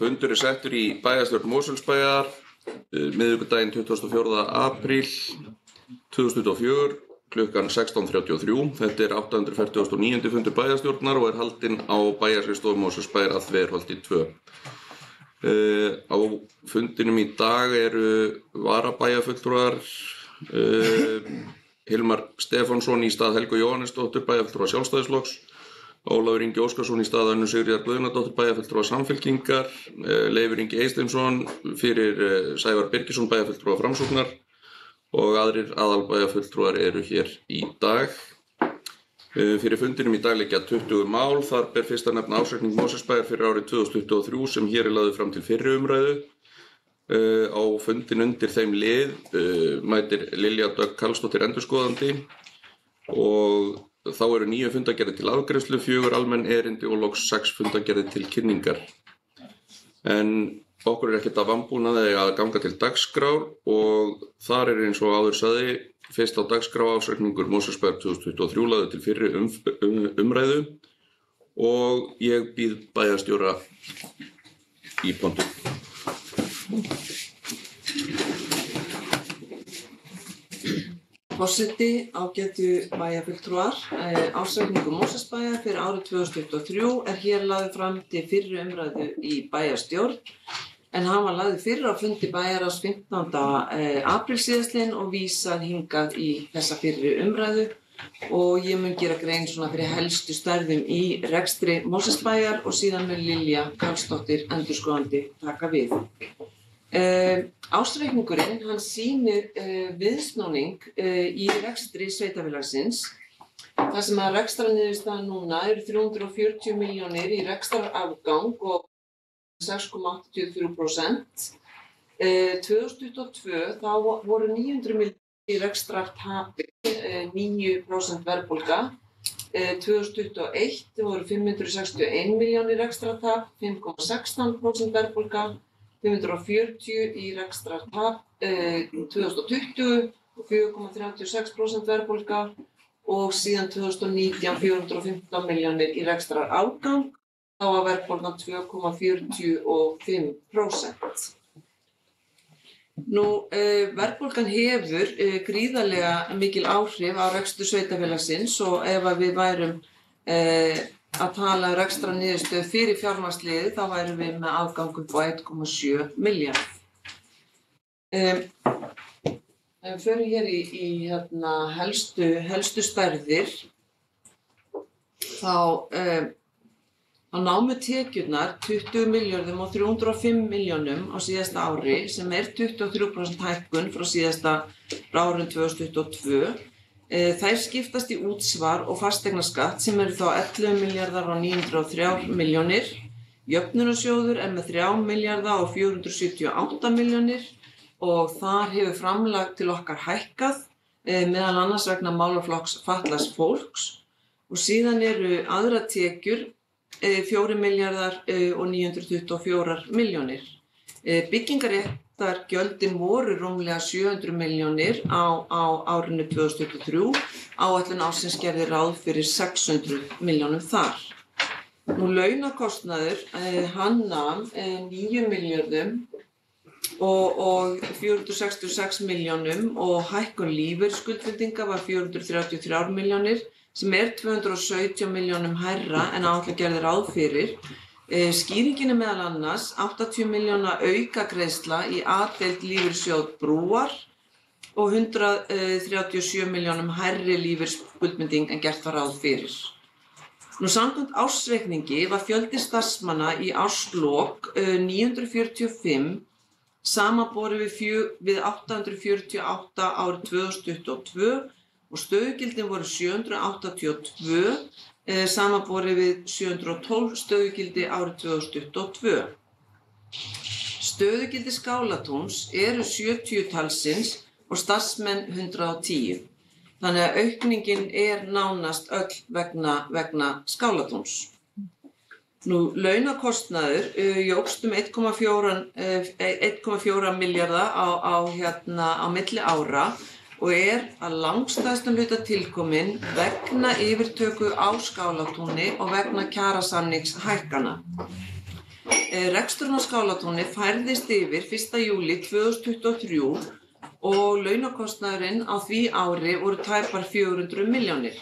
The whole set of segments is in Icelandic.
Fundur settur í bæjarstjórn Mosfellsbæjar miðvikudaginn 24. apríl 2024 klukkan 16:33. Þetta 849. fundur bæjarstjórnar og haldinn á bæjarskrifstofu Mosfellsbæjar að Þverholti 2. Á fundinum í dag eru varabæjarfulltrúar Hilmar Stefánsson í stað Helgu Jóhannesdóttur bæjarfulltrúa Sjálfstæðisflokks, Ólafur Ingi Óskarsson í stað Önnu Sigríðar Guðnadóttur bæjarfulltrúa Samfylkingar, Leifur Ingi Eysteinsson fyrir Sævar Birgisson bæjarfulltrúa Framsóknar og aðrir aðalbæjarfulltrúar eru hér í dag. Fyrir fundinum í dag liggja 20 mál. Þar ber fyrst að nefna ársreikning Mosfellsbæjar fyrir árið 2023 sem hér lagður fram til fyrri umræðu. Á fundin undir þeim lið mætir Lilja Dögg Karlsdóttir endurskoðandi og þá eru 9 fundargerðir til afgreiðslu, 4 almenn erindi og loks 6 fundargerðir til kynningar. En okkur ekkert að vanbúnaði að ganga til dagskrár og þar eins og áður sagði fyrst á dagskrá ársreikningur Mosfellsbæjar 2023 lagður til fyrri umræðu og ég býð bæjarstjóra í pontu. Forseti, ágætu bæjarfulltrúar, ársreikningur Mosfellsbæjar fyrir árið 2023 hér lagður fram til fyrri umræðu í bæjarstjórn. En hann var lagður fyrir á fundi bæjarráðs 15. apríl síðastliðinn og vísað hingað í þessa fyrri umræðu og ég mun gera grein fyrir helstu stærðum í rekstri Mosfellsbæjar og síðan mun Lilja Karlsdóttir endurskoðandi taka við. Ársreikningurinn hann sýnir viðsnúning í rekstri sveitarfélagsins. Það sem að rekstrarniðurstaðan núna eru 340 milljónir í rekstrarafgang og 6,83%. 2022 þá voru 900 milljónir í rekstrartapi, 9% verðbólga. 2021 voru 561 milljónir í rekstrartap, 5,16% verðbólga. 540 í rekstrartap 2020 og 4,36% verðbólga og síðan 2019 415 milljónir í rekstrarafgang. Þá var verðbólgan 2,45%. Verðbólgan hefur gríðarlega mikil áhrif á rekstur sveitarfélagsins og ef við værum að tala rekstrarniðurstöðu fyrir fjármagnsliðið þá værum við með afgang upp á 1,7 milljarð. Ef við förum hér í helstu stærðir þá námu tekjurnar 20 milljörðum og 305 milljónum á síðasta ári sem 23% hækkun frá frá árinu 2022. Þær skiptast í útsvar og fasteignaskatt sem eru þá 11 milljarðar og 903 milljónir. Jöfnunarsjóður með 3 milljarða og 478 milljónir og þar hefur framlag til okkar hækkað meðal annars vegna málaflokks fatlaðs fólks og síðan eru aðrar tekjur 4 milljarðar og 924 milljónir. Byggingarréttargjöldin voru rúmlega 700 milljónir á árinu 2023. Áætlun ársins gerði ráð fyrir 600 milljónum þar. Launakostnaður, hann nam 9 milljörðum og 466 milljónum og hækkun lífeyrisskuldbindinga var 433 milljónir sem 217 milljónum hærra en áætlun gerði ráð fyrir. Skýringin meðal annars 80 milljóna aukagreiðsla í A-deild lífeyrissjóð Brúar og 137 milljónum hærri lífeyrisskuldbinding en gert var ráð fyrir. Samkvæmt ársreikningi var fjöldi starfsmanna í árslok 945 samanborið við 848 árið 2022 og stöðugildin voru 782 samanborið við 712 stöðugildi árið 2022. Stöðugildi Skálatúns eru 70 talsins og starfsmenn 110. Þannig að aukningin nánast öll vegna Skálatúns. Launakostnaður jókst 1,4 milljarða á milli ára og að langstærstum hluta tilkomin vegna yfirtöku á Skálatúni og vegna kjarasamningshækkana. Reksturinn á Skálatúni færðist yfir 1. júlí 2023 og launakostnaðurinn á því ári voru tæpar 400 milljónir.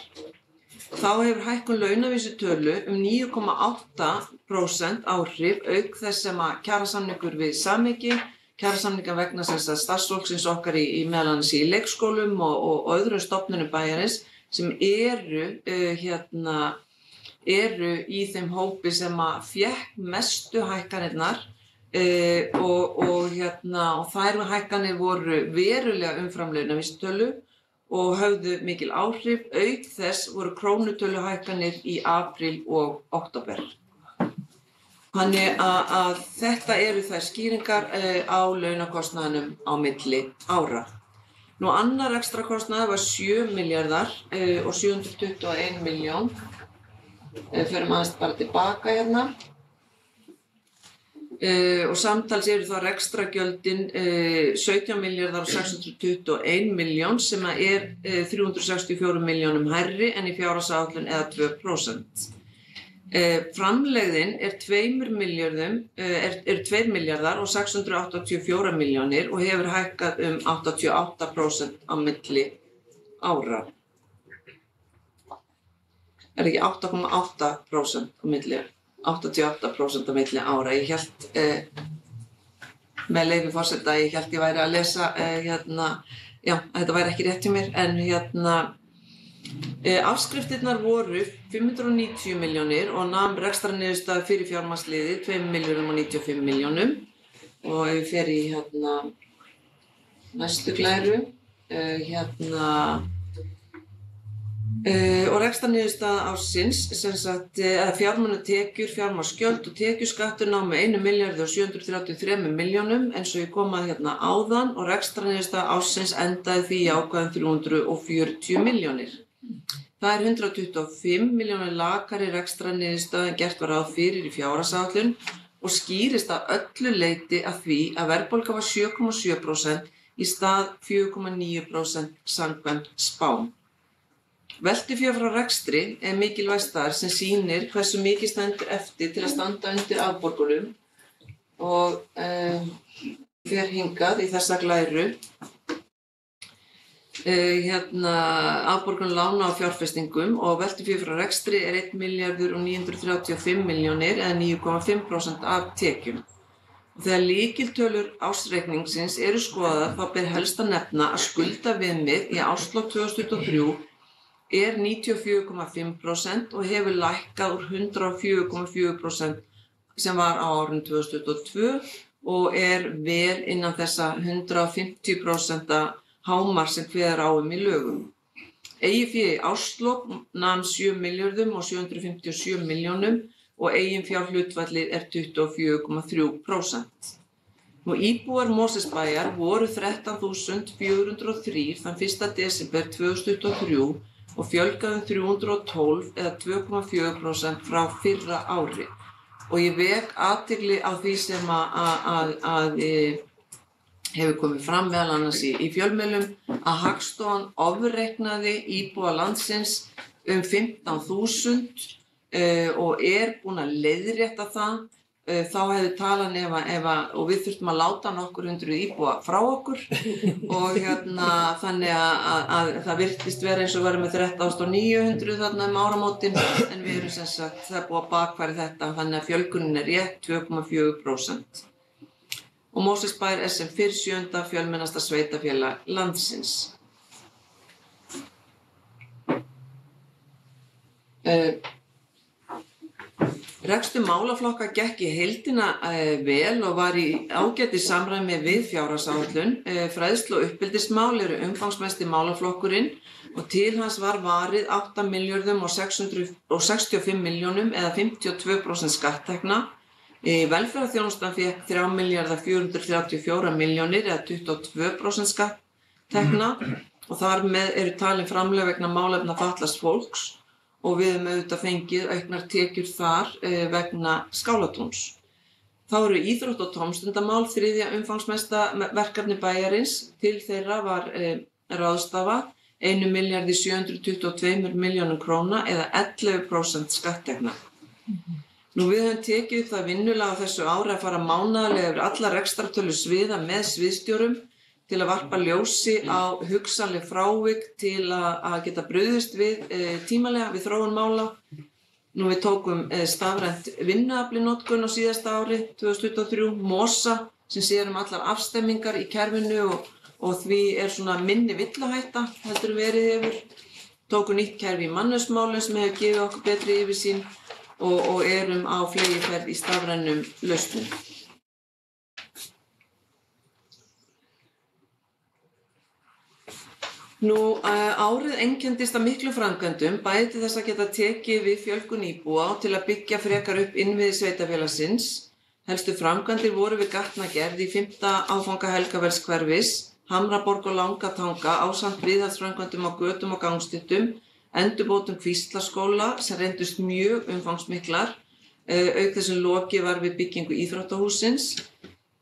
Þá hefur hækkun launavísitölu 9,8% áhrif auk þess sem að kjarasamningur við Samhyggi, kjarasamningar vegna starfsfólksins okkar í meðal annars í leikskólum og öðrum stofnunum bæjarins sem eru í þeim hópi sem að fékk mestu hækkanirnar og þær hækkanir voru verulega umfram launavísitölu og höfðu mikil áhrif. Auk þess voru krónutöluhækkanir í apríl og október. Þannig að þetta eru þær skýringar á launakostnaðinum á milli ára. Nú annar ekstrakostnaður var 7 milljarðar og 721 milljón. Förum aðeins bara tilbaka hérna. Og samtals eru þá rekstragjöldin 17 milljarðar og 621 milljón sem er 364 milljónum hærri en í fjárhagsáætlun eða 2%. Framlegðin er 2 milljarðar og 684 milljónir og hefur hækkað 88% á milli ára. Er ekki 8,8% á milli 88% á milli ára. Ég hélt, með leyfi forseta, ég væri að lesa, þetta væri ekki rétt hjá mér, en afskriftirnar voru 590 milljónir og nam rekstrarniðurstaða fyrir fjármagnsliði 2.095 milljónum. Og ef við fer í næstu glæru, og rekstrarniðurstaða ársins, fjármunatekjur, fjármagnsgjöld og tekjuskattur námu 1.733 milljónum eins og ég kom að áðan og rekstrarniðurstaða ársins endaði því jákvæðum 340 milljónir. Það er 125 milljónir lakari rekstrarniðurstaða en gert var ráð fyrir í fjárhagsáætlun og skýrist að öllu leyti að því að verðbólga var 7,7% í stað 4,9% samkvæmt spám. Veltufé frá rekstri er mikilvæg staðar sem sýnir hversu mikið stendur eftir til að standa undir afborgunum og fer hingað í þessa glæru. Afborgun lána á fjárfestingum og veltufé frá rekstri er 1.935 milljónir eða 9,5% af tekjum. Og þegar lykiltölur ársreikningsins eru skoðaðar þá ber helst að nefna að skuldaviðmið í árslok 2023 er 94,5% og hefur lækkað úr 104,4% sem var á árinu 2022 og er vel innan þessa 150% hámark sem kveður á í lögum. Eigið fé í árslok nam 7 milljörðum og 757 milljónum og eigin fjárhlutfallið er 24,3%. Nú íbúar Mosfellsbæjar voru 13.403 þann 1. desember 2023 og fjölgaði 312 eða 2,4% frá fyrra ári. Og ég vek athygli á því sem að hefur komið fram meðal annars í fjölmiðlum að Hagstofan ofreiknaði íbúa landsins 15.000 og er búin að leiðrétta það. Þá hefði talan og við þurftum að láta nokkur hundruð íbúa frá okkur og þannig að það virtist vera eins og verið með 13.900 þarna áramótin en við erum það er búið að bakfæra þetta þannig að fjölgunin er rétt 2,4%. Og Mosfellsbær er sem fyrr 7. fjölmennasta sveitarfélag landsins. Rekstur málaflokka gekk í heildina vel og var í ágætis samræmi við fjárhagsáætlun. Fræðslu- og uppeldismál eru umfangsmesti málaflokkurinn og til hans var varið 8 milljörðum og 665 milljónum eða 52% skatttekna. Velferðarþjónustan fékk 3.434 milljónir eða 22% skatttekna og þar með eru talin framlög vegna málefna fatlaðs fólks. Og við höfum auðvitað fengið auknar tekjur þar vegna Skálatúns. Þá eru íþrótt- og tómstundamál 3. umfangsmesta verkefni bæjarins. Til þeirra var ráðstafað 1.722 milljónum króna eða 11% skatttekna. Við höfum tekið upp það vinnulag á þessu ári að fara mánaðarlega yfir alla rekstrartölu sviða með sviðsstjórum til að varpa ljósi á hugsanleg frávik til að geta brugðist við tímalega við þróun mála. Við tókum stafrænt vinnuaflinotkun á síðasta ári, 2023, MOSA, sem sér allar afstemmingar í kerfinu og því svona minni villuhætta heldur verið hefur. Tókum nýtt kerfi í mannauðsmálum sem hefur gefið okkur betri yfirsýn og erum á fleygiferð í stafrænum lausnum. Árið einkenndist af miklum framkvæmdum, bæði til þess að geta tekið við fjölgun íbúa og til að byggja frekar upp innviði sveitarfélagsins. Helstu framkvæmdir voru við gatnagerð í 5. áfanga Helgafellshverfis, Hamraborg og Langatanga ásamt viðhaldsframkvæmdum á götum og gangstyttum, endurbótum Kvíslaskóla sem reyndust mjög umfangsmiklar, auk þess sem lokið var við byggingu íþróttahússins.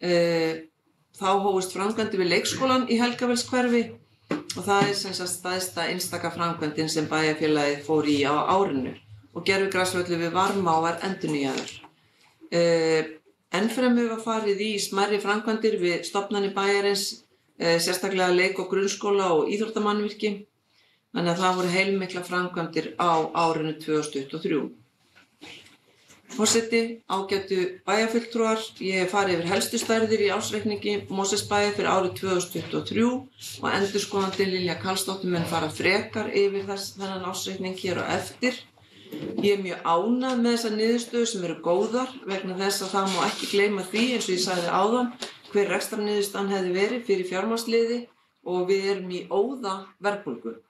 Þá hófust framkvæmdir við leikskólann í Helgafellshverfi og það sem sagt stærsta einstaka framkvæmdin sem bæjarfélagið fór í á árinu og gervigrasvöllur við Varmá var endurnýjaður. Ennfremur var farið í smærri framkvæmdir við stofnanir bæjarins, sérstaklega leik- og grunnskóla og íþróttamannvirki. Þannig að það voru heilmiklar framkvæmdir á árinu 2023. Forseti, ágætu bæjarfulltrúar, ég hef farið yfir helstu stærðir í ársreikningi Mosfellsbæjar fyrir árið 2023 og endurskoðandi Lilja Karlsdóttir mun fara frekar yfir þennan ársreikning hér á eftir. Ég er mjög ánægð með þessar niðurstöður sem eru góðar vegna þess að það má ekki gleyma því, eins og ég sagði áðan, hver rekstrarniðurstaðan hefði verið fyrir fjármagnsliði og við erum í óða verðbólgu.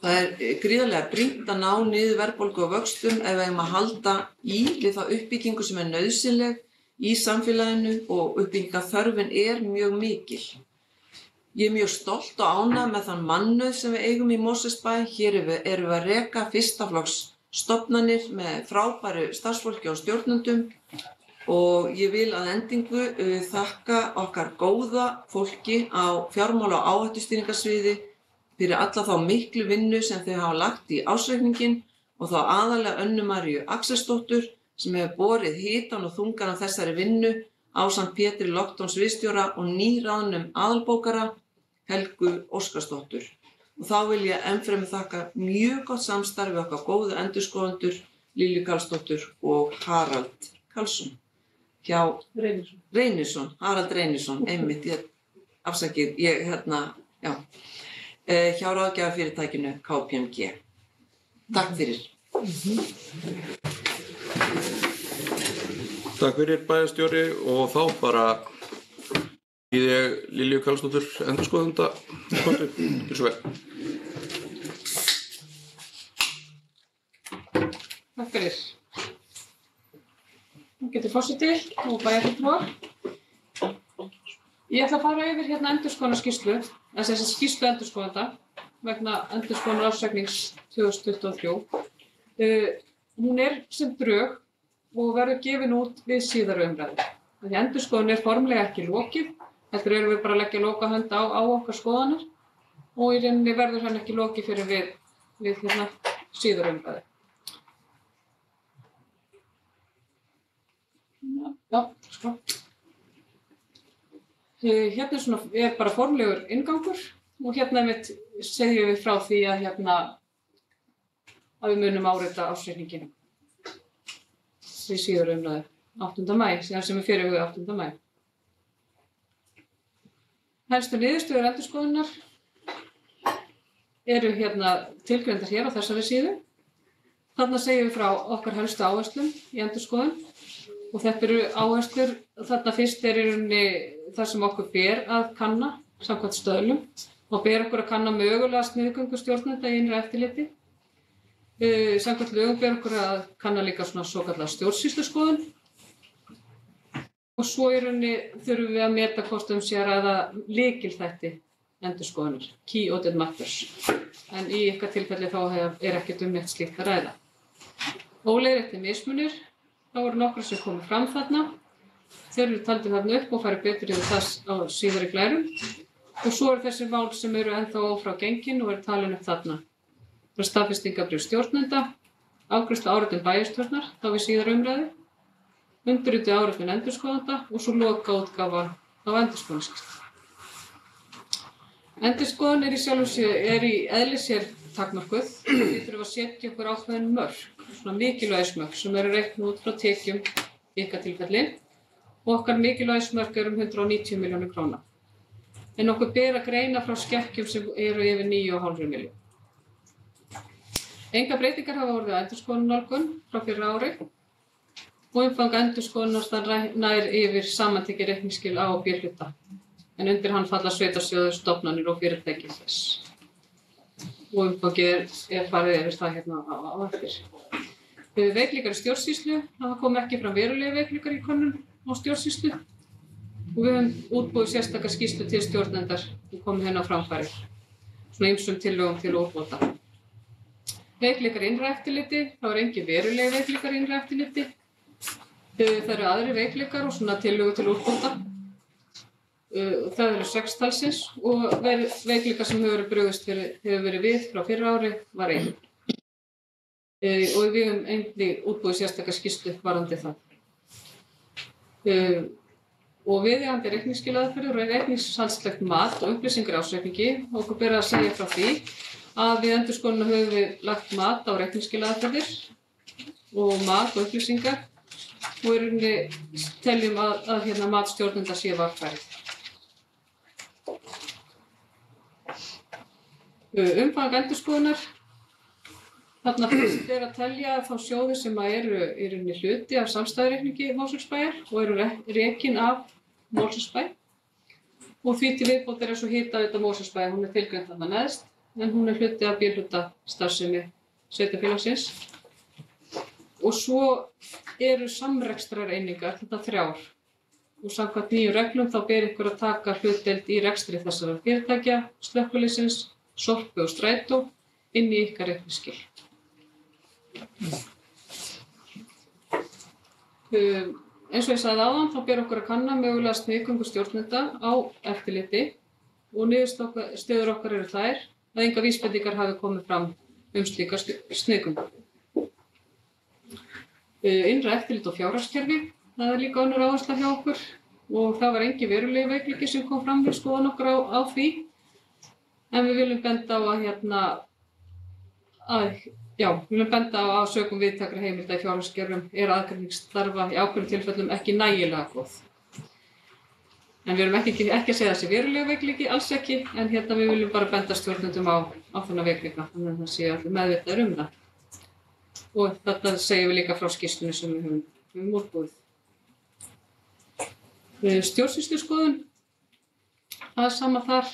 Það er gríðarlega brýnt að ná niður verðbólgu og vöxtum ef við eigum að halda í við þá uppbyggingu sem er nauðsynleg í samfélaginu og uppbyggingarþörfin er mjög mikil. Ég er mjög stolt og ánægð með þann mannauð sem við eigum í Mosfellsbæ. Hér erum við að reka fyrsta flokks stofnanir með frábæru starfsfólki og stjórnendum og ég vil að endingu þakka okkar góða fólki á fjármála- og áhættustýringarsviði fyrir alla þá miklu vinnu sem þau hafa lagt í ársreikninginn og þá aðallega Önnu Maríu Axelsdóttur sem hefur borið hitann og þungan af þessari vinnu ásamt Pétri Lockton sviðsstjóra og nýráðnum aðalbókara Helgu Óskarsdóttur. Og þá vil ég ennfremur þakka mjög gott samstarf við okkar góðu endurskoðendur Lilju Karlsdóttur og Harald Karlsson hjá Reynisson, Harald Reynisson, einmitt, afsakið, hjá ráðgjafafyrirtækinu KPMG. Takk fyrir. Takk fyrir bæjarstjóri og þá bara býð ég Lilju Karlsdóttur endurskoðanda kontu. Gjörðu svo vel. Takk fyrir. Nú getur forseti og bæjarfulltrúar. Ég ætla að fara yfir hérna endurskoðunarskýrslu, þessi skýrslu endurskoðanda vegna endurskoðunar ársreiknings 2023. Hún er sem drög og verður gefin út við síðari umræðu. Því endurskoðun er formlega ekki lokið, heldur erum við bara að leggja lokahönd á okkar skoðanir og í rauninni verður hann ekki lokið fyrir við hérna síðari umræðu. Hérna er bara formlegur inngangur og hérna segjum við frá því að við munum árita ársreikninginn við síðari umræðu 8. maí, síðan sem er fyrirhugað 8. maí. Helstu niðurstöður endurskoðunar eru tilgreindar hér á þessari síðu. Þarna segjum við frá okkar helstu áherslum í endurskoðun og þetta eru áherslur, þarna fyrst er í rauninni það sem okkur ber að kanna samkvæmt stöðlum og ber okkur að kanna mögulega sniðgöngu stjórnenda í innra eftirliti. Samkvæmt lögum ber okkur að kanna líka svona svokallaða stjórnsýsluskoðun og svo í rauninni þurfum við að meta hvort sé að ræða lykilþætti endurskoðunar, key audit matters. En í ykkar tilfelli þá er ekkert neitt slíkt að ræða. Óleiðréttir mismunir, þá eru nokkrar sem komu fram þarna. Þeir eru taldir þarna upp og farið betur yfir það á síðari glærum. Og svo eru þessi mál sem eru ennþá ófrágengin og eru talin upp þarna. Það er staðfestingarbréf stjórnenda, afgreiðslu áritun bæjarstjórnar, þá við síðar umræðu, undirrituð áritun endurskoðanda og svo lokaútgáfa á endurskoðunarskýrslu. Endurskoðun er í eðli sér takmörkuð. Við þurfum að setja okkur ákveðin mörk, svona mikilvægismörk sem eru reiknuð út frá tekjum í ykkar tilfelli og okkar mikilvægismörk eru 190 milljónir króna. En okkur ber að greina frá skekkjum sem eru yfir 9,5 milljón. Engar breytingar hafa orðið á endurskoðunarnálgun frá fyrra ári og umfang endurskoðunar nær yfir samantekið reikningsskil A og B-hluta. En undir hann falla sveitarstjórnir, stofnanir og fyrirtæki þess. Og umfangið er farið yfir það hérna á eftir. Veikleikar í stjórnsýslu, það kom ekki fram verulega veikleikar í könnun á stjórnsýslu og við höfum útbúið sérstaka skýrslu til stjórnendar og komið hérna á framfæri. Svona ýmsum tillögum til úrbóta. Veikleikar í innra eftirliti, þá er engin verulega veikleikar í innra eftirliti. Það eru aðrir veikleikar og svona tillögur til úrbóta. Það eru 6 talsins og veikleikar sem hefur verið við frá fyrra ári var 1. Og við höfum einnig útbúið sérstaka skýrslu varðandi það. Og viðeigandi reikningsskilaðferðir og reikningshalslegt mat og upplýsingar í ársreikningi, okkur ber að segja frá því að við endurskoðunina höfum við lagt mat á reikningsskilaðferðir og mat og upplýsingar og í rauninni teljum að hérna mat stjórnenda sé varfærið. Umfang endurskoðunar. Þarna fyrst að telja þá sjóði sem eru í rauninni hluti af samstæðureikningi Mosfellsbæjar og eru rekin af Mosfellsbæ. Og því til viðbótar svo hitaveita Mosfellsbæjar, hún tilgreind þarna neðst, en hún hluti af B-hluta starfsemi sveitarfélagsins. Og svo eru samrekstrareiningar, þetta 3. Og samkvæmt nýjum reglum þá ber ykkur að taka hlutdeild í rekstri þessara fyrirtækja, slökkviliðsins, Sorpu og Strætó inn í ykkar reikningsskil. Eins og ég sagði áðan, þá ber okkur að kanna mögulega sniðgöngu stjórnenda á eftirliti og niðurstöður okkar eru þær að engar vísbendingar hafi komið fram slíka sniðgöngu. Innra eftirlit og fjárhagskerfi, það líka önnur áhersla hjá okkur og það var engin veruleg veikleiki sem kom fram við skoðun okkar á því. En við viljum benda á að sökum viðtækra heimilda í fjárhagskerfum aðgreiningsstarfa í ákveðnum tilfellum ekki nægilega góð. En við erum ekki að segja þessi verulega veikleiki, alls ekki, en hérna við viljum bara benda stjórnendum á þennan veikleika, þannig að það sé allir meðvitaðir það. Og þetta segjum við líka frá skýrslunni sem við höfum útbúið. Stjórnsýsluskoðun, það er sama þar.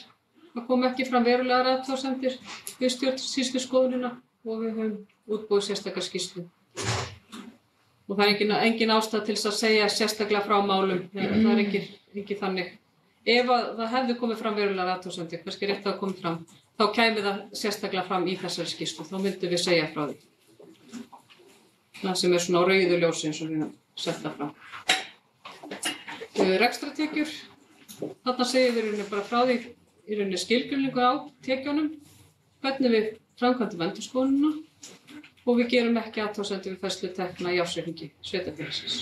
Það kom ekki fram verulegar athugasemdir við stjórnsýsluskoðunina og við höfum útbúið sérstaka skýrslu. Og það er engin ástæða til þess að segja sérstaklega frá málum, það er ekki þannig. Ef það hefði komið fram verulegar athugasemdir, kannski rétt að komið fram, þá kæmi það sérstaklega fram í þessari skýrslu, þá myndum við segja frá því. Það sem er svona á rauðu ljósi eins og við setja fram. Rekstratekjur, þarna segjum við bara frá því í rauninni skilgreiningu á tekjunum, hvernig við framkvæmdum endurskoðunina og við gerum ekki athugasemdir við færslu tekna í ársreikningi sveitarfélagsins.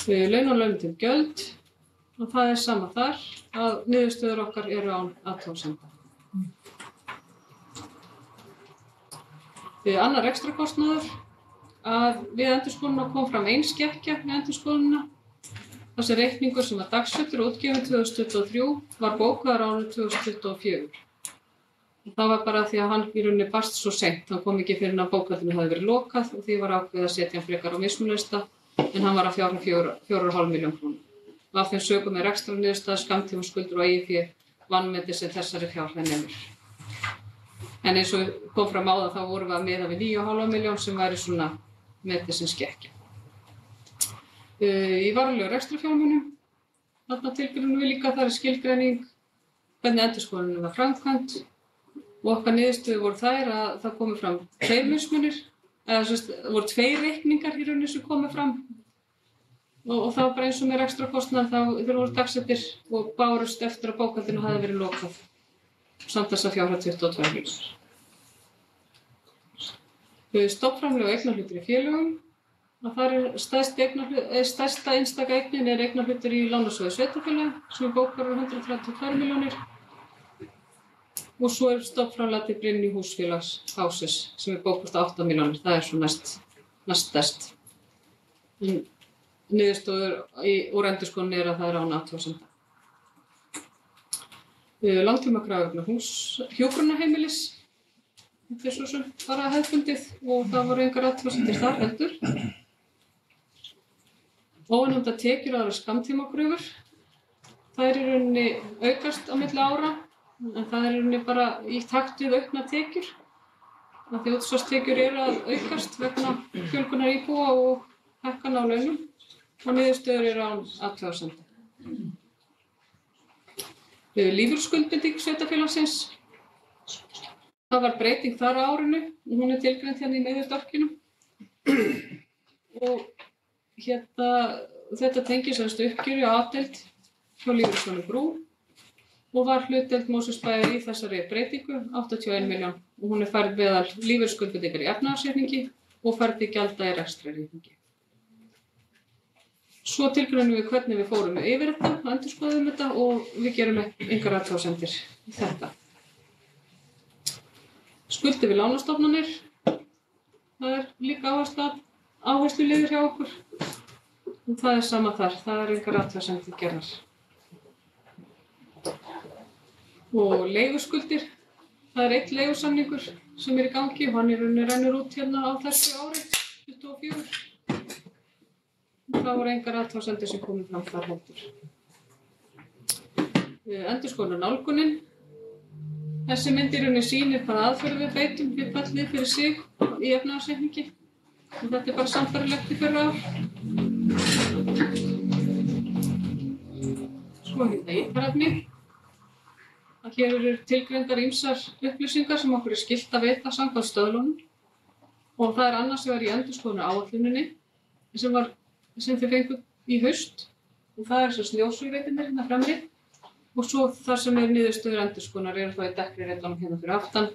Laun og launum gjöld, og það er sama þar að niðurstöður okkar eru án athugasemda. Annar rekstrakostnaður, að við endurskoðunina kom fram ein skekkja við endurskoðunina. Þessi reikningur sem var dagsettur og útgefinn 2023 var bókaður árið 2024. Það var bara því að hann í rauninni barst svo seint, hann kom ekki fyrir að bókhaldinu hafði verið lokað og því var ákveðið að setja hann frekar á mismunlista en hann var að fjárhæð 4,5 milljón króna. Og af þeim sökum er rekstrarniðurstaða, skammtímaskuldir og eigið fé vanmetið sem þessari fjárhæð nemur. En eins og kom fram áðan þá vorum við að miða við 9,5 milljón sem væri svona metið sem skekkja. Í varanlegu rekstrarfjármunum, þarna tilgreinum við líka þar er skilgreining hvernig endurskoðunin var framkvæmd og okkar niðurstöður voru þær að það komi fram 2 mismunir, eða voru 2 reikningar í rauninni sem komu fram og það var bara eins og með rekstrakostnað þeir voru dagsettir og bárust eftir að bókhaldinu hafði verið lokað samt þess að fjárhæð 22 miljónir. Stofnframlög og eignarhlutir í félögum. Þar stærsta einstaka eignin eignarhlutur í lánasjóði sveitarfélaga sem bókfærður 132 milljónir. Og svo stofnframlag til Brynju húsfélags Hásis sem bókfært 8 milljónir. Það svo næst stærst. Niðurstöður úr endurskoðun að það án athugasemda. Langtímakrafa vegna hjúkrunarheimilis. Þetta svo sem bara hefðbundið og það voru engar athugasemdir þar heldur. Ónefndar tekjur og aðrar skammtímakröfur. Þær í rauninni aukast á milli ára, en það í rauninni bara í takt við aukna tekjur. Því útsvarstekjur að aukast vegna fjölgunar íbúa og hækkana á launum og niðurstöður án athugasemda. Lífeyrisskuldbinding sveitarfélagsins. Það var breyting þar á árinu og hún tilgreind hérna í miðjudálkinum. Og þetta tengir uppgjöri á A-deild hjá Lífeyrissjóði Brú og var hlutdeild Mosfellsbæjar í þessari breytingu 81 milljón og hún færð meðal lífeyrisskuldbindingar í efnahagsreikningi og færð í gjalda í rekstrarreikningi. Svo tilgreinum við hvernig við fórum yfir þetta og endurskoðum þetta og við gerum engar athugasemdir í þetta. Skuldir við lánastofnanir. Það líka áhersluliður hjá okkur. Og það sama þar. Það engar athugasemdir gerðar. Og leiguskuldir. Það einn leigusamningur sem í gangi og hann í rauninni rennur út hérna á þessu ári, 24. Það voru engar athugasemdir sem komu fram þar heldur. Endurskoðun nálgunin. Þessi mynd í rauninni sýnir hvaða aðferð við beitum við hvert lið fyrir sig í efnahagsreikningi. Og þetta bara sambærilegt í fyrra ár. Svo ítarefni. Hér eru tilgreindar ýmsar upplýsingar sem okkur skylt að veita samkvæmt stöðlunum. Og það annars vegar í endurskoðunaráætluninni sem þið fenguð í haust. Og það ljósveitirnir hérna fremri. Og svo þar sem niðurstöður endurskoðunar þá í dekkri reglunum hérna fyrir aftan.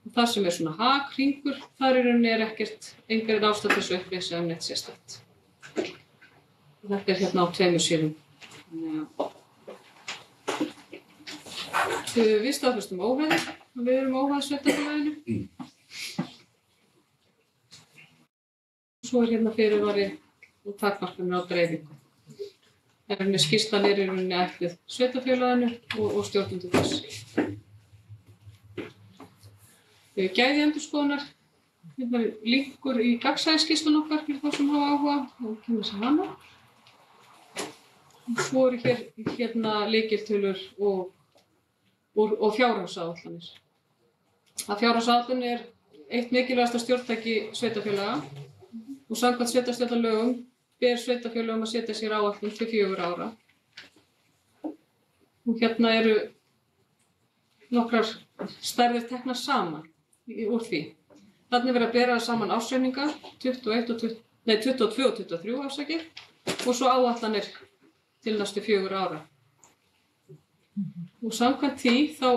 Og þar sem svona hringur, þar í rauninni engar ástæða þessu upplýsa neitt sérstakt. Og þetta hérna á 2 síðum. Við staðfestum óhæði. Við erum óhæð sveitarfélaginu. Svo hérna fyrirvari og takmarkanir á dreifingu. Skýrslan í rauninni ætluð sveitarfélaginu og stjórnendum þess. Gæði endurskoðunar. Hérna linkur í gagnsæisskýrslun okkar fyrir þá sem hafa áhuga og kynna sér hana. Og svo eru hérna lykiltölur og fjárhagsáætlanir. Fjárhagsáætlun eitt mikilvægasta stjórntæki sveitarfélaga og samkvæmt sveitarstjórnarlögum ber sveitarfélögum að setja sér áætlun til 4 ára. Og hérna eru nokkrar stærðir teknar saman úr því. Þarna verið að bera saman ársreikninga 22 og 23 afsakir og svo áætlanir til næstu 4 ára. Og samkvæmt því þá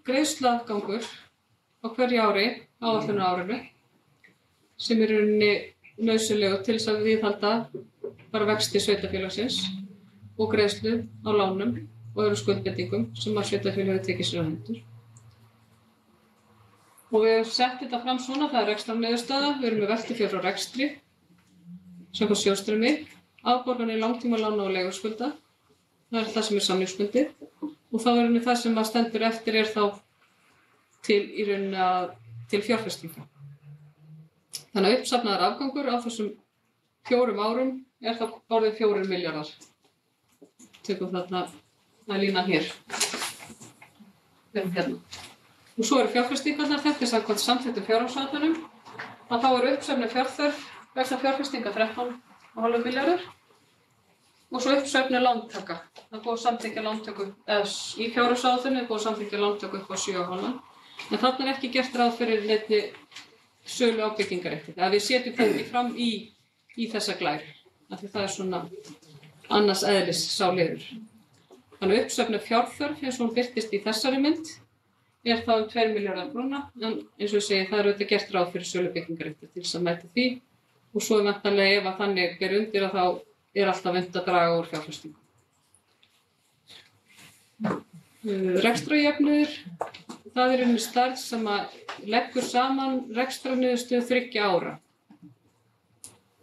greiðsluafgangur á hverju ári, áætlunarárinu, sem í rauninni nauðsynlegur til þess að viðhalda bara vexti sveitarfélagsins og greiðslu á lánum og öðrum skuldbindingum sem að sveitarfélög hefur tekið sér á hendur. Og við hefum sett þetta fram svona, það rekstrarniðurstaða, við erum með veltufé frá rekstri, samkvæmt sjóðstreymi, afborganir langtímalána og leiguskulda, það það sem samningsbundið og þá í rauninni það sem að stendur eftir þá til í rauninni til fjárfestinga. Þannig að uppsafnaður afgangur á þessum 4 árum þá orðið 4 milljarðar. Tökum þarna að lína hér. Hérna. Og svo eru fjárfestingarnar, þetta samkvæmt samþykktum fjárhagsáætlunum. Þá uppsöfnuð fjárþörf vegna fjárfestinga 13,5 milljarðar. Og svo uppsöfnuð lántaka. Það búið að samþykkja lántöku í fjárhagsáætlunum, búið að samþykkja lántöku upp á 7,5. En þarna ekki gert ráð fyrir neinni sölu á byggingarétti. Að við setjum þetta fram í þessa glær. Því það svona annars eðlis sá liður. Þannig uppsöfnuð fjárþörf eins og hún birtist í þessari mynd þá 2 milljarðar króna, en eins og ég segi, það auðvitað gert ráð fyrir sölu byggingarréttar til þess að mæta því og svo væntanlega ef að þannig ber undir að þá alltaf unnt að draga úr fjárfestingu. Rekstrarjöfnuður, það einu stærð sem að leggur saman rekstrarniðurstöðu 3 ára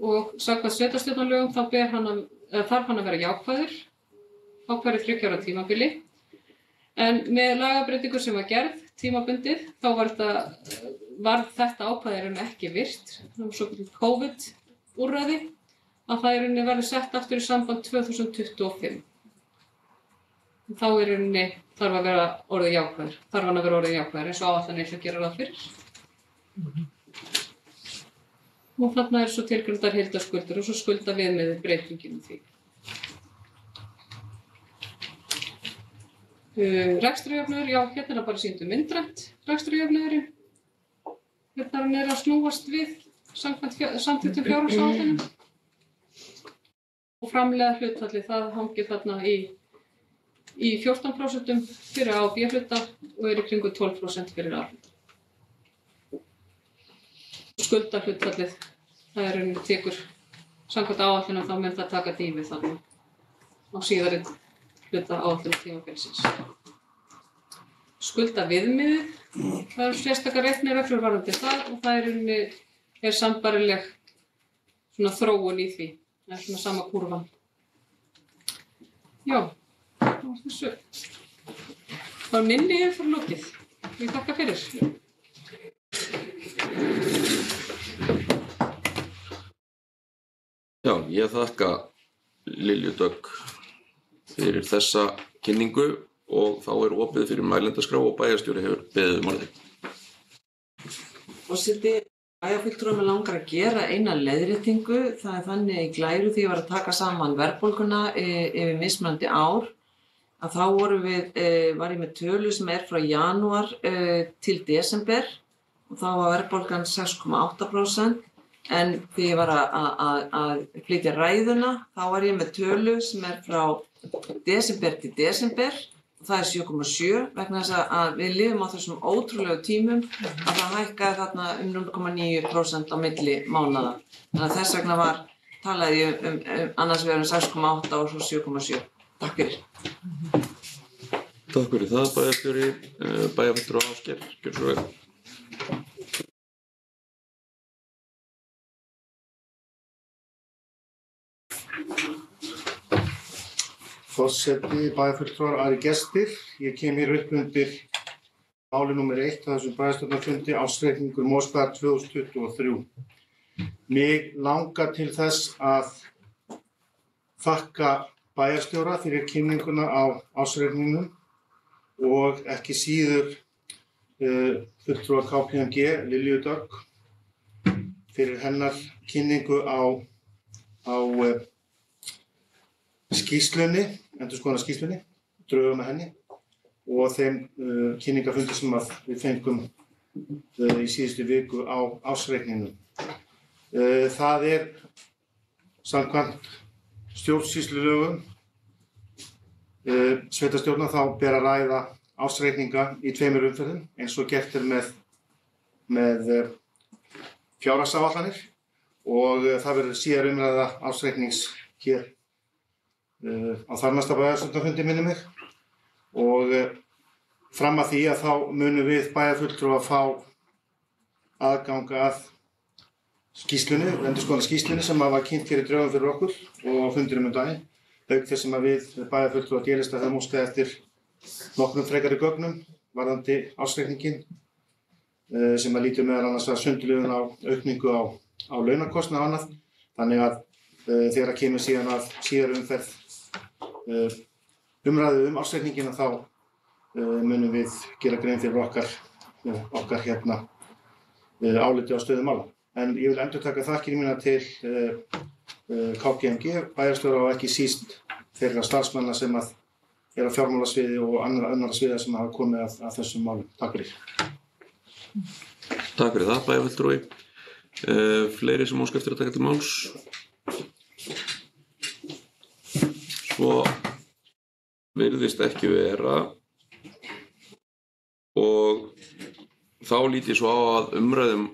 og samkvæmt sveitarstjórnarlögum þá þarf hann að vera jákvæður á hverju 3 ára tímabili. En með lagabreytingu sem var gerð tímabundið, þá var þetta ákvæði ekki virt, það var svo COVID-úrræði, að það verður sett aftur í samband 2025. Þá þarf að vera orðið jákvæður, eins og áætlanir sem gera ráð fyrir. Og þarna svo tilgreindar heildarskuldir og svo skuldaviðmiðið breytingin því. Rekstrarjöfnuður, já, hérna bara sýndu myndrænt rekstrarjöfnuðurinn. Hérna hann að snúast við samþykktum fjárhagsáætlunum. Og framleiða hlutfallið, það hangir þarna í 14% fyrir A og B hluta og í kringum 12% fyrir A hluta. Skuldahlutfallið, það tekur samkvæmt áætlunum, þá mun það taka dýfið þarna á síðari hluta áætlun tímabilsins. Skuldaviðmiðið, það sérstakar reiknireglur varðandi það og það sambærileg svona þróun í því. Það svona sama kúrfan. Já, það var þessu. Það var minni fyrir lokið. Ég þakka fyrir. Já, ég þakka Lilju Dögg fyrir þessa kynningu og þá opið fyrir mælendaskrá og bæjarstjóri hefur beðið orðið. Forseti, bæjarfulltrúar mig langar að gera eina leiðréttingu. Það þannig í glæru því ég var að taka saman verðbólguna yfir mismunandi ár að þá var ég með tölu sem frá janúar til desember og þá var verðbólgan 6,8%. En þegar ég var að flytja ræðuna, þá var ég með tölu sem frá desember til desember og það 7,7 vegna þess að við lifum á þessum ótrúlegu tímum að það hækkaði þarna 0,9% á milli mánaða. Þannig að þess vegna talaði ég annars vegar 6,8 og svo 7,7. Takk fyrir. Takk fyrir það, bæjarstjóri, bæjarfulltrúar Ásgeir, gjörðu svo vel. Forseti, bæjarfulltrúar, aðrir gestir. Ég kem hér upp undir máli númer 1 á þessum bæjarstjórnarfundi, ársreikningur Mosfellsbæjar 2023. Mig langar til þess að þakka bæjarstjóra fyrir kynninguna á ársreikningnum og ekki síður fulltrúa KPMG, Lilju Dögg, fyrir hennar kynningu á skýrslunni, endurskoðunarskýrslunni, drögum með henni og þeim kynningarfundi sem við fengum í síðustu viku á ársreikningnum. Það samkvæmt stjórnsýslulögum sveitarstjórna þá ber að ræða ársreikninga í 2 umferðum eins og gert með fjárhagsáætlanir og það verður síðar umræða ársreiknings hér á þarnæsta bæjarstjórnarfundi minni mig og fram að því að þá munum við bæjarfulltrúar að fá aðgang að skýrslunni, endurskoðunarskýrslunni sem var kynnt hér í drögum fyrir okkur og á fundinum daginn. Auk þess sem við bæjarfulltrúar D-lista höfum óskað eftir nokkrum frekari gögnum varðandi ársreikninginn sem lítur meðal annars að sundurliðun á aukningu á launakostnað og annað. Þannig að þegar kemur síðan að síðari umferð umræðu ársreikninginn þá munum við gera grein fyrir okkar áliti á stöðu mála. En ég vil endurtaka þakkir mínar til KPMG, bæjarstjóra og ekki síst þeirra starfsmanna sem á fjármálasviði og annarra sviða sem hafa komið að þessum málum. Takk fyrir. Takk fyrir það, bæjarfulltrúi. Fleiri sem óska eftir að taka til máls? Svo virðist ekki vera og þá lít ég svo á að umræðum,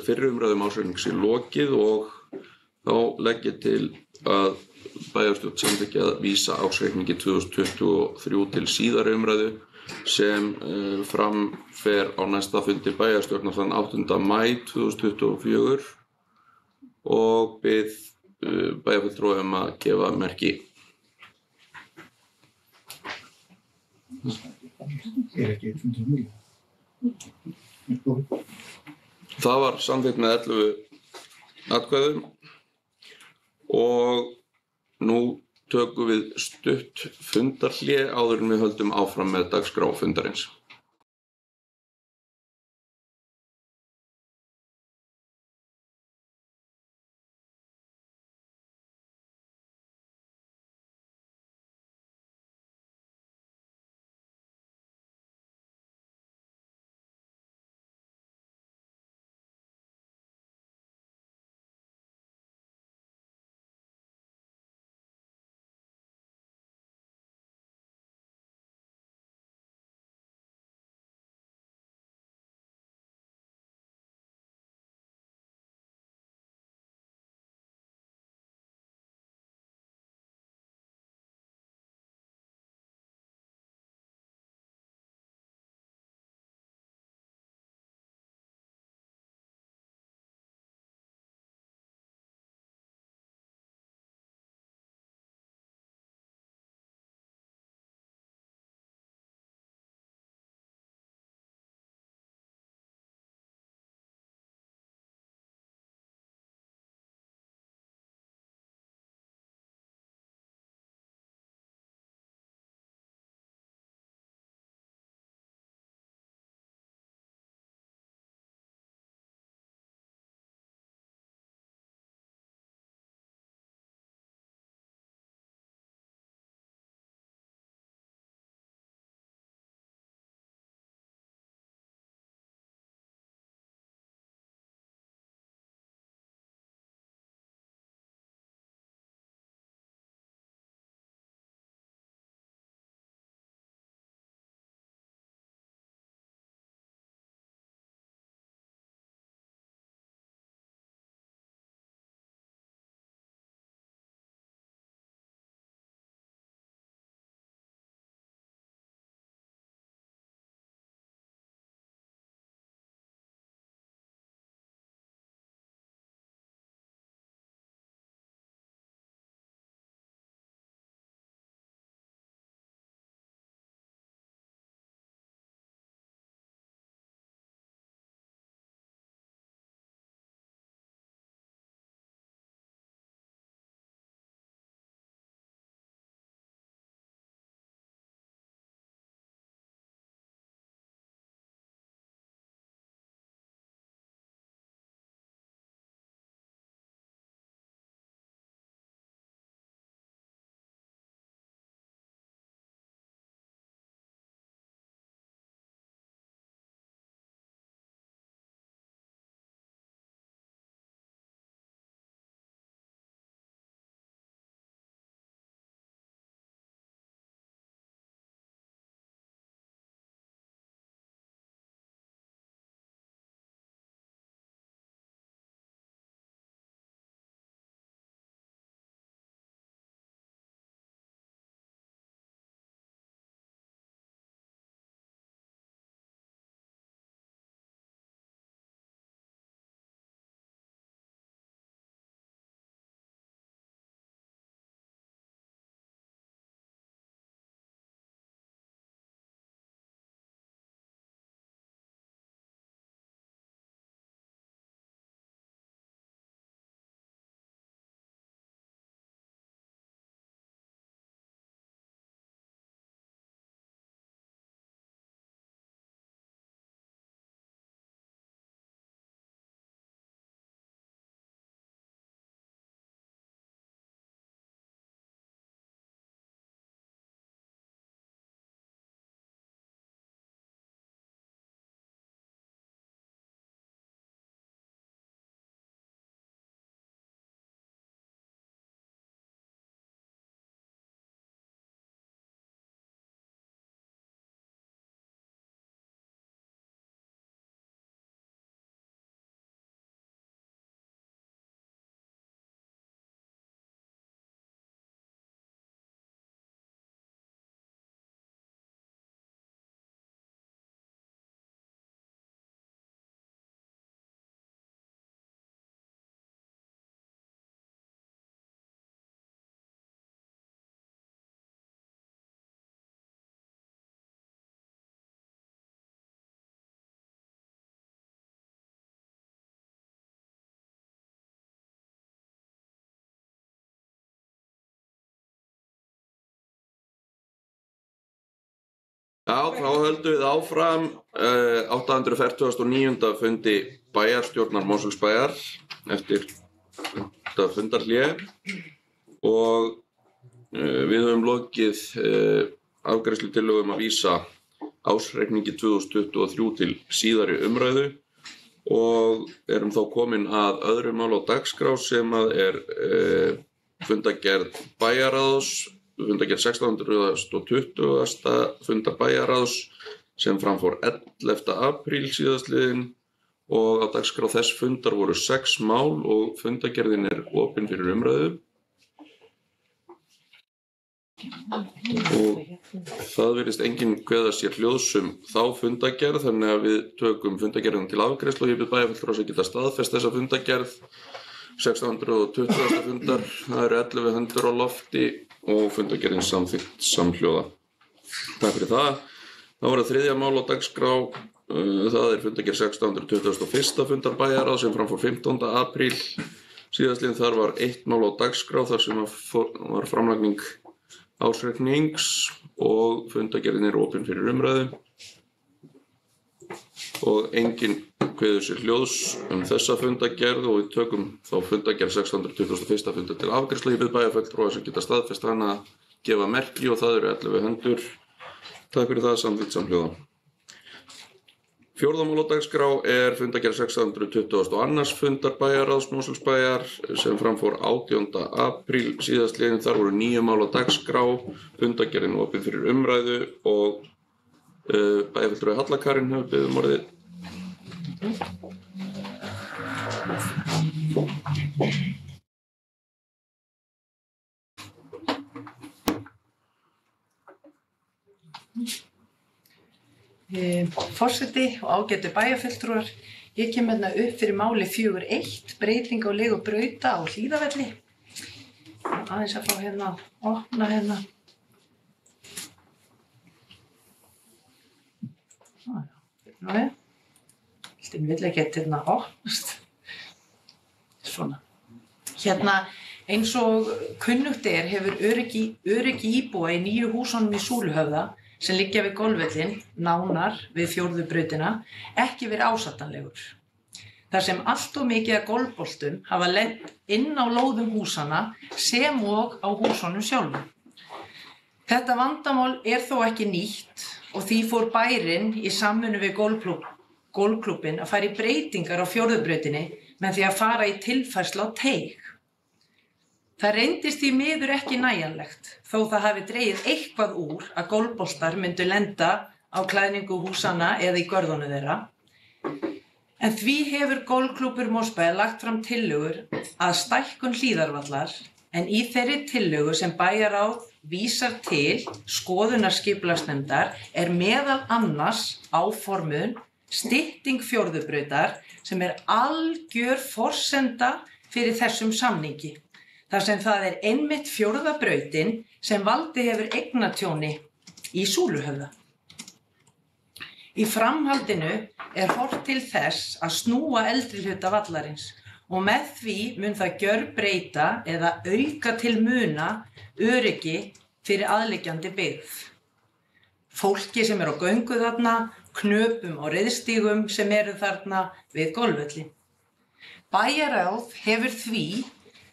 fyrri umræðum ársreiknings sé lokið og þá legg ég til að bæjarstjórn samþykki að vísa ársreikningi 2023 til síðari umræðu sem fram fer á næsta fundi bæjarstjórnar þann 8. maí 2024 og bið bæjarfulltrúa að gefa merki. Það var samþykkt með 11 atkvæðum og nú tökum við stutt fundarhlé áður en við höldum áfram með dagskrá fundarins. Já, þá höldum við áfram 849. fundi bæjarstjórnar Mosfellsbæjar eftir þetta fundarhlé og við höfum lokið afgreiðslutillögum að vísa ársreikningi 2023 til síðari umræðu og erum þá komin að öðru mál á dagskrá sem að fundargerð bæjarráðs, fundargerð 1620. fundar bæjarráðs sem framfór 11. apríl síðastliðinn og á dagskrá þess fundar voru 6 mál og fundargerðin opin fyrir umræðu. Og það virðist enginn kveða sér hljóðs þá fundargerð, þannig að við tökum fundargerðina til afgreiðslu og ég bið bæjarfulltrúa að geta staðfest þessa fundargerð. 1620. fundar, það eru 11 hendur á lofti og fundargerðin samþykkt samhljóða. Takk fyrir það. Það voru 3. mál á dagskrá, það fundargerð 1621. fundar bæjarráðs sem framfór 15. apríl. Síðastliðinn þar var 1 mál á dagskrá þar sem var framlagning ársreiknings og fundargerðin opin fyrir umræðu. Og enginn kveður sér hljóðs þessa fundargerð og við tökum þá fundargerð 621. fundar til afgreiðslu. Ég bið bæjarfulltrúa sem geta staðfest hana að gefa merki og það eru 11 hendur. Takk fyrir það, samþykkt samhljóða. 4. mál á dagskrá fundargerð 622. fundar bæjarráðs Mosfellsbæjar sem framfór 18. apríl síðastliðinn. Þar voru 9 mál á dagskrá, fundargerðin opin fyrir umræðu og bæjarfulltrúi Halla Karin hefur beðið orðið. Forseti og ágætu bæjarfulltrúar, ég kem hérna upp fyrir máli 4.1, breyting á legu brauta á Hlíðavelli. Aðeins að fá hérna, opna hérna. Þetta vill ekki hérna opnast. Svona. Hérna, eins og kunnugt hefur öryggi íbúa í nýju húsunum í Súluhöfða sem liggja við golfvöllinn, nánar við 4. brautina, ekki verið ásættanlegur. Þar sem allt of mikið af golfboltum hafa lent inn á lóðum húsanna sem og á húsunum sjálfum. Þetta vandamál þó ekki nýtt og því fór bærinn í samvinnu við golfklúbbinn að fara í breytingar á 4. brautinni með því að fara í tilfærslu á teig. Það reyndist því miður ekki nægjanlegt, þó það hafi dregið eitthvað úr að golfboltar myndu lenda á klæðningu húsanna eða í görðunum þeirra. En því hefur golfklúbbur Mosfellsbæjar lagt fram tillögur að stækkun Hlíðarvallar, en í þeirri tillögu sem bæjarráð vísar til skoðunar skipulagsnefndar meðal annars áformuð stytting 4. brautar sem algjör forsenda fyrir þessum samningi. Þar sem það einmitt 4. brautin sem valdið hefur eignatjóni í Súluhöfða. Í framhaldinu horft til þess að snúa eldri hluta vallarins og með því mun það gjörbreyta eða auka til muna öryggi fyrir aðliggjandi byggð. Fólki sem á göngu þarna, knöpum og reiðstígum sem þarna við golfvöllinn. Bæjarráð hefur því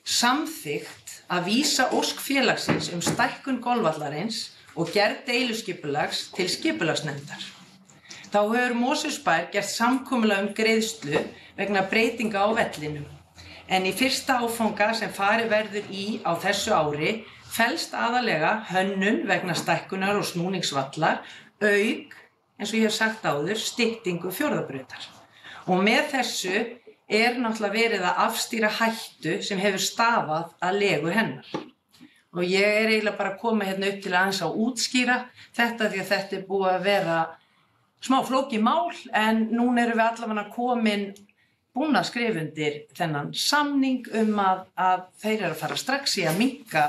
samþykkt að vísa ósk félagsins stækkun golfvallarins og gerð deiluskipulags til skipulagsnefndar. Þá hefur Mosfellsbær gert samkomulag greiðslu vegna breytinga á vellinum. En í fyrsta áfanga sem farið verður í á þessu ári felst aðalega hönnun vegna stækkunar og snúningsvallar, auk, eins og ég hef sagt áður, styttingu 4. brautar. Og með þessu náttúrulega verið að afstýra hættu sem hefur stafað að legu hennar. Og ég eiginlega bara að koma hérna upp til aðeins að útskýra þetta því að þetta búið að vera smá flókið mál, en núna erum við allavega búin að skrifa undir þennan samning að þeir að fara strax í að minnka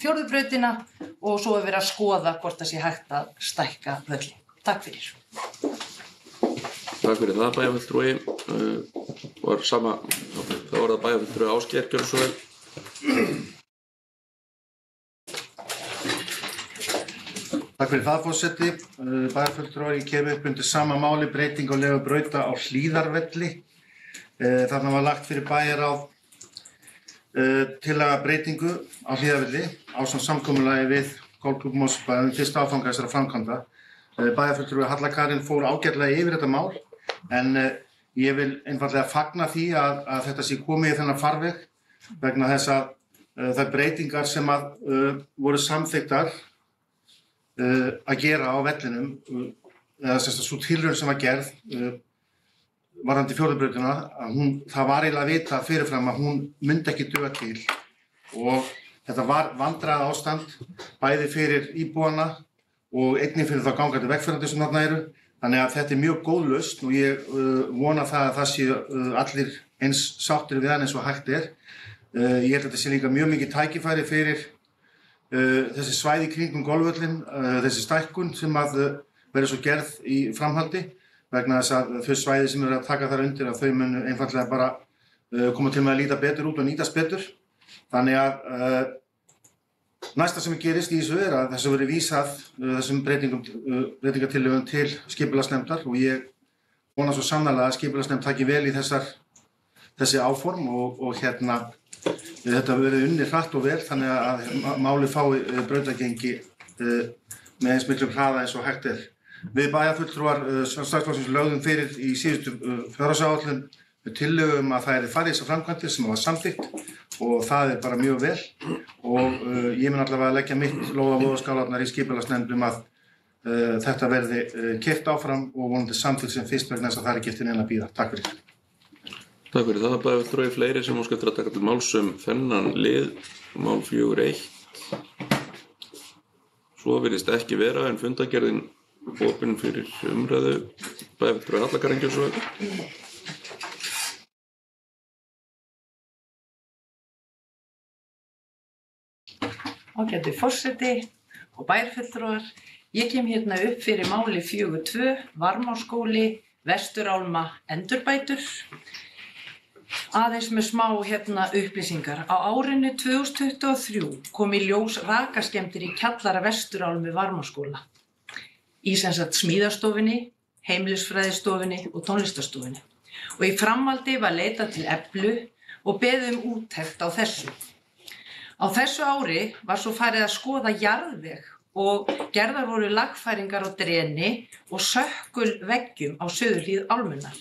4. brautina og svo verið að skoða hvort það sé hægt að stækka völlinn. Takk fyrir. Takk fyrir það, bæjarfulltrúi. Það var það bæjarfulltrúi Ásgeir, gjörðu svo vel. Takk fyrir það, forseti. Bæjarfulltrúar, ég kem upp undir sama máli breyting á legu brauta á Hlíðarvelli. Þarna var lagt fyrir bæjarráð tillaga breytingu á Hlíðarvelli ásamt samkomulagi við Golfklúbb Mosfellsbæ fyrsta áfanga þessara framkvæmda. Bæjarfulltrúi Halla Karin fór ágætlega yfir þetta mál en ég vil einfaldlega fagna því að þetta sé komið í þennan farveg vegna þess að þær breytingar sem voru samþykktar að gera á vellinum eða svo tilraun sem var gerð varðandi fjórðubrautina það var eiginlega að vita fyrirfram að hún myndi ekki duga til og þetta var vandræðaástand bæði fyrir íbúana og einnig fyrir þá gangandi vegfarandi sem þarna eru þannig að þetta er mjög góð lausn og ég vona það að það séu allir eins sáttir við hann eins og hægt er ég held að þetta sé líka mjög mikið tækifæri fyrir þessi svæði kringum golfvöllinn, þessi stækkun sem verður svo gerð í framhaldi vegna þess að þau svæði sem eru að taka þar undir að þau munu einfaldlega bara koma til með að líta betur út og nýtast betur. Þannig að næsta sem gerist í þessu er að þessu verið vísað þessum breytingatillögum til skipulagsnefndar og ég vona svo sannarlega að skipulagsnefnd taki vel í þessi áform og þetta verið unnið hratt og vel þannig að máli fái brautagengi með eins miklu hraða eins og hægt er. Við bæjarfulltrúar Sjálfstæðisflokksins lögðum fyrir í síðustu fjárhagsáætlun tillögum að það yrði farið í þessar framkvæmdir sem var samþykkt og það er bara mjög vel og ég mun allavega að leggja mitt lóð á vogarskálarnar í skipulagsnefnd að þetta verði keyrt áfram og vonandi samþykkt sem fyrst vegna þess að það er ekki eftir neina að bíða. Takk fyrir. Takk fyrir það, bæjarfulltrúi fleiri sem óska eftir að taka til máls þennan lið, mál 4.1. Svo virðist ekki vera en fundargerðin opin fyrir umræðu, bæjarfulltrúi Halla Karin Gylfsson. Ágæti forseti og bæjarfulltrúar, ég kem hérna upp fyrir máli 4.2, Varmárskóli, Vesturálma, endurbætur. Aðeins með smá upplýsingar. Á árinu 2023 kom í ljós rakaskemmdir í kjallara Vesturálmu Varmárskóla. Í smíðastofunni, heimilisfræðistofunni og tónlistarstofunni. Og í framhaldi var leitað til Eflu og beðið úttekt á þessu. Á þessu ári var svo farið að skoða jarðveg og gerðar voru lagfæringar á dreni og sökkulveggjum á suðurhlíð álmunnar.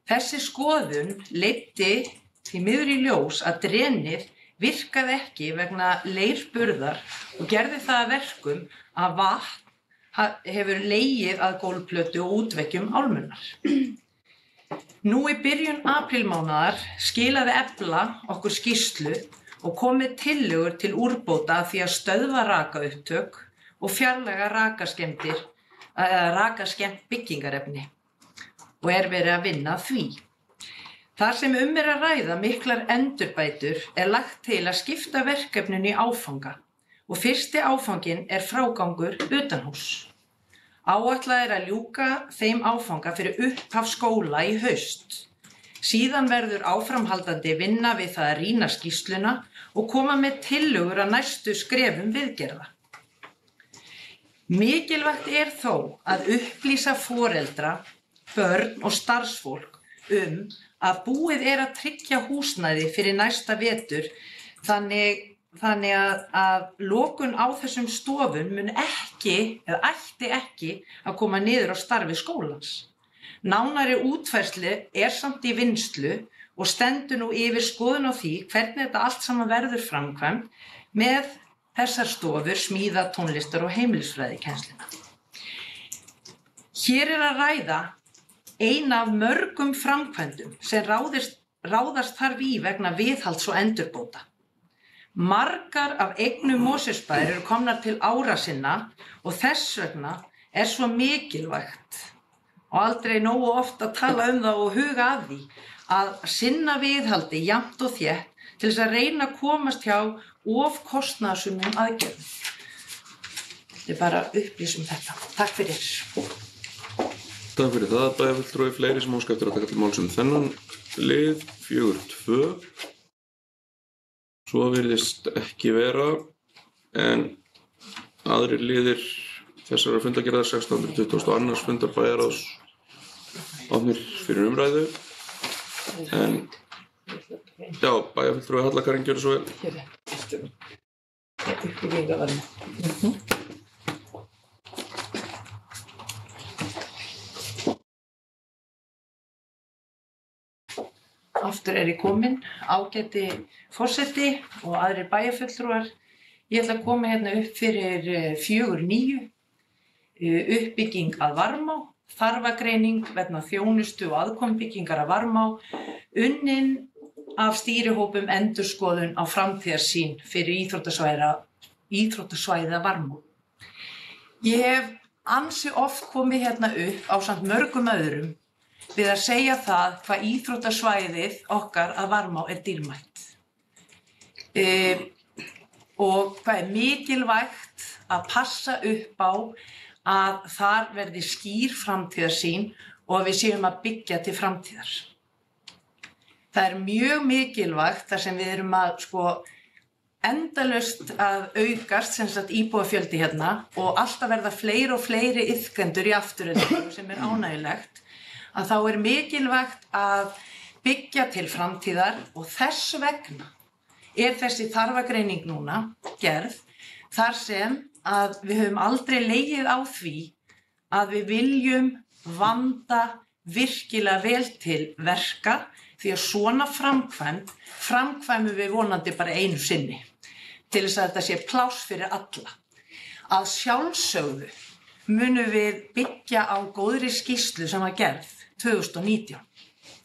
Þessi skoðun leiddi því miður í ljós að drenið virkaði ekki vegna leirburðar og gerði það að verkum að vatn hefur legið að gólfplötu og útveggjum álmunnar. Nú í byrjun aprílmánaðar skilaði Efla okkur skýrslu og kom með tillögur til úrbóta því að stöðva rakaupptök og fjarlæga rakaskemmt byggingarefni. Og er verið að vinna að því. Þar sem er að ræða miklar endurbætur er lagt til að skipta verkefninu í áfanga og fyrsti áfanginn er frágangur utanhúss. Áætlað er að ljúka þeim áfanga fyrir upphaf skóla í haust. Síðan verður áframhaldandi vinna við það að rýna skýrsluna og koma með tillögur að næstu skrefum viðgerða. Mikilvægt er þó að upplýsa foreldra, börn og starfsfólk að búið er að tryggja húsnæði fyrir næsta vetur þannig að lokun á þessum stofum mun ekki eða ætti ekki að koma niður á starfi skólans. Nánari útfærslu er samt í vinnslu og stendur nú yfir skoðun á því hvernig þetta allt saman verður framkvæmt með þessar stofur, smíða, tónlistar og heimilisfræðikennsluna. Hér er að ræða ein af mörgum framkvæmdum sem ráðast þarf í vegna viðhalds og endurbóta. Margar af eignum Mosfellsbæjar eru komnar til ára sinna og þess vegna er svo mikilvægt og aldrei nógu oft að tala það og huga að því að sinna viðhaldi jafnt og þétt til þess að reyna að komast hjá of kostnaðarsömum aðgerðum. Þetta er bara upplýsum þetta. Takk fyrir. Takk fyrir það, bæjarfulltrúi fleiri sem óska eftir að taka til máls þennan lið 4.2. Svo virðist ekki vera, en aðrir liðir þessara fundargerðar 622. Fundar bæjarráðs opnir fyrir umræðu. En já, bæjarfulltrúi Halla Karin, gjörðu svo vel. Aftur ég komin, ágæti forseti og aðrir bæjarfulltrúar. Ég ætla að koma hérna upp fyrir 4.9, uppbygging að Varmá, þarfagreining vegna þjónustu og aðkomubyggingar að Varmá, unnin af stýrihópum endurskoðun á framtíðarsýn fyrir íþróttasvæðið að Varmá. Ég hef ansi oft komið hérna upp ásamt mörgum öðrum við að segja það hvað íþróttasvæðið okkar að Varmá dýrmætt. Og hvað mikilvægt að passa upp á að þar verði skýr framtíðarsýn og að við séum að byggja til framtíðar. Það mjög mikilvægt þar sem við erum að endalaust að aukast sem sagt íbúafjöldi hérna og alltaf verða fleiri og fleiri iðkendur í afturöldingu sem ánægjulegt, að þá mikilvægt að byggja til framtíðar og þess vegna þessi þarfagreining núna gerð þar sem að við höfum aldrei legið á því að við viljum vanda virkilega vel til verka því að svona framkvæmum við vonandi bara einu sinni til þess að þetta sé pláss fyrir alla. Að sjálfsögðu munum við byggja á góðri skýrslu sem var gerð 2019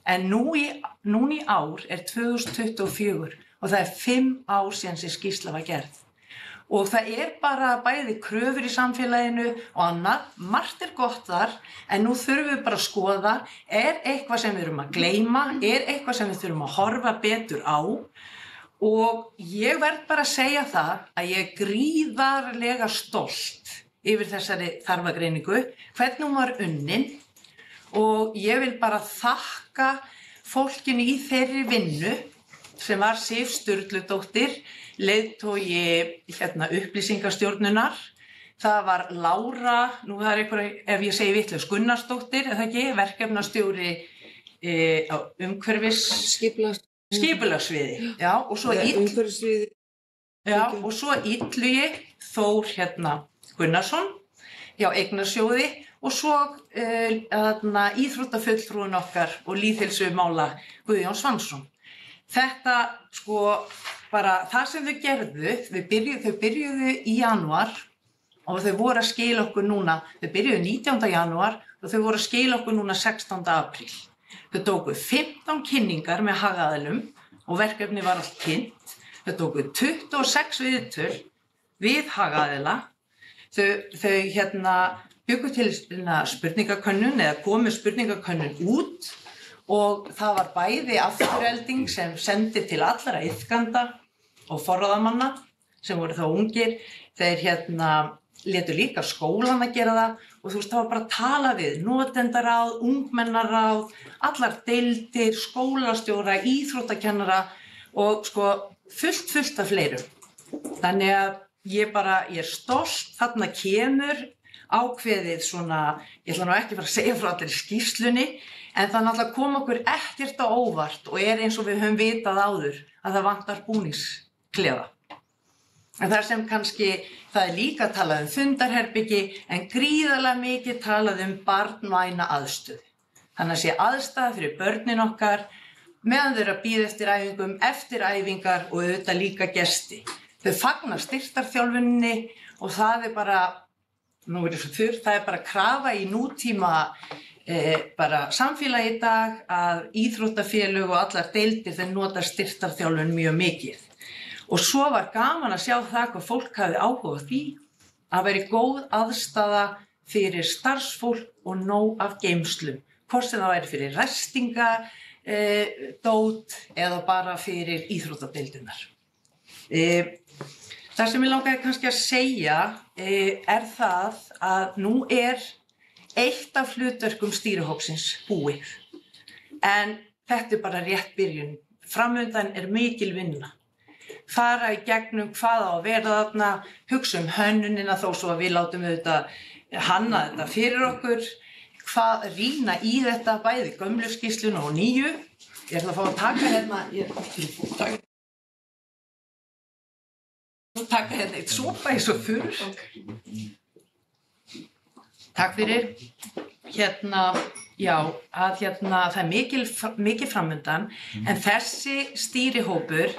en núna í ár 2024 og það 5 ár síðan sem skýrsla var gerð. Og það bara bæði kröfur í samfélaginu og annað, margt gott þar, en nú þurfum við bara að skoða, eitthvað sem við erum að gleyma, eitthvað sem við þurfum að horfa betur á. Og ég verð bara að segja það að ég gríðarlega stolt yfir þessari þarfagreiningu, hvernig hún var unnin, og ég vil bara þakka fólkinu í þeirri vinnu, sem var Sif Sturludóttir, leiðtogi upplýsingastjórnunar. Það var Lára, nú það einhver, ef ég segi vitlaust, Gunnarsdóttir, það ekki, verkefnastjóri á skipulagssviði. Já, og svo og svo Illugi Þór Gunnarsson, hjá Eignarsjóði, og svo íþróttafulltrúin okkar og lýðheilsumála Guðjón Svansson. Þetta bara það sem þau gerðu, þau byrjuðu í janúar og þau voru að skila okkur núna, þau byrjuðu 19. janúar og þau voru að skila okkur núna 16. apríl. Þau tóku 15 kynningar með hagaðilum og verkefni var allt kynnt. Þau tóku 26 viðtöl við hagaðila. Þau bjuggu til spurningakönnun eða komu spurningakönnun út og það var bæði afturelding sem sendi til allra iðkenda og forráðamanna sem voru þá ungir. Þeir létu líka skólan að gera það og það var bara að tala við notendaráð, ungmennaráð, allar deildir, skólastjóra, íþróttakennara og fullt af fleirum. Þannig að ég stolt, þarna kemur ákveðið ég ætla nú ekki að segja frá allir skýrslunni, en það náttúrulega kom okkur ekkert á óvart og eins og við höfum vitað áður að það vantar búningsklefa. En það sem kannski, það líka talað fundarherbyggi en gríðarlega mikið talað barnvæna aðstöðu. Þannig að sé aðstæða fyrir börnin okkar meðan þau eru að bíða eftir æfingum, eftir æfingar og auðvitað líka gesti. Þau fagna styrktarþjálfuninni og það bara, það bara krafa í nútíma bara samfélagi í dag að íþróttafélög og allar deildir þeir nota styrktarþjálfun mjög mikið. Og svo var gaman að sjá það hvað fólk hafði áhuga á því að veri góð aðstaða fyrir starfsfólk og nóg af geymslum. Hvort sem það væri fyrir ræstingar, dót eða bara fyrir íþróttadeildirnar. Það sem ég langaði kannski að segja það að nú eitt af hlutverkum stýrihópsins búið. En þetta bara rétt byrjun. Framundan mikil vinna. fara í gegnum hvað á að vera þarna, hugsa hönnunina þó svo að við látum hanna þetta fyrir okkur, rýna í þetta bæði gömlu skýrsluna og nýju. Ég ætla að fá að taka hérna eitt sopa eins og þurr. Takk fyrir. Það er mikil framundan, en þessi stýrihópur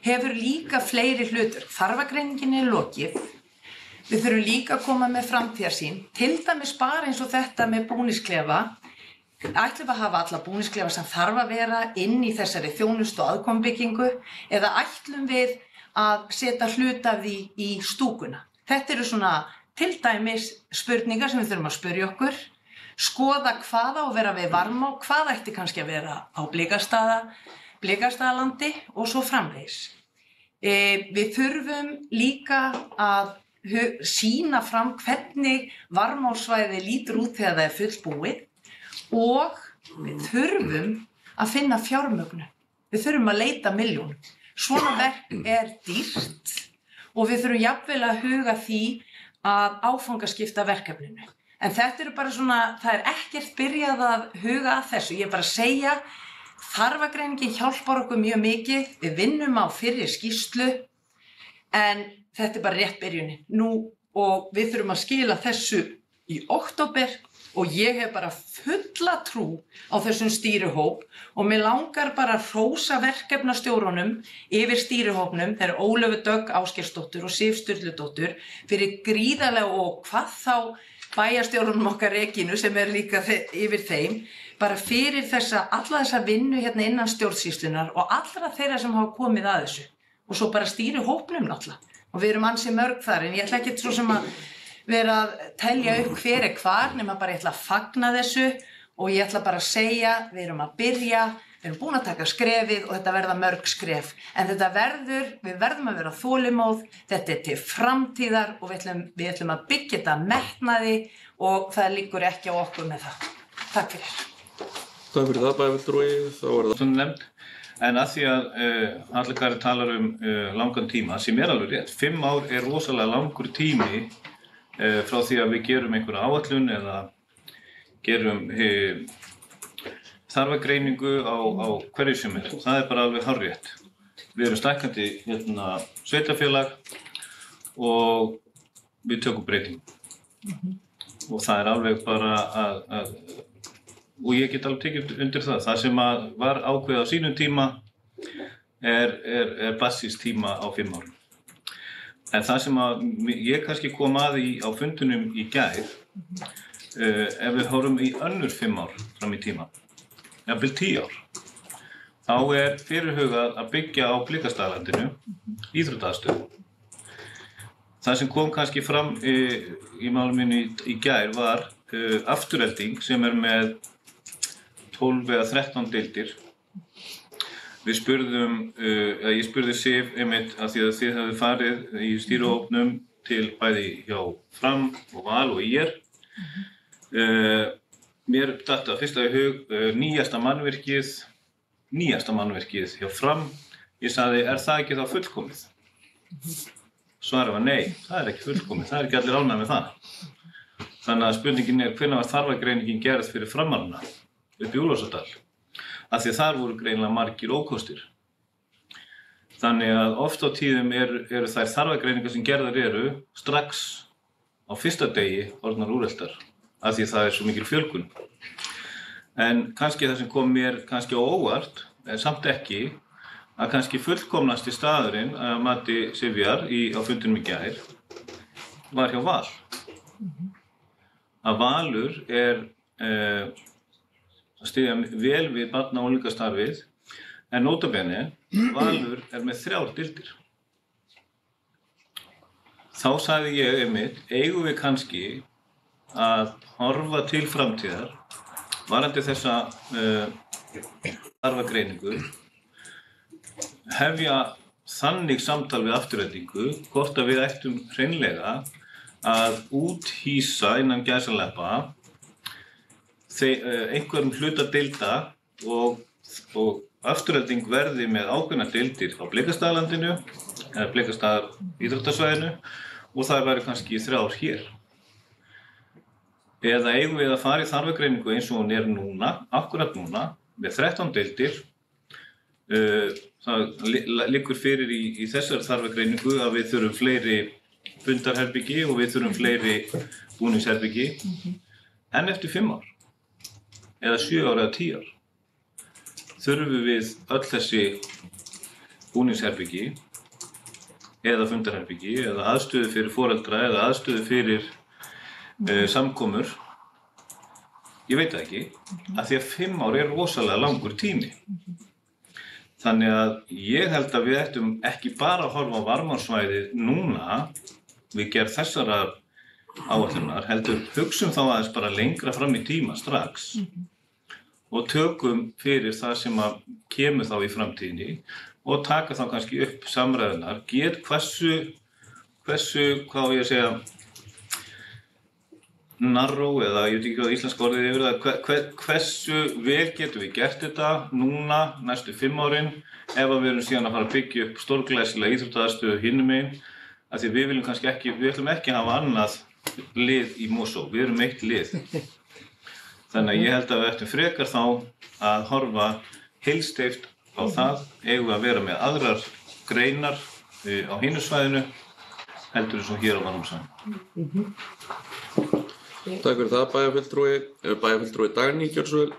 hefur líka fleiri hlutur. Þarfagreiningin er lokið. Við þurfum líka að koma með framtíðarsýn, til dæmis bara eins og þetta með búningsklefa. Ætlum við að hafa alla búningsklefa sem þarf að vera inn í þessari þjónustu og aðkomubyggingu, eða ætlum við að setja hluta af því í stúkuna? Þetta eru svona til dæmis spurningar sem við þurfum að spyrja okkur, skoða hvað á að vera við Varmá, hvað ætti kannski að vera á Blikastaðalandi og svo framvegis. Við þurfum líka að sýna fram hvernig Varmársvæði lítur út þegar það er fullbúið og við þurfum að finna fjármögnun. Við þurfum að leita milljónum. Svona verk er dýrt og við þurfum jafnvel að huga því að áfangaskipta verkefninu. En þetta eru bara svona, það er ekkert byrjað að huga að þessu. Ég er bara að segja, þarfagreiningin hjálpar okkur mjög mikið. Við vinnum á fyrri skýrslu, en þetta er bara rétt byrjunin. Og við þurfum að skila þessu í október og ég hef bara fulla trú á þessum stýrihóp og mig langar bara að hrósa verkefnastjórunum yfir stýrihópnum, þeir eru Ólöfu Dögg Ásgeirsdóttur og Sif Sturludóttur, fyrir gríðarlega og hvað þá bæjarstjórunum okkar Regínu sem er líka yfir þeim, bara fyrir alla þessa vinnu hérna innan stjórnsýslunar og allra þeirra sem hafa komið að þessu. Og svo bara stýrihópnum náttúrulega. Og við erum ansi mörg þar, en ég ætla ekki svo sem að vera að telja upp hver er hvar, nema bara ég ætla að fagna þessu og ég ætla bara að segja, við erum að byrja, við erum búin að taka skrefið og þetta verða mörg skref. En þetta við verðum að vera þolinmóð, þetta er til framtíðar og við ætlum að byggja þetta metnaði og það liggur ekki á okkur með það. Takk fyrir. Takk fyrir það, bæjarfulltrúi. Þá er það nefnd. En að því að Hallekari talar langan tíma, sem er alveg rétt, 5 ár er rosalega langur tími frá því að við gerum einhverja áætlun eða gerum þarfagreiningu á hverju sem er. Það er bara alveg hárrétt. Við erum stækkandi sveitarfélag og við tökum breytingum. Og það er alveg bara og ég get alveg tekið undir það. Það sem var ákveðið á sínum tíma er basískt tíma á 5 árum. En það sem ég kannski kom að á fundunum í gær, ef við horfum í önnur 5 ár fram í tíma, jafnvel 10 ár, þá er fyrirhugað að byggja á Blikastaðalandinu íþróttaaðstöðu. Það sem kom kannski fram í málum mínu í gær var Afturelding sem er með 12 eða 13 deildir. Ég spurði Sif einmitt að því að þið hafið farið í stýrihópnum til bæði hjá Fram og Val og IR. Mér datt að fyrsta í hug nýjasta mannvirkið hjá Fram. Ég sagði, er það ekki þá fullkomið? Svarið var nei, það er ekki fullkomið, það er ekki allir ánægðir með það. Þannig að spurningin er, hvenær var þarfagreiningin gerð fyrir Framarana upp í Úlfarsárdal? Af því að þar voru greinilega margir ókostir. Þannig að oft á tíðum eru þær þarfagreiningar sem gerðar eru strax á fyrsta degi orðnar úreltar, af því að það er svo mikil fjölgun. En kannski það sem kom mér kannski á óvart, en samt ekki, að kannski fullkomnasti staðurinn að mati Sifjar á fundinum í gær var hjá Val. Að Valur er að styðja vel við barna- og unglingastarfið, en nota bene, Valur er með 3 deildir. Þá sagði ég einmitt, eigum við kannski að horfa til framtíðar varðandi þessa þarfagreiningu, hefja þannig samtal við Aftureldingu, hvort að við ættum hreinlega að úthýsa innan gæsaleppa einhverjum hluta deilda og Afturelding verði með ákveðnar deildir á Blikastaðalandinu eða Blikastaðar íþróttasvæðinu og það væri kannski 3 hér. Eða eigum við að fara í þarfagreiningu eins og hún núna, akkúrat núna, með 13 deildir. Það liggur fyrir í þessari þarfagreiningu að við þurfum fleiri fundarherbyggi og við þurfum fleiri búningsherbyggi en eftir 5 ár eða 7 ár eða 10 ár þurfum við öll þessi búningsherbyggi eða fundarherbyggi eða aðstöðu fyrir foreldra eða aðstöðu fyrir samkomur. Ég veit það ekki, af því að 5 ár rosalega langur tími. Þannig að ég held að við ættum ekki bara að horfa á varmarsvæðið núna við gerð þessara áætlunar, heldur hugsum þá aðeins bara lengra fram í tíma strax og tökum fyrir það sem að kemur þá í framtíðinni og taka þá kannski upp samræðunar, hversu, hvað á ég að segja, narrow eða ég veit ekki hvað íslenska orðið yfir það, hversu vel getum við gert þetta núna næstu 5 árin ef að við erum síðan að fara að byggja upp stórglæsilega íþróttaaðstöðu hinum megin, af því við viljum kannski ekki, við ætlum ekki að hafa annað lið í Mosó, við erum eitt lið. Þannig að ég held að við ættum frekar þá að horfa heilsteypt á það, eigum við að vera með aðrar greinar á hinu svæðinu heldur eins og hér á varmarsvæðinu. Takk fyrir það, bæjarfulltrúi Dagný, gjörðu svo vel.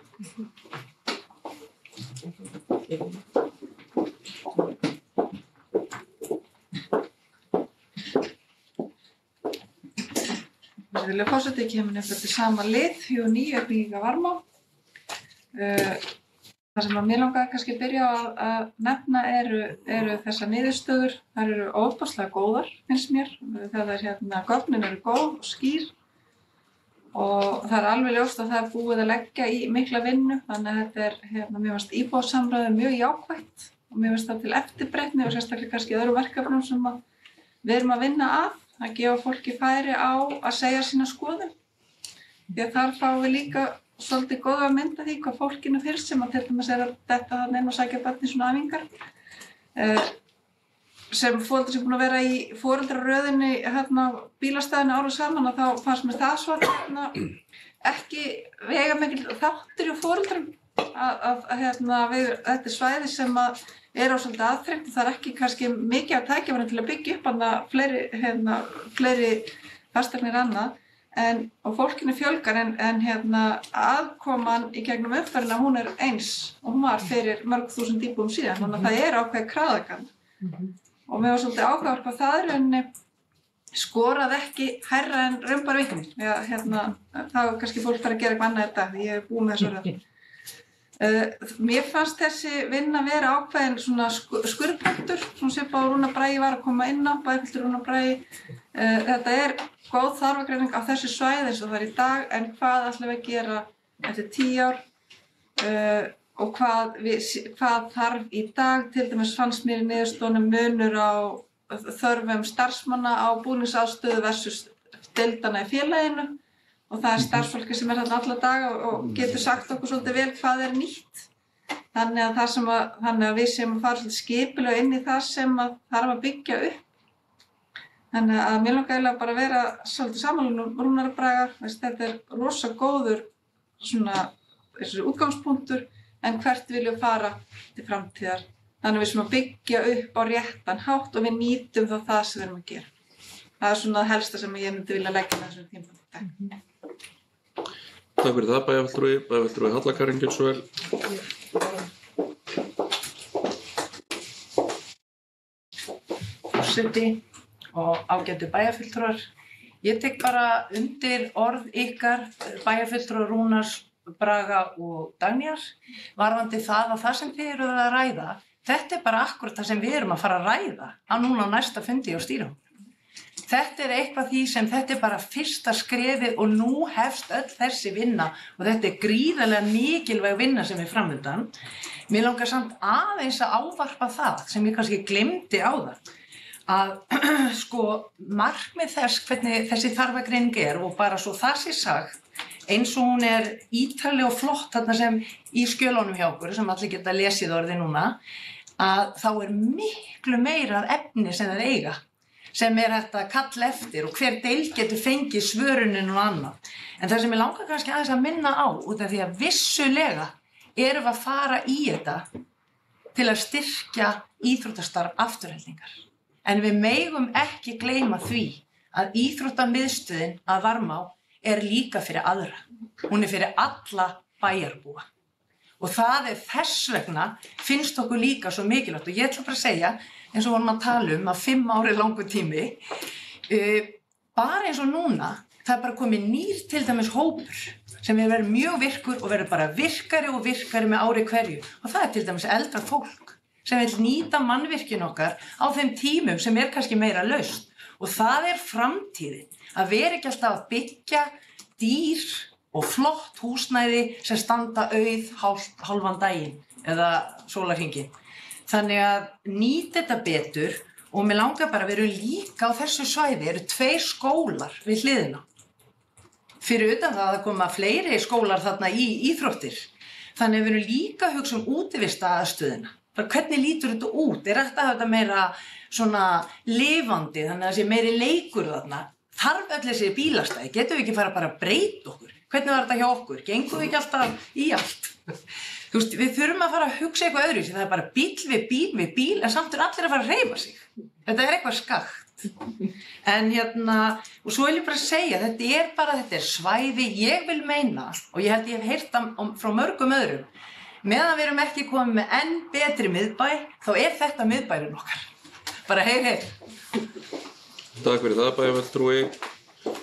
Virðulegur forseti, kemur nefnilega sama lið, 9 bygginga varmá. Það sem mér langaði kannski að byrja að nefna eru þessar niðurstöður. Þær eru ofboðslega góðar, finnst mér. Gögnin eru góð og skýr og það alveg ljóst að það búið að leggja í mikla vinnu. Þannig að þetta mér finnst íbúasamræðið mjög jákvætt og mér finnst það til eftirbreytni og sérstaklega kannski öðrum verkefnum sem við erum að vinna að gefa fólki færi á að segja sína skoðun. Því að þar fáum við líka svolítið góða mynd af því hvað fólkinu finnst sem að til dæmis að detta þarna inn og sækja börn í svona æfingar. Sem foreldrar sem búin að vera í foreldraröðinni bílastæðinu árum saman og þá fannst mér það svo ekki veigamikil þáttur hjá foreldrum að þetta er svæði sem er á svolítið aðþrengt og það er ekki kannski mikið af tækifærum til að byggja upp fleiri fasteignir annað og fólkinu fjölgar en aðkoman í gegnum uppferðina hún er eins og hún var fyrir mörg þúsund íbúum síðan þannig að það er ákveðið kraðakan og mér var svolítið ákveðið hvað það er en skorað ekki hærra en raun bar vitni. Það er kannski fólk fara að gera eitthvað annað í dag því ég búið með þessu röð. Mér fannst þessi vinna vera ákveðin svona skurðpunktur sem svipað á Rúnar Bragi var að koma inn á, bæjarfulltrúi Rúnar Bragi. Þetta er góð þarfagreining á þessu svæði eins og það er í dag en hvað ætlum við að gera eftir 10 ár og hvað þarf í dag, til dæmis fannst mér í niðurstöðunum munur á þörfum starfsmanna á búningsaðstöðu versus deildana í félaginu og það er starfsfólki sem er þarna alla daga og getur sagt okkur svolítið vel hvað er nýtt. Þannig að við séum að fara svolítið skipulega inn í það sem að þarf að byggja upp. Þannig að mér langar eiginlega bara að vera svolítið sammála Rúnar Braga, þetta er rosa góður svona útgangspunktur en hvert viljum fara til framtíðar. Þannig að við sem að byggja upp á réttan hátt og við nýtum þá það sem við erum að gera. Það er svona það helsta sem ég myndi vilja leggja með þessum tíma. Takk fyrir það, bæjarfulltrúi Halla Karin, gjörðu svo vel. Forseti og ágætu bæjarfulltrúar. Ég tek bara undir orð ykkar, bæjarfulltrúar Rúnars Braga og Dagnýjar, varðandi það að það sem þið eruð að ræða, þetta er bara akkúrat það sem við erum að fara að ræða núna á næsta fundi á stýrihópnum. Þetta er eitthvað því sem þetta er bara fyrsta skrefið og nú hefst öll þessi vinna og þetta er gríðarlega mikilvæg vinna sem er framundan. Mér langar samt aðeins að ávarpa það sem ég kannski gleymdi áðan. að sko markmið þess hvernig þessi þarfagreining og bara svo það sé sagt, eins og hún ítarleg og flott þarna sem í skjölunum hjá okkur, sem allir geta lesið orðið núna, að þá miklu meira af efni sem þeir eiga, sem hægt að kalla eftir og hver deild getur fengið svörunin og annað. En það sem ég langar kannski aðeins að minna á, út af því að vissulega erum við að fara í þetta til að styrkja íþróttastarf Aftureldingar. En við megum ekki gleyma því að íþróttamiðstöðin að Varmá líka fyrir aðra. Hún fyrir alla bæjarbúa. Og það þess vegna finnst okkur líka svo mikilvægt. Og ég ætla bara að segja, eins og vorum að tala að 5 ári langur tími, bara eins og núna, það bara komið nýr til dæmis hópur sem verður mjög virkur og verður bara virkari og virkari með ári hverju. Og það til dæmis eldra fólk sem vil nýta mannvirkin okkar á þeim tímum sem kannski meira laust. Og það framtíðin, að vera ekki alltaf að byggja dýr og flott húsnæði sem standa auð hálfan daginn eða sólarhringinn. Þannig að nýta þetta betur og mér langar bara að vera líka á þessu svæði, 2 skólar við hliðina. Fyrir utan það að koma fleiri skólar þarna í íþróttir. Þannig að við erum líka að hugsa útivistaðarstöðina. Hvernig lítur þetta út? Þetta meira svona lifandi, þannig að meiri leikur þarna? Þarf öll þessi bílastæði? Getum við ekki fara bara að breyta okkur? Hvernig var þetta hjá okkur? Gengum við ekki alltaf í allt? Þú veist, við þurfum að fara að hugsa eitthvað öðruvísi. Það bara bíl við bíl, en samt allir að fara að hreyfa sig. Þetta eitthvað skakt. En og svo vil ég bara segja, þetta svæði, ég vil meina, og ég held ég hef heyrt frá mörgum öðrum, meðan við erum ekki komið með enn betri miðbæ, þá þetta miðbærinn okkar. Bara heyr. Takk fyrir það, bæjarfulltrúi.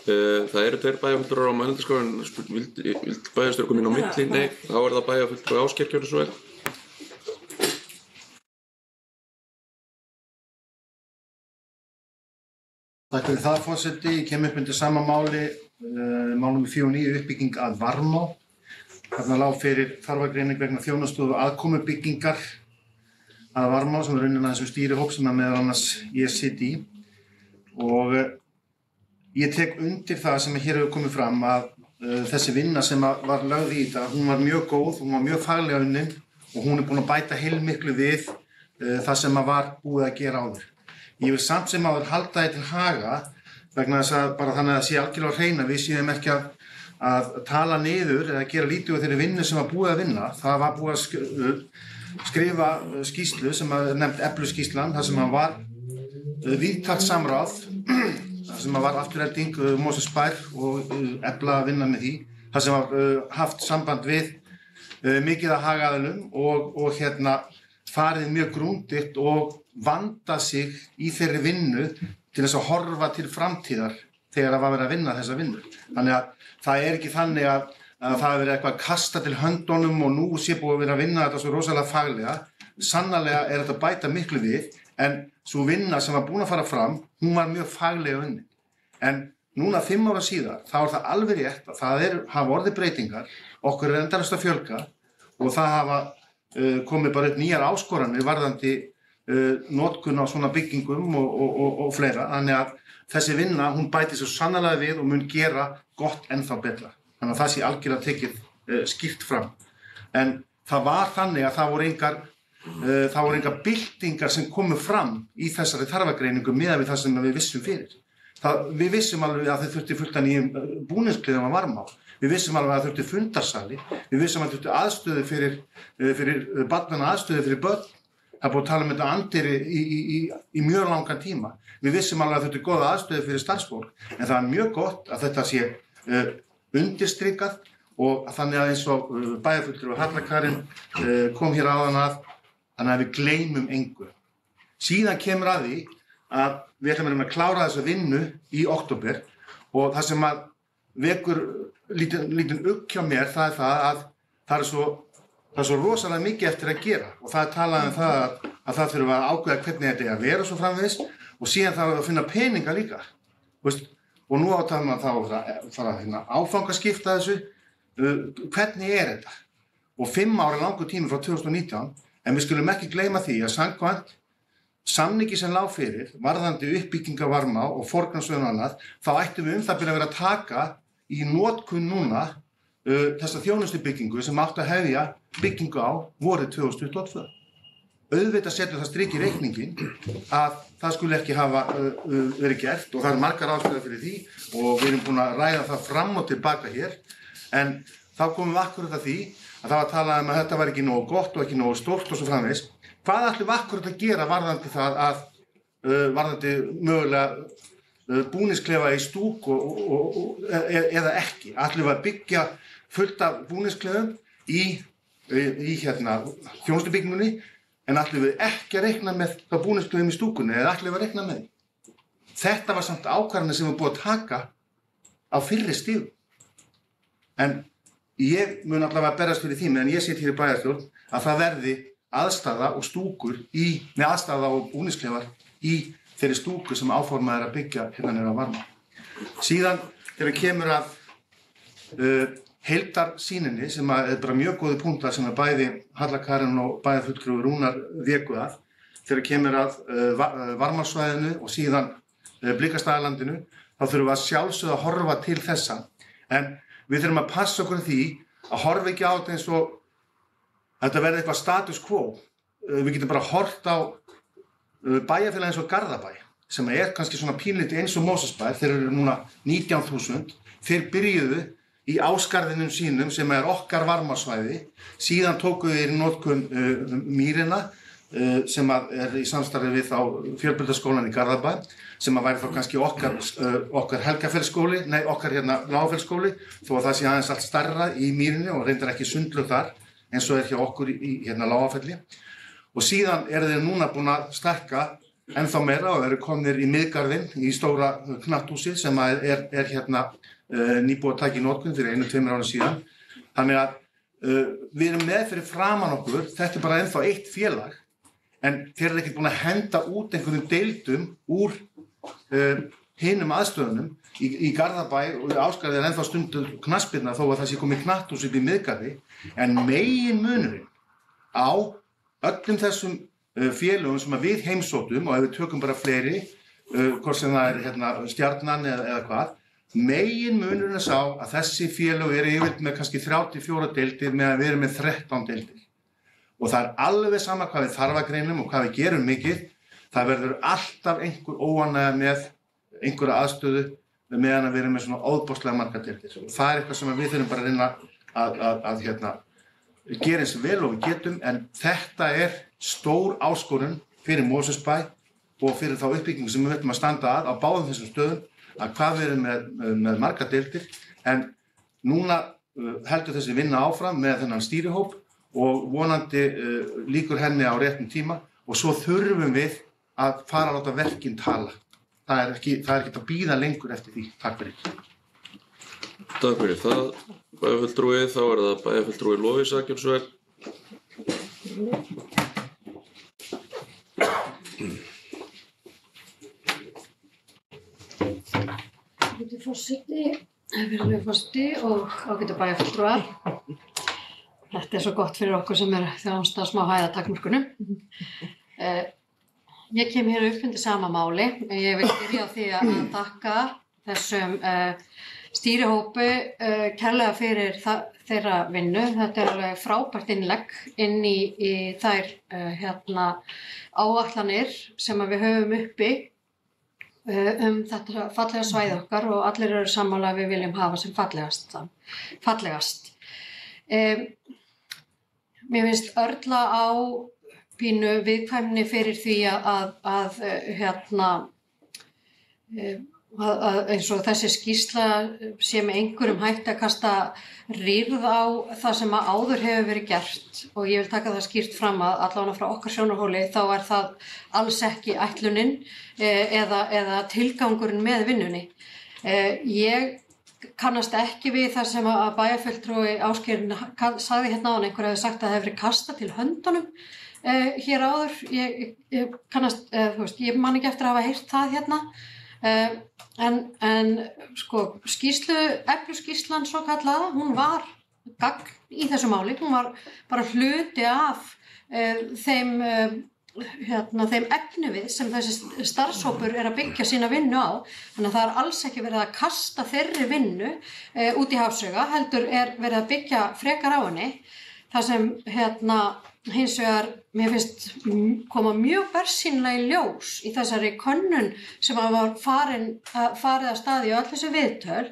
Það eru 2 bæjarfulltrúar á mælendaskrá, vill bæjarstjóri koma inn á milli? Nei, þá það bæjarfulltrúi Ásgeir, gjörðu svo vel. Takk fyrir það, forseti. Ég kem upp undir sama máli, mál númer 49, uppbygging að Varmá. Þarna lá fyrir þarfagreining vegna þjónustu og aðkomubyggingar að Varmá, sem unnin að þessum stýrihóp sem meðal annars ég sit í. Og ég tek undir það sem hér hefur komið fram að þessi vinna sem var lögð í þetta, hún var mjög góð, hún var mjög faglega unnin og hún búin að bæta heilmiklu við það sem var búið að gera áður. Ég vil samt sem áður halda þetta til haga vegna þess að bara þannig að það sé algjörlega á hreina, við séum ekki að tala niður eða gera lítið úr þeirri vinnu sem var búið að vinna. Það var búið að skrifa skýrslu sem nefnt Efluskýrslan, þar sem var víðtækt samráð, þar sem var Afturelding, Mosfellsbær og Efla að vinna með því, þar sem var haft samband við mikið af hagaðilum og farið mjög grundigt og vanda sig í þeirri vinnu til þess að horfa til framtíðar þegar það var verið að vinna þessa vinnu. Þannig að það ekki þannig að það hafi verið eitthvað að kasta til höndunum og nú sé búið að vera að vinna þetta svo rosalega faglega. Sannarlega þetta bæta miklu við, en svo vinna sem var búin að fara fram, hún var mjög faglega unnin. En núna 5 ára síðar, þá það alveg rétt að það hafa orðið breytingar, okkur endalaust að fjölga og það hafa komið bara upp nýjar áskoranir varðandi notkun á svona byggingum og fleira. Þannig að þessi vinna, hún bæti svo sannarlega við og mun gera gott ennþá betra. Þannig að það sé algjörlega tekið skýrt fram. En það var þannig að það voru engar byltingar sem komu fram í þessari þarfagreiningu miðað við það sem við vissum fyrir. Við vissum alveg að þau þurfti fullt af nýjum búningskliðum að Varmá. Við vissum alveg að það þurfti fundarsali. Við vissum að það þurfti aðstöðu fyrir barnana, aðstöðu fyrir börn. Það búið að tala um þetta anddyri í mjög langan tíma. Við vissum alveg að þurfti góða aðstöðu fyrir starfsfólk. En það mjög gott að þetta sé undirstrikað og þannig að eins og bæjarfulltrúi Hallakarin kom hér áðan þannig að við gleymum engu. Síðan kemur að því að við ætlum að klára þessa vinnu í október og það sem að vekur lítinn ugg hjá mér, það að það er svo rosalega mikið eftir að gera og það talað um það að það þurfa að ákveða hvernig þetta að vera svo framvegis og síðan þarf að finna peninga líka. Og nú átalum að það fara að áfangaskipta þessu, hvernig þetta? Og 5 ára langur tími frá 2019, en við skulum ekki gleyma því að samkvæmt samningi sem lá fyrir varðandi uppbygginga varma og forgangsröðun og annað, þá ættum við það byrja að vera að taka í notkun núna þessa þjónustubyggingu sem átti að hefja byggingu á vorið 2022. Auðvitað setur það strik í reikningin að það skulle ekki hafa verið gert og það margar ástæður fyrir því og við erum búin að ræða það fram og tilbaka hér, en þá komum við akkurat að því að það var talað að þetta var ekki nógu gott og ekki nógu stórt og svo framvegis. Hvað ætlum við akkurat að gera varðandi það að varðandi mögulega búningsklefa í stúk eða ekki? Ætlum við að byggja fullt af búningsklefum í þjónustubyggingunni, en ætlum við ekki að reikna með það búningsklefum í stúkunni eða ætlum við að reikna með því? Þetta var samt ákvarðanir sem við búið að taka á fyrri stigum. En ég mun allavega að berjast fyrir því meðan ég sit hér í bæjarstjórn að það verði aðstaða og stúkur með aðstaða og búningsklefar í þeirri stúku sem áformað að byggja hérna niður á Varmá. Síðan þegar kemur að heildarsýninni sem er bara mjög góði punktar sem bæði Halla Karen og bæjarfulltrúi Rúnar véku að, þegar kemur að Varmársvæðinu og síðan Blikastaðalandinu, þá þurfum við að sjálfsögðu að horfa til þessa, en við þurfum að passa okkur því að horfa ekki á þetta eins og þetta verði eitthvað status quo. Við getum bara hort á bæjarfélag eins og Garðabæ, sem kannski svona pínlítið eins og Mosfellsbær, þeir eru núna 19.000, þeir byrjuðu í áskarðinum sínum sem okkar varmasvæði, síðan tóku þeir í notkun Mýrina, sem í samstarfi við þá fjölbrautaskólann í Garðabæ, sem væri þá kannski okkar Helgafellsskóli, okkar Lágafellsskóli, þó að það sé aðeins allt stærra í Mýrinni og reyndar ekki sundlaug þar, eins og hjá okkur í Lágafelli. Og síðan þeir núna búin að stækka ennþá meira og eru komnir í miðgarðinn, í stóra knatthúsið sem nýbúið að taka í notkun fyrir 1-2 árum síðan. Þannig að við erum með fyrir framan okkur, þetta bara ennþá eitt félag, en þeir eru ekkert búin að henda út einhverjum deildum úr hinum aðstöðunum í Garðabæ og Ásgarði ennþá stundu knattspyrna þó að það sé komið knatthús upp í miðgarði, en meginmunurinn á öllum þessum félögum sem við heimsóttum, og ef við tökum bara fleiri, hvort sem það Stjarnan eða hvað, meginmunurinn sá að þessi félög eru yfirleitt með kannski 34 deildir meðan við erum með 13 deildir. Og það alveg sama hvað við þarfagreinum og hvað við gerum mikið, það verður alltaf einhver óánægja með einhverja aðstöðu meðan við erum með svona óbóðslega margar deildir. Og það eitthvað sem við þurfum bara að reyna að gera eins vel og við getum, en þetta stór áskorun fyrir Mosfellsbæ og fyrir þá uppbyggingu sem við ætlum að standa að á báðum þessum stöðum, að hvað við erum með margar deildir, en núna heldur þessi vinna áfram með þennan stýrihóp og vonandi lýkur henni á réttum tíma og svo þurfum við að fara að láta verkin tala. Það er ekki að bíða lengur eftir því. Takk fyrir. Takk fyrir það, bæjarfulltrúi. Þá það bæjarfulltrúi Lovísa Gilsvel. Virðulegur forseti og ágætu bæjarfulltrúar. Þetta svo gott fyrir okkur sem þjónusta á smá hæðatakmörkunum. Ég kem hér upp undir sama máli. Ég vil byrja á því að þakka þessum stýrihópi kærlega fyrir þeirra vinnu. Þetta alveg frábært innlegg inn í þær áætlanir sem við höfum uppi þetta fallega svæði okkar og allir eru sammála að við viljum hafa sem fallegast. Mér finnst örla á pínu viðkvæmni fyrir því að eins og þessi skýrsla sé með einhverjum hætti að kasta rýrð á það sem áður hefur verið gert, og ég vil taka það skýrt fram að allavega frá okkar sjónarhóli þá það alls ekki ætlunin eða tilgangurinn með vinnunni. Ég kannast ekki við það sem að bæjarfulltrúi Ásgeir sagði áðan, einhver hefði sagt að það hefur verið kastað til höndunum hér áður. Ég kannast, ég man ekki eftir að hafa heyrt það en sko efluskýrslan svo kallaða, hún var gagn í þessu máli, hún var bara hluti af þeim þeim efnivið sem þessi starfshópur að byggja sína vinnu á, þannig að það alls ekki verið að kasta þeirri vinnu út í hafsauga, heldur verið að byggja frekar á henni, þar sem hins vegar mér finnst koma mjög bersýnilega í ljós í þessari könnun sem var farið að staði á öll þessu viðtöl,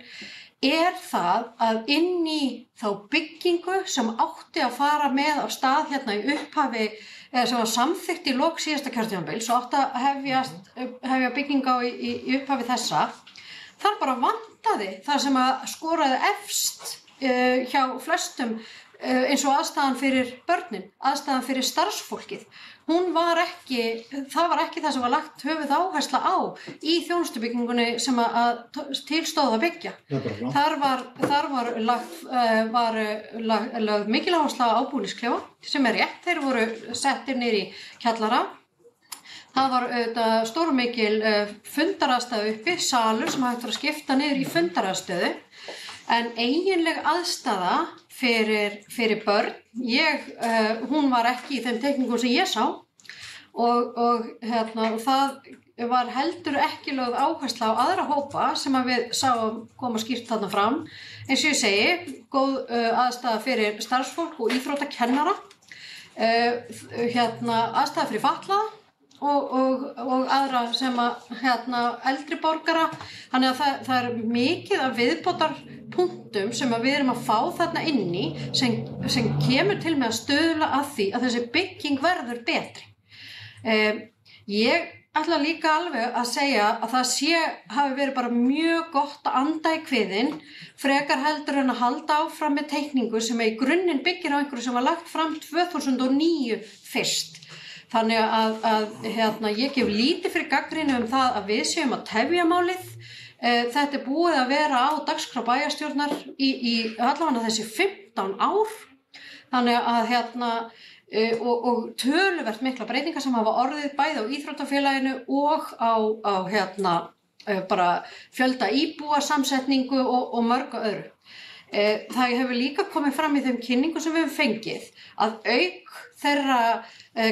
það að inn í þá byggingu sem átti að fara með af stað í upphafi, sem var samþykkt í lok síðasta kjörtímabils og átti að hefja byggingu í upphafi þessa, þar bara vantaði það sem að skoraði efst hjá flestum, eins og aðstæðan fyrir börnin, aðstæðan fyrir starfsfólkið. Það var ekki það sem var lagt höfuð áhersla á í þjónustubyggingunni sem að til stóð að byggja. Þar var lögð mikil áhersla á búningsklefa, sem rétt, þeir voru settir niður í kjallara. Það var stórmikil fundaraðstöðu uppi, salur sem hægt var að skipta niður í fundaraðstöðu, en eiginleg aðstæða fyrir börn, hún var ekki í þeim teikningum sem ég sá og það var heldur ekki lögð áhersla á aðra hópa sem að við sáum koma skýrt þarna fram. Eins og ég segi, góð aðstæða fyrir starfsfólk og íþróttakennara, aðstæða fyrir fatlaða og aðra sem að eldri borgara, þannig að það mikið af viðbótarpunktum sem að við erum að fá þarna inn í sem kemur til með að stuðla að því að þessi bygging verður betri. Ég ætla líka alveg að segja að það hafi verið bara mjög gott að anda í kviðinn, frekar heldur en að halda áfram með teikningu sem í grunninn byggir á einhverju sem var lagt fram 2009 fyrst. Þannig að ég gef lítið fyrir gagnrýni það að við séum að tefja málið. Þetta búið að vera á dagskrá bæjarstjórnar í allavega þessi 15 ár. Þannig að og töluvert mikla breytingar sem hafa orðið bæði á íþróttafélaginu og á bara fjölda íbúa samsetningu og mörgu öðru. Það hefur líka komið fram í þeim kynningum sem við höfum fengið að auk þeirra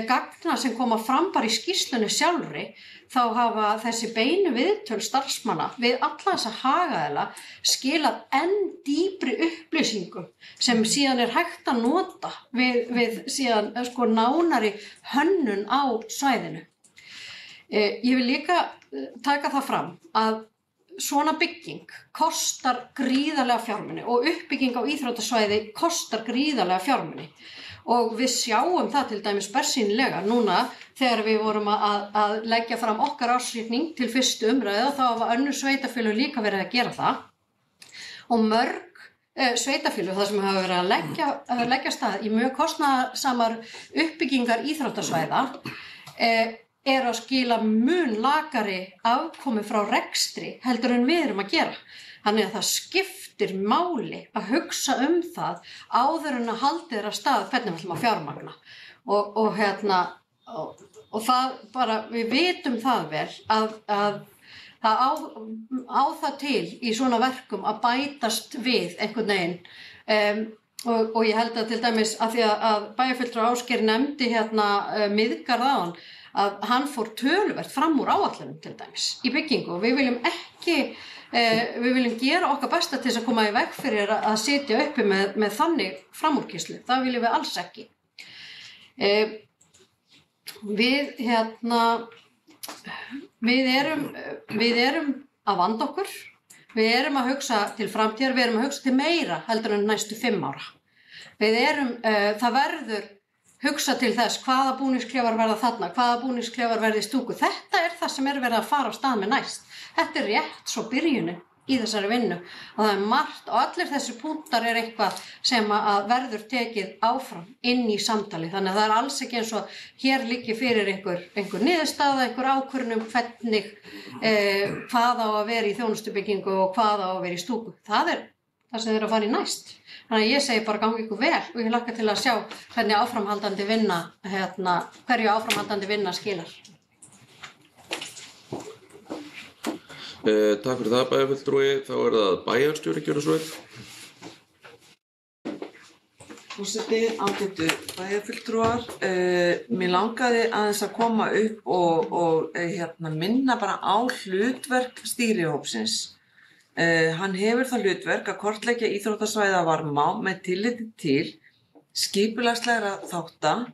gagna sem koma fram bara í skýrslunni sjálfri, þá hafa þessi beinu viðtöl starfsmanna við alla þessa hagaðila skilað enn dýpri upplýsingum sem síðan hægt að nota við síðan nánari hönnun á svæðinu. Ég vil líka taka það fram að svona bygging kostar gríðarlega fjármuni og uppbygging á íþróttasvæði kostar gríðarlega fjármuni. Og við sjáum það til dæmis bersýnilega núna þegar við vorum að leggja fram okkar ársreikning til fyrstu umræðu, þá hafa önnur sveitarfélög líka verið að gera það. Og mörg sveitarfélög þar sem hafa verið að leggja stað í mjög kostnaðarsamar uppbyggingar íþróttasvæða að skila mun lakari afkomu frá rekstri heldur en við erum að gera. Þannig að það skiptir máli að hugsa það áður en að halda þeirra stað hvernig við ætlum að fjármagna. Og það bara, við vitum það vel að það á það til í svona verkum að bætast við einhvern veginn. Og ég held að til dæmis að því að bæjarfulltrúi Ásgeir nefndi Miðgarð áðan, að hann fór töluvert fram úr áætlunum til dæmis í byggingu og við viljum gera okkar besta til þess að koma í veg fyrir að sitja uppi með þannig framúrkeyrslu. Það viljum við alls ekki. Við erum að vanda okkur. Við erum að hugsa til framtíðar, við erum að hugsa til meira heldur en næstu 5 ára. Það verður hugsa til þess hvaða búningsklefar verða þarna, hvaða búningsklefar verða í stúku. Þetta það sem verið að fara af stað með næst. Þetta rétt svo byrjunin í þessari vinnu og það margt og allir þessi punktar eitthvað sem að verður tekið áfram inn í samtali. Þannig að það alls ekki eins og hér liggi fyrir einhver niðurstaða, einhver ákvörðun hvernig hvað á að vera í þjónustubyggingu og hvað á að vera í stúku. Það það sem að fara í næst. Þannig að ég segi bara gangi ykkur vel og ég hlakka til að sjá hvernig áframhaldandi vinna, hverju áframhaldandi vinna skilar. Takk fyrir það bæjarfulltrúi, þá það bæjarstjóri gjörðu svo vel. Forseti, ágætu bæjarfulltrúar. Mér langaði aðeins að koma upp og minna bara á hlutverk stýrihópsins. Hann hefur það hlutverk að kortleggja íþróttasvæða Varmá með tilliti til skipulagslegra þátta,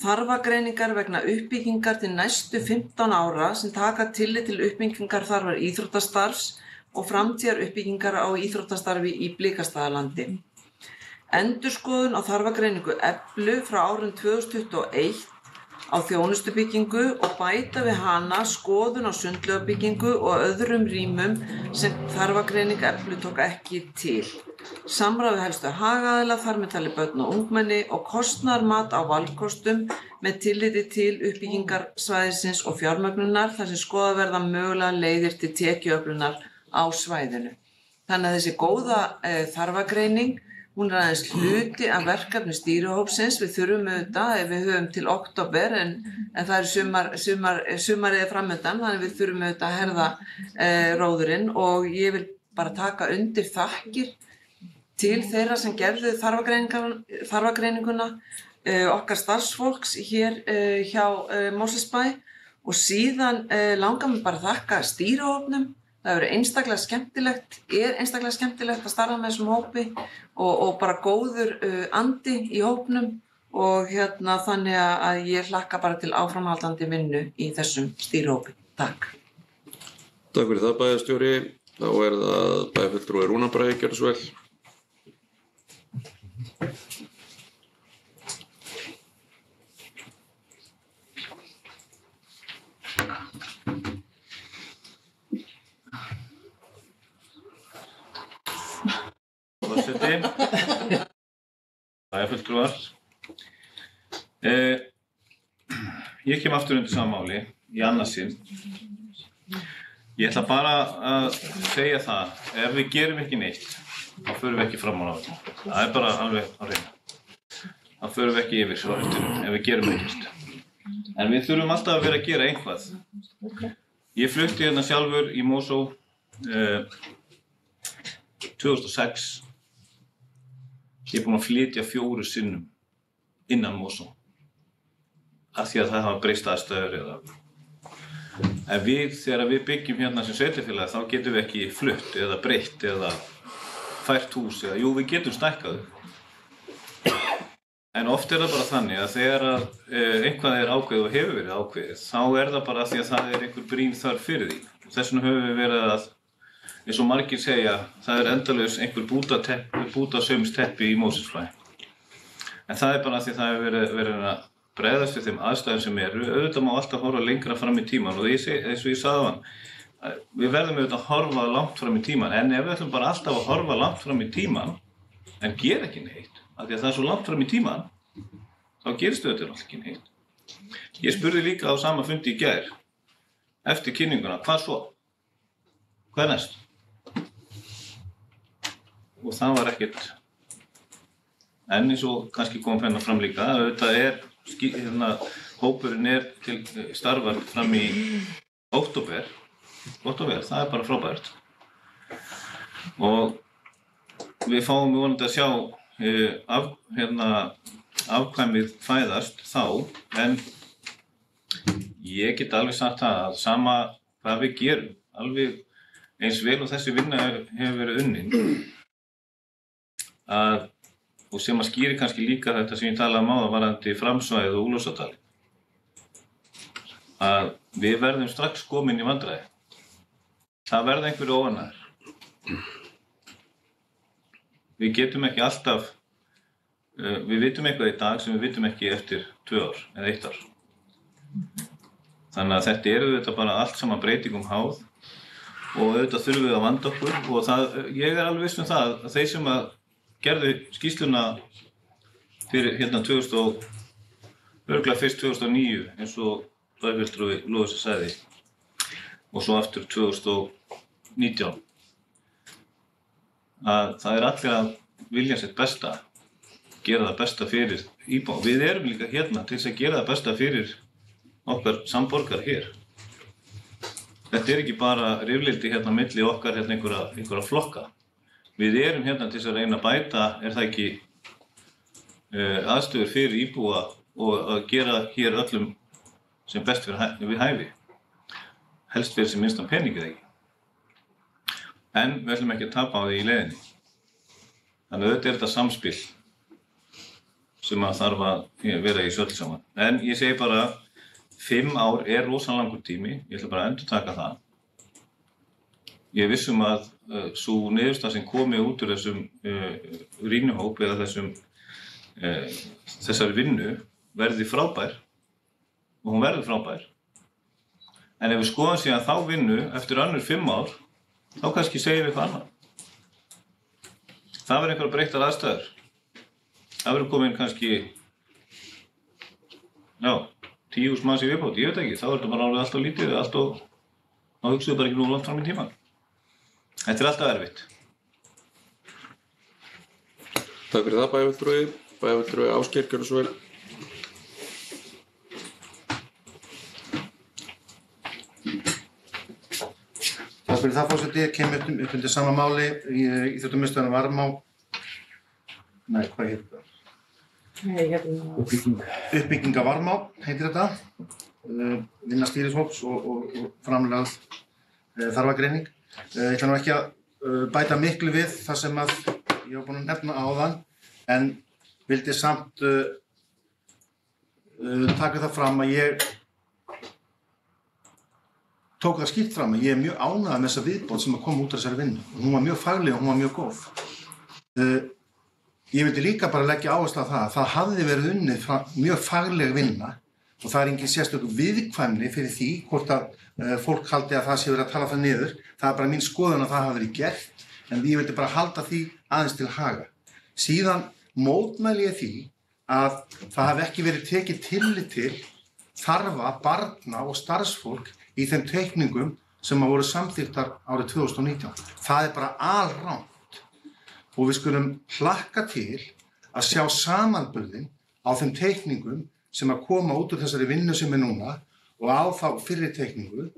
þarfagreiningar vegna uppbyggingar til næstu 15 ára sem taka tillit til uppbyggingar þarfar íþróttastarfs og framtíðar uppbyggingar á íþróttastarfi í Blikastaðalandi. Endurskoðun á þarfagreiningu Eflu frá árinu 2021 á þjónustubyggingu og bæta við hana skoðun á sundlaugarbyggingu og öðrum rýmum sem þarfagreining Eflu tók ekki til. Samráð við helstu hagaðila, þar með talið börn og ungmenni og kostnaðarmat á valkostum með tilliti til uppbyggingar svæðisins og fjármögnunar þar sem skoða verða mögulega leiðir til tekjuöflunar á svæðinu. Þannig að þessi góða þarfagreining, hún aðeins hluti af verkefni stýrihópsins. Við þurfum auðvitað, ef við höfum til október, en það sumarið framundan, þannig við þurfum auðvitað að herða róðurinn og ég vil bara taka undir þakkir til þeirra sem gerðu þarfagreininguna, okkar starfsfólks hér hjá Mosfellsbæ og síðan langar mig bara að þakka stýrihópnum. Það er einstaklega skemmtilegt að starfa með þessum hópi og bara góður andi í hópnum og þannig að ég hlakka bara til áframhaldandi vinnu í þessum stýrihópi. Takk. Takk fyrir það, bæjarstjóri. Þá er það bæjarfulltrúi Rúnar Bragi, gjörðu svo vel. Forseti, bæjarfulltrúar. Ég kem aftur undir sama máli í annað sinn. Ég ætla bara að segja það, ef við gerum ekki neitt, þá förum við ekki fram á náttúrulega. Það er bara alveg á hreinu. Þá förum við ekki yfir svartinu, ef við gerum ekkert. En við þurfum alltaf að vera að gera eitthvað. Ég flutti hérna sjálfur í Mosó 2006. Ég er búinn að flytja 4 sinnum innan Mosó. Af því að það hafa breyst aðstæður eða. En þegar við byggjum hérna sem sveitarfélag, þá getum við ekki flutt eða breytt eða fært hús eða, jú, við getum stækkað. En oft er það bara þannig að þegar eitthvað er ákveðið og hefur verið ákveðið, þá er það bara því að það er einhver brýn þörf fyrir því. Þess vegna höfum við verið að, eins og margir segja, það er endalaus einhver bútasaumsteppi í Mosfellsbæ. En það er bara því að það hefur verið að bregðast við þeim aðstæðum sem eru. Auðvitað má alltaf horfa lengra fram í tímann og eins og ég sagði áðan, við verðum auðvitað að horfa langt fram í tímann, en ef við ætlum bara alltaf að horfa langt fram í tímann en gera ekki neitt, af því að það er svo langt fram í tímann, þá gerist auðvitað alltaf ekki neitt. Ég spurði líka á sama fundi í gær, eftir kynninguna, hvað svo? Hvað er næst? Og það var ekkert, en eins og kannski kom hérna fram líka, auðvitað hópurinn er til starfar fram í október, það er bara frábært. Og við fáum vonandi að sjá afkvæmið fæðast þá, en ég get alveg sagt það að sama hvað við gerum, alveg eins vel og þessi vinna hefur verið unnin, og sem að skýri kannski líka þetta sem ég talaði áðan varðandi Framsvæðið og Úlfarsárdal, að við verðum strax komin í vandræði. Það verða einhverju óánægðir. Við getum ekki alltaf, við vitum eitthvað í dag sem við vitum ekki eftir 2 ár eða 1 ár. Þannig að þetta eru auðvitað bara allt saman breytingum háð og auðvitað þurfum við að vanda okkur og ég er alveg viss um það að þeir sem að gerðu skýrsluna fyrir örugglega fyrst 2009 eins og bæjarfulltrúi Lúðvík sagði og svo aftur 2019 að það er allir að vilja sitt besta, gera það besta fyrir íbúa. Við erum líka hérna til þess að gera það besta fyrir okkar samborgar hér. Þetta er ekki bara rifrildi hérna milli okkar einhverja flokka. Við erum hérna til þess að reyna að bæta, er það ekki, aðstöður fyrir íbúa og að gera hér öllum sem best við hæfi. Helst fyrir sem minnstan pening eða ekki. En við ætlum ekki að tapa á því í leiðinni. Þannig að þetta þetta samspil sem að þarf að vera í söllu saman. En ég segi bara 5 ár rosalega langur tími, ég ætla bara að endurtaka það. Ég er viss að sú niðurstaða sem komi út úr þessum rýnuhóp eða þessari vinnu verði frábær og hún verður frábær. En ef við skoðum síðan þá vinnu eftir önnur 5 ár, þá kannski segjum við eitthvað annað. Það verður einhverjar breyttar aðstæður. Það verður komin kannski 10.000 manns í viðbót, ég veit ekki, þá er þetta bara alveg allt of lítið, þá hugsaðu bara ekki nú langt fram í tímann. Þetta er alltaf erfitt. Takk fyrir það, bæjarfulltrúi Ásgeir, gjörðu svo vel. Takk fyrir það, forseti. Ég kem upp undir sama máli í Íþróttamiðstöðinni Varmá. Nei, hvað heitir það? Uppbygginga Varmá heitir þetta. Vinna stýrishóps og framlegað þarfagreining. Ég ætla nú ekki að bæta miklu við það sem að ég var búinn að nefna áðan, en vildi samt taka það fram að ég tók það skýrt fram að ég er mjög ánægður með þessa viðbót sem að koma út af þessari vinnu. Hún var mjög fagleg og hún var mjög góð. Ég vildi líka bara leggja áherslu á það að það hafði verið unnið mjög fagleg vinna og það engin sérstök viðkvæmni fyrir því hvort að fólk haldi að það sé verið að tala það niður. Það er bara mín skoðun að það hafi verið gert, en ég vildi bara halda því aðeins til haga. Síðan mótmæli ég því að það hafi ekki verið tekið tillit til þarfa barna og starfsfólk í þeim teikningum sem voru samþykktar árið 2019. Það er bara alrangt. Og við skulum hlakka til að sjá samanburðinn á þeim teikningum sem að koma út úr þessari vinnu sem er núna og á þá fyrri teikningu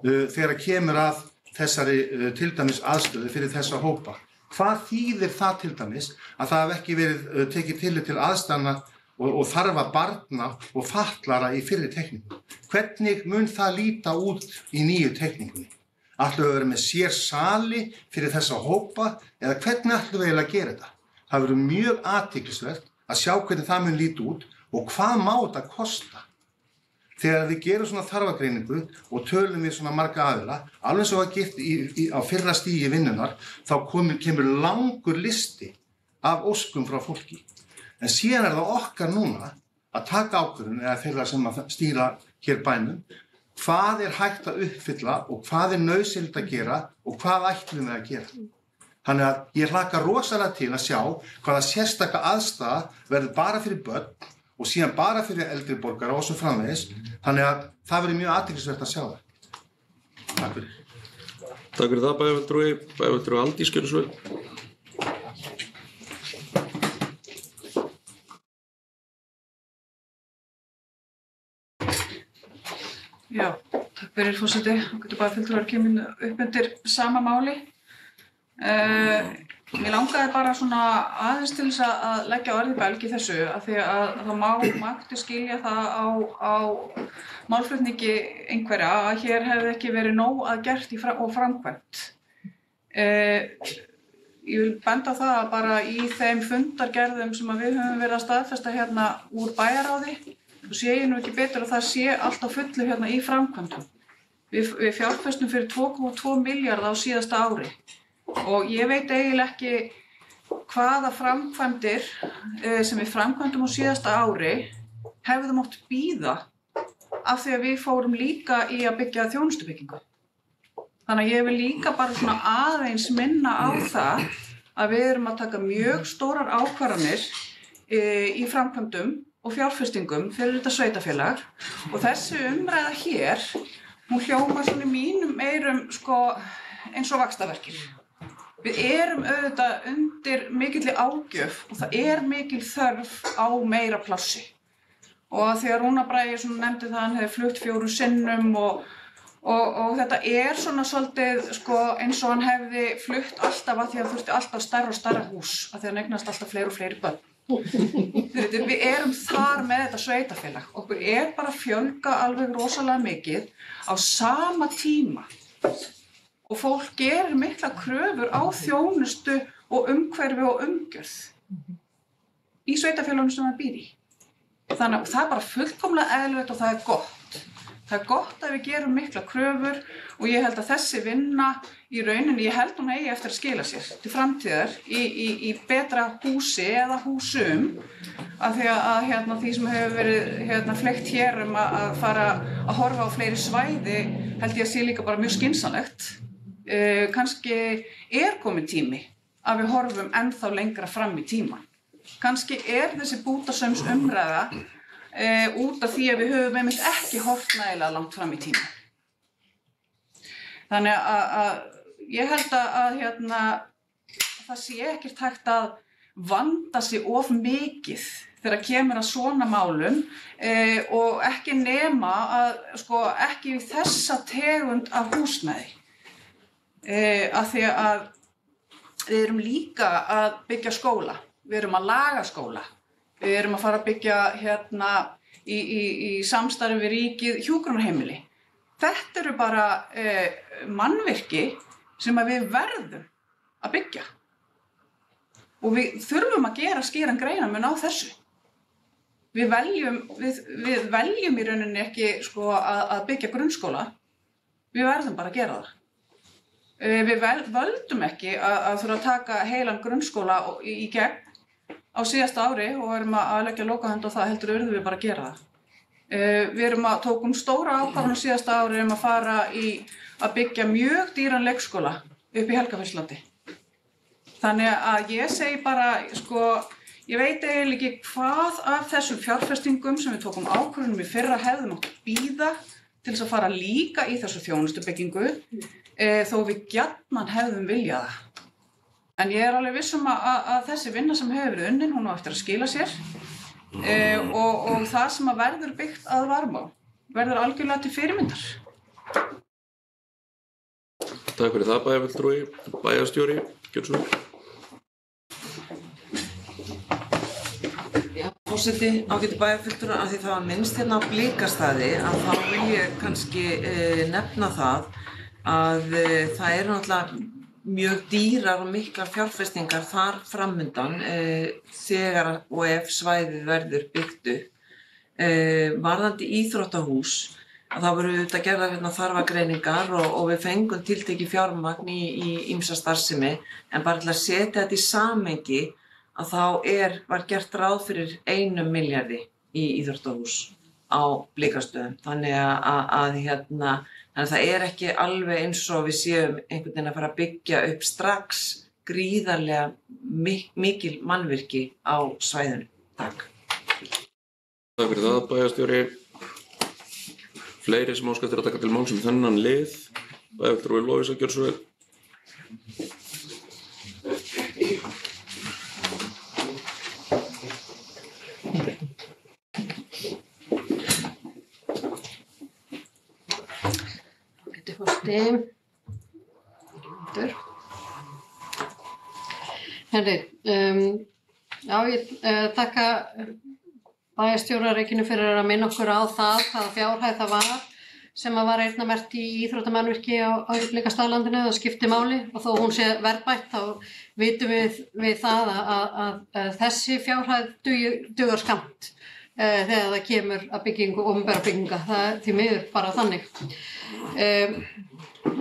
þegar kemur að þessari til dæmis aðstöðu fyrir þessa hópa. Hvað þýðir það til dæmis að það hef ekki verið tekið tillit til aðstæðna og þarfa barna og fatlara í fyrri teikningu? Hvernig mun það líta út í nýju teikningunni? Ætlum við að vera með sér sali fyrir þessa hópa eða hvernig ætlum við eiginlega að gera þetta? Það verður mjög athyglisvert að sjá hvernig það mun líta út og hvað má þetta kosta. Þegar við gerum svona þarfagreiningu og tölum við svona marga aðila, alveg svo að gift á fyrra stigi vinnunar, þá kemur langur listi af óskum frá fólki. En síðan er það okkar núna að taka ákvörðun eða þeirra sem að stýra hér bænum, hvað er hægt að uppfylla og hvað er nauðsynlegt að gera og hvað ætlum við að gera. Þannig að ég hlakka rosalega til að sjá hvaða sérstaka aðstaða verður bara fyrir börn og síðan bara fyrir eldri borgara og svo framvegis. Þannig að það verður mjög athyglisvert að sjá það. Takk fyrir. Takk fyrir það, bæjarfulltrúi Aldís, gjörðu svo vel. Já, takk fyrir forseti. Þú getur bara fulltrúar kemur upp undir sama máli. Mér langaði bara svona aðeins til þess að leggja orðið belg í þessu af því að það mætti skilja það á málflutningi einhverja að hér hefði ekki verið nóg að gert og framkvæmt. Ég vil benda á það að bara í þeim fundargerðum sem við höfum verið að staðfesta hérna úr bæjarráði og sé ég nú ekki betur að það sé allt á fullu hérna í framkvæmdum. Við fjárfestum fyrir 2,2 milljarða á síðasta ári og ég veit eiginlega ekki hvaða framkvæmdir sem við framkvæmdum á síðasta ári hefðu mátt bíða af því að við fórum líka í að byggja þjónustubyggingu. Þannig að ég vil líka bara svona aðeins minna á það að við erum að taka mjög stórar ákvarðanir í framkvæmdum og fjárfestingum fyrir þetta sveitarfélag og þessi umræða hér, hún hljómar svona í mínum eyrum eins og vaxtarverkir. Við erum auðvitað undir mikilli ágjöf og það mikil þörf á meira plássi. Og þegar Rúnar Bragi nefndi það að hann hefði flutt 4 sinnum og þetta svona svolítið eins og hann hefði flutt alltaf að því að þurfti alltaf stærra og stærra hús að því að hann eignast alltaf fleiri og fleiri börn. Við erum þar með þetta sveitafélag. Okkur bara að fjölga alveg rosalega mikið á sama tíma. Og fólk gerir mikla kröfur á þjónustu og umhverfi og umgjörð í sveitafélaginu sem það býr í. Þannig að það bara fullkomlega eðlilegt og það gott. Það gott að við gerum mikla kröfur og ég held að þessi vinna í rauninni, ég held hún eigi eftir að skila sér til framtíðar í betra húsi eða húsum af því að því sem hefur verið fleygt hér að fara að horfa á fleiri svæði held ég að sé líka bara mjög skynsamlegt. Kannski kominn tími að við horfum ennþá lengra fram í tímann. Kannski þessi bútasaums umræða út af því að við höfum einmitt ekki horft nægilega langt fram í tíma. Þannig að ég held að það sé ekkert hægt að vanda sig of mikið þegar kemur að svona málum og ekki nema að ekki þessa tegund af húsnæði. Af því að við erum líka að byggja skóla, við erum að laga skóla. Við erum að fara að byggja í samstarfi við ríkið hjúkrunarheimili. Þetta eru bara mannvirki sem við verðum að byggja. Og við þurfum að gera skýran greinarmun á þessu. Við veljum í rauninni ekki að byggja grunnskóla. Við verðum bara að gera það. Við völdum ekki að þurfa að taka heilan grunnskóla í gegn á síðasta ári og erum að leggja lokahönd á það, heldur urðum við bara að gera það. Við tókum stóra ákvörðun á síðasta ári að fara að byggja mjög dýran leikskóla upp í Helgafellslandi. Þannig að ég segi bara, ég veit eiginlega ekki hvað af þessum fjárfestingum sem við tókum ákvörðunum í fyrra hefðum átt að bíða til þess að fara líka í þessu þjónustubyggingu, þó við gjarnan hefðum viljað það. En ég alveg viss að þessi vinna sem hefur verið unnin, hún á eftir að skila sér og það sem verður byggt að Varmá verður algjörlega til fyrirmyndar. Takk fyrir það, bæjarfulltrúi, bæjarstjóri, gjörðu svo vel. Já, forseti, ágæti bæjarfulltrúi, af því það var minnst hérna á Blikastaði að þá vil ég kannski nefna það að það náttúrulega mjög dýrar og miklar fjárfestingar þar framundan þegar og ef svæðið verður byggt upp. Varðandi íþróttahús, að það voru auðvitað gerðar þarfagreiningar og við fengum tiltekið fjármagn í ýmsa starfsemi, en bara til að setja þetta í samhengi að þá var gert ráð fyrir 1 milljarði í íþróttahús á Blikastöðum. Þannig að það ekki alveg eins og við séum einhvern veginn að fara að byggja upp strax gríðarlega mikil mannvirki á svæðinu. Takk. Takk fyrir það, bæjarstjóri. Fleiri sem óska eftir að taka til máls þennan lið. Bæjarfulltrúi Lovísa, gjörðu svo vel. Já, ég þakka bæjarstjóra Reykjunu fyrir að minna okkur á það hvaða fjárhæð það var sem var eyrnamerkt í íþróttamannvirki á Blikastaðalandinu. Það skiptir máli og þó hún sé verðbætt þá vitum við það að þessi fjárhæð dugar skammt þegar það kemur að byggingu og opinberra bygginga. Það því miður bara þannig.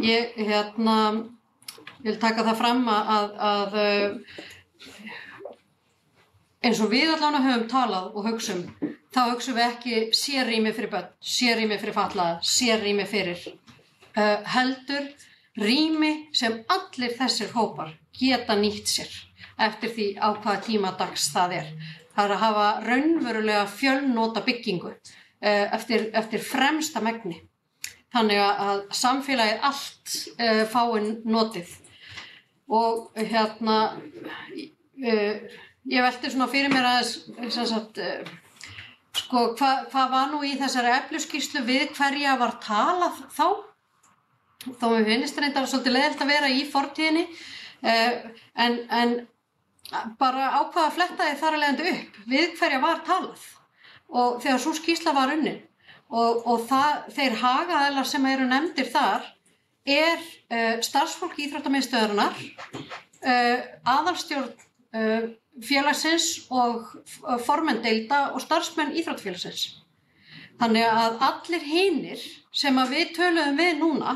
Ég vil taka það fram að eins og við allavega höfum talað og hugsum, þá hugsum við ekki sérrými fyrir börn, sérrými fyrir fatlaða, sérrými fyrir heldur rými sem allir þessir hópar geta nýtt sér eftir því á hvaða tíma dags það er. Það að hafa raunverulega fjölnota byggingu eftir fremsta megni. Þannig að samfélagið allt fái notið. Og ég velti svona fyrir mér aðeins, hvað var nú í þessari efluskýrslu við hverja var talað þá? Þó mér finnst reyndar svolítið leiðilegt að vera í fortíðinni, en bara ákvað að fletta því þar að leiðandi upp við hverja var talað og þegar sú skýrsla var unnin og þeir hagaðilar sem eru nefndir þar starfsfólk íþróttamiðstöðvarinnar, aðalstjórn félagsins og formenn deilda og starfsmenn íþróttafélagsins. Þannig að allir hinir sem að við töluðum við núna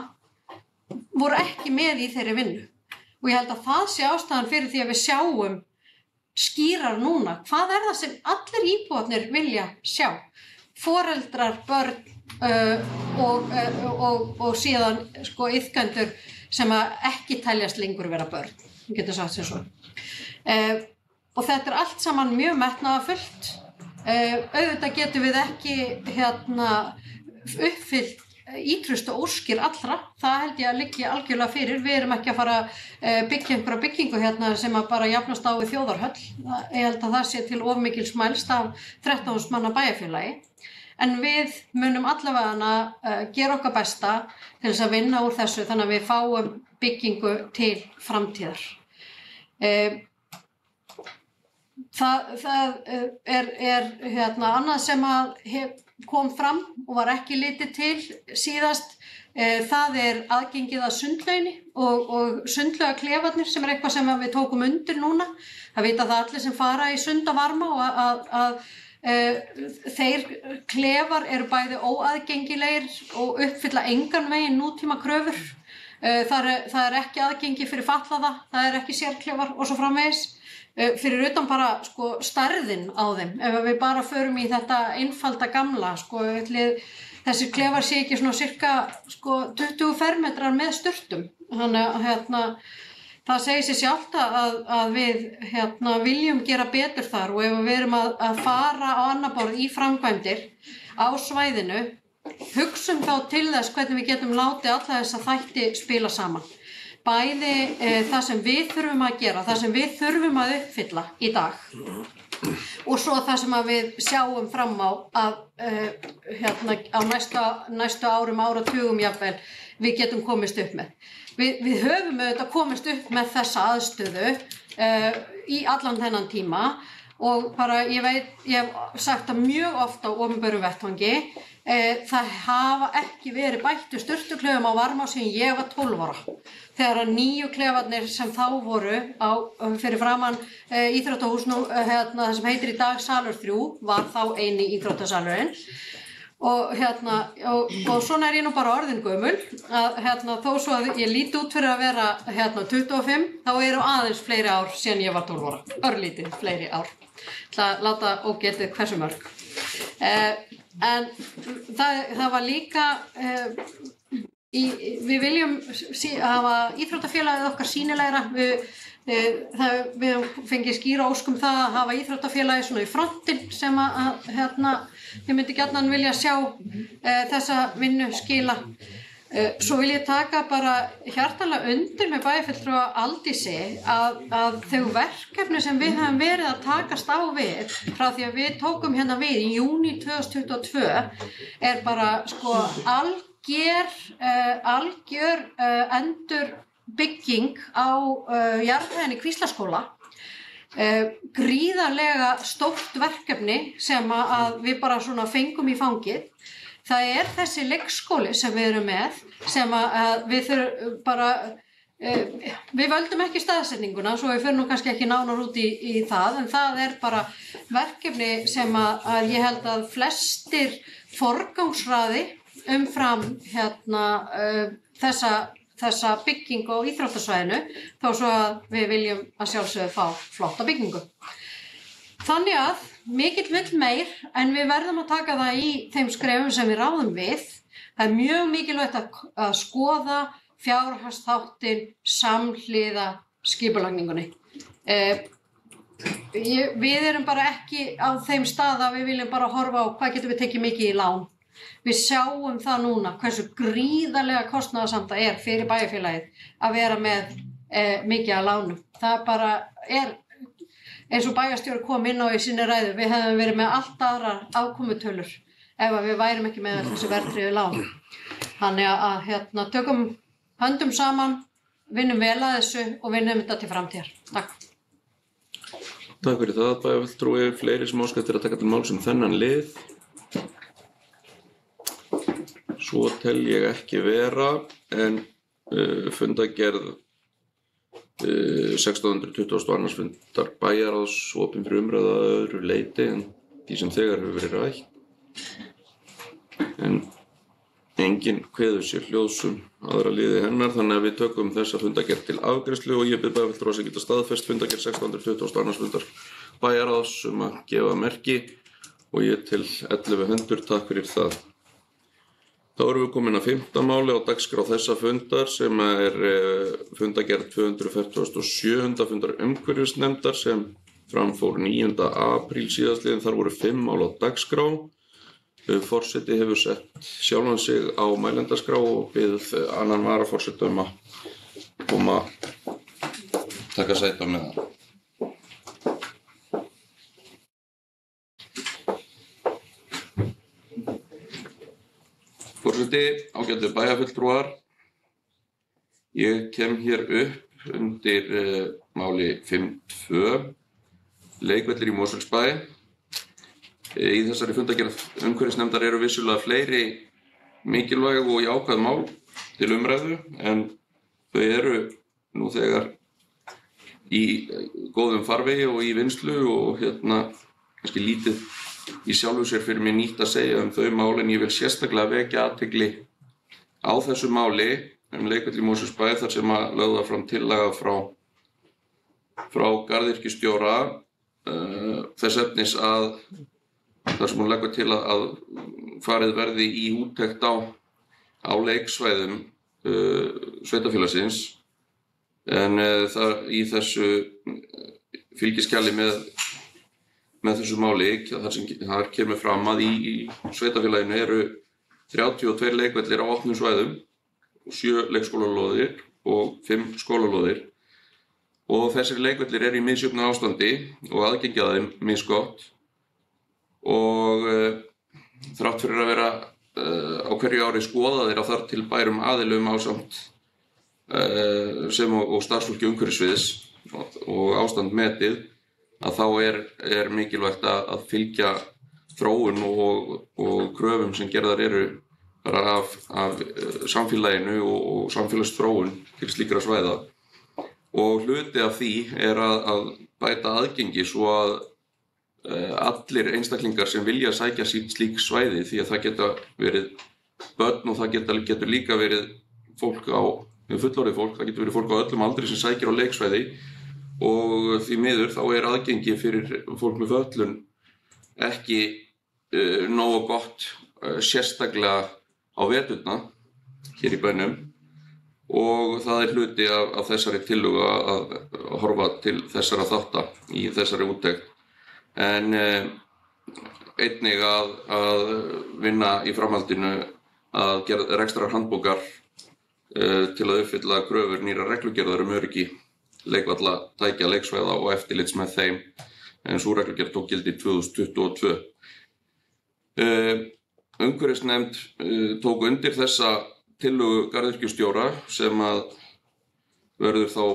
voru ekki með í þeirri vinnu. Og ég held að það sé ástæðan fyrir því að við sjáum skýrar núna. Hvað það sem allir íbúarnir vilja sjá? Foreldrar, börn og síðan sko iðkendur sem að ekki teljast lengur vera börn. Við getum sagt sem svo. Og þetta allt saman mjög metnaðarfullt. Auðvitað getum við ekki uppfyllt ítrustu óskir allra, það held ég að liggi algjörlega fyrir. Við erum ekki að fara að byggja einhverja byggingu sem að bara jafnast á við þjóðarhöll. Ég held að það sé til of mikils mælst af 13.000 manna bæjarfélagi. En við munum allavega gera okkar besta til þess að vinna úr þessu þannig að við fáum byggingu til framtíðar. Það annað sem að kom fram og var ekki litið til síðast, það aðgengið að sundlauginni og sundlaugaklefarnir sem eitthvað sem við tókum undir núna. Það vita það allir sem fara í sund og varma og að þeir klefar eru bæði óaðgengilegir og uppfylla engan veginn nútíma kröfur. Það ekki aðgengi fyrir fatlaða, það ekki sérklefar og svo framvegis. Fyrir utan bara stærðin á þeim, ef við bara förum í þetta einfalda gamla, þessi klefar sé ekki svona cirka 20 fermetrar með sturtum. Þannig að það segir sig sjálft að við viljum gera betur þar og ef við erum að fara á annað borð í framkvæmdir á svæðinu, hugsum þá til þess hvernig við getum látið alla þessa þætti spila saman. Bæði það sem við þurfum að gera, það sem við þurfum að uppfylla í dag og svo það sem að við sjáum fram á að á næstu árum, áratugum jafnvel, við getum komist upp með. Við höfum auðvitað komist upp með þessa aðstöðu í allan þennan tíma og bara ég hef sagt það mjög oft á opinberum vettvangi, það hafa ekki verið bættu sturtuklefum á Varmá síðan ég var 12 ára. Þegar að nýju klefarnir sem þá voru fyrir framan íþróttahús það sem heitir í dag Salur 3 var þá eini íþróttasalurinn. Og svona ég nú bara orðin gömul að þó svo að ég líti út fyrir að vera 25, þá eru aðeins fleiri ár síðan ég var 12 ára. Örlítið fleiri ár. Það láta ógetið hversu mörg. En það var líka við viljum hafa íþróttafélagið okkar sýnilegra. Við höfum fengið skýra ósk það að hafa íþróttafélagið svona í frontinn sem að ég myndi gjarnan vilja sjá þessa vinnu skila. Svo vil ég taka bara hjartanlega undir með bæjarfulltrúa Aldísi að þau verkefni sem við höfum verið að takast á við frá því að við tókum við í júní 2022 bara algjör endurbygging á jarðhæðinni Kvíslaskóla. Gríðarlega stórt verkefni sem að við bara svona fengum í fangið. Það þessi leikskóli sem við erum með sem að við þurfum bara, við völdum ekki staðsetninguna svo við fyrir nú kannski ekki nánar út í það en það bara verkefni sem að ég held að flestir forgangsraði umfram þessa byggingu á íþróttasvæðinu þó svo að við viljum að sjálfsögðu fá flotta byggingu. Þannig að mikill vill meir en við verðum að taka það í þeim skrefum sem við ráðum við. Það mjög mikilvægt að skoða fjárhagsþáttinn samhliða skipulagningunni. Við erum bara ekki á þeim stað að við viljum bara horfa á hvað getum við tekið mikið í lán. Við sjáum það núna hversu gríðarlega kostnaðarsamt það fyrir bæjarfélagið að vera með mikið að lánum. Það bara eins og bæjarstjóri kom inn á í sinni ræðu, við hefðum verið með allt aðrar afkomutölur ef við værum ekki með þessi verðtryggðu lán. Þannig að tökum höndum saman, vinnum vel að þessu og vinnum þetta til framtíðar. Takk. Takk fyrir það, bæjarfulltrúi. Fleiri sem óska eftir að taka til máls þennan lið? Svo tel ég ekki vera, en fundargerð 1622. Fundar bæjarráðs opin fyrir umræðu að öðru leyti en því sem þegar hefur verið rætt. En enginn kveður sér hljóðs aðra liði hennar, þannig að við tökum þessa fundargerð til afgreiðslu og ég bið bæjarfulltrúa að geta staðfest fundargerð 1622. Fundar bæjarráðs að gefa merki og ég til 11 hendur. Takk fyrir það. Þá erum við komin að 5. máli á dagskrá þessa fundar sem fundargerð 247. fundar umhverfisnefndar sem fram fór 9. apríl síðastliðinn. Þar voru 5 mál á dagskrá. Forseti hefur sett sjálfan sig á mælendaskrá og biðið annan varaforseta að koma taka sæti á meðan. Forseti, ágætu bæjarfulltrúar, ég kem hér upp undir máli 5.2, leikvellir í Mosfellsbæ. Í þessari fundargerð umhverfisnefndar eru vissulega fleiri mikilvæg og jákvæð mál til umræðu, en þau eru nú þegar í góðum farvegi og í vinnslu og kannski lítið í sjálfu sér fyrir mig nýtt að segja þau mál, en ég vil sérstaklega vekja athygli á þessu máli leikvelli í Mosfellsbæ þar sem lögð var fram tillaga frá garðyrkjustjóra þess efnis að þar sem hún leggur til að farið verði í úttekt á leiksvæðum sveitarfélagsins, en í þessu fylgiskjali með þessu máli þar kemur fram að í sveitarfélaginu eru 32 leikvellir á opnum svæðum, 7 leikskólalóðir og 5 skólalóðir, og þessir leikvellir eru í misjöfnu ástandi og aðgengi að þeim misgott. Og þrátt fyrir að vera á hverju ári skoðaðir á þar til bærum aðilum ásamt sem og starfsfólki umhverfissviðs og ástand metið, að þá er mikilvægt að fylgja þróun og kröfum sem gerðar eru bara af samfélaginu og samfélagsþróun til slíkra svæða. Og hluti af því er að bæta aðgengi svo að allir einstaklingar sem vilja sækja slík svæði, því að það geta verið börn og það getur líka verið fólk fullorðið fólk, það getur verið fólk á öllum aldri sem sækir á leiksvæði, og því miður þá er aðgengi fyrir fólk með fötlun ekki nógu gott, sérstaklega á veturna hér í bænum, og það er hluti af þessari tillögu að horfa til þessara þátta í þessari úttekt. En einnig að vinna í framhaldinu að gera rekstrarhandbókar til að uppfylla kröfur nýrrar reglugerðar öryggi leikvalla, tækja, leiksvæða og eftirlits með þeim, en sú reglugerð tók gildi 2022. Umhverfisnefnd tók undir þessa tillögu garðyrkjustjóra sem að verður þá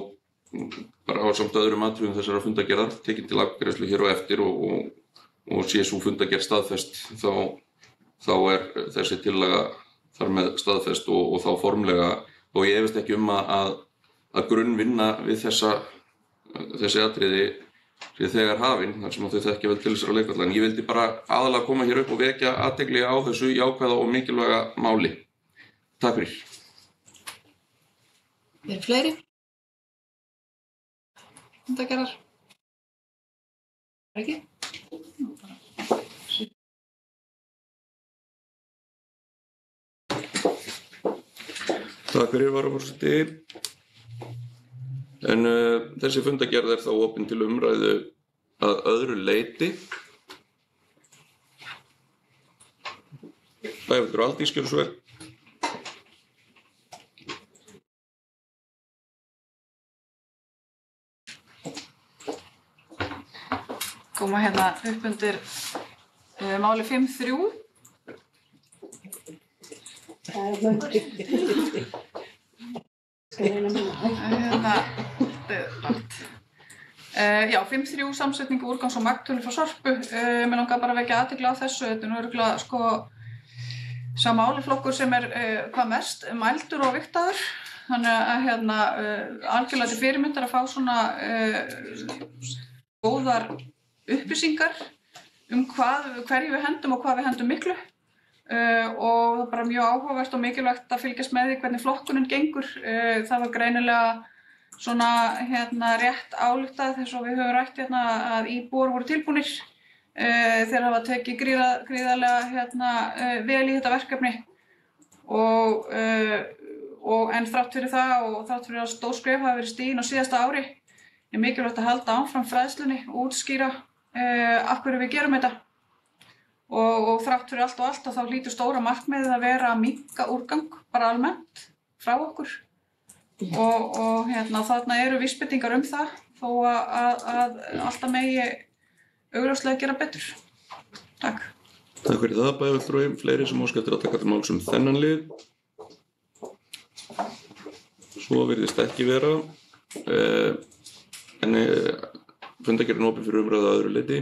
bara ásamt öðrum atriðum þessara fundargerðar tekin til afgreiðslu hér á eftir, og sé sú fundargerð staðfest þá er þessi tillaga þar með staðfest og þá formlega, og ég efast ekki að grunnvinna við þessi atriði sé þegar hafin, þar sem þau þekkja vel til þessara leikvalla. En ég vildi bara aðalega koma hér upp og vekja athygli á þessu jákvæða og mikilvæga máli. Takk fyrir. Er fleiri? Fundargerðar? Ekki? Takk fyrir, varaforseti. En þessi fundargerð er þá opin til umræðu að öðru leyti. Bæjarfulltrúi Aldís, gjörðu svo vel. Koma hérna upp undir máli 5.3. Já, 5.3 samsetningu úrgangs og magntölu frá Sorpu. Mér langar bara að vekja athygli á þessu. Þetta er örugglega sko sá málaflokkur sem hvað mest mældur og vigtaður. Þannig að algjörlega til fyrirmyndar að fá svona góðar upplýsingar hverju við hendum og hvað við hendum miklu. Og það er bara mjög áhugavert og mikilvægt að fylgjast með því hvernig flokkunin gengur. Það var greinilega svona rétt ályktað þess að við höfum rætt að íbúar voru tilbúnir þegar hafa tekið gríðarlega vel í þetta verkefni en þrátt fyrir það og þrátt fyrir að stór skref hafi verið stigin á síðasta ári er mikilvægt að halda áfram fræðslunni og útskýra af hverju við gerum þetta og þrátt fyrir allt og allt þá hlýtur stóra markmiðið að vera að minnka úrgang bara almennt frá okkur og þarna eru vísbendingar það þó að alltaf megi augljóslega gera betur. Takk. Takk fyrir það, bæjarfulltrúi. Fleiri sem óska eftir að taka til máls þennan lið. Svo virðist ekki vera. En fundargerðin opin fyrir umræðu að öðru leyti.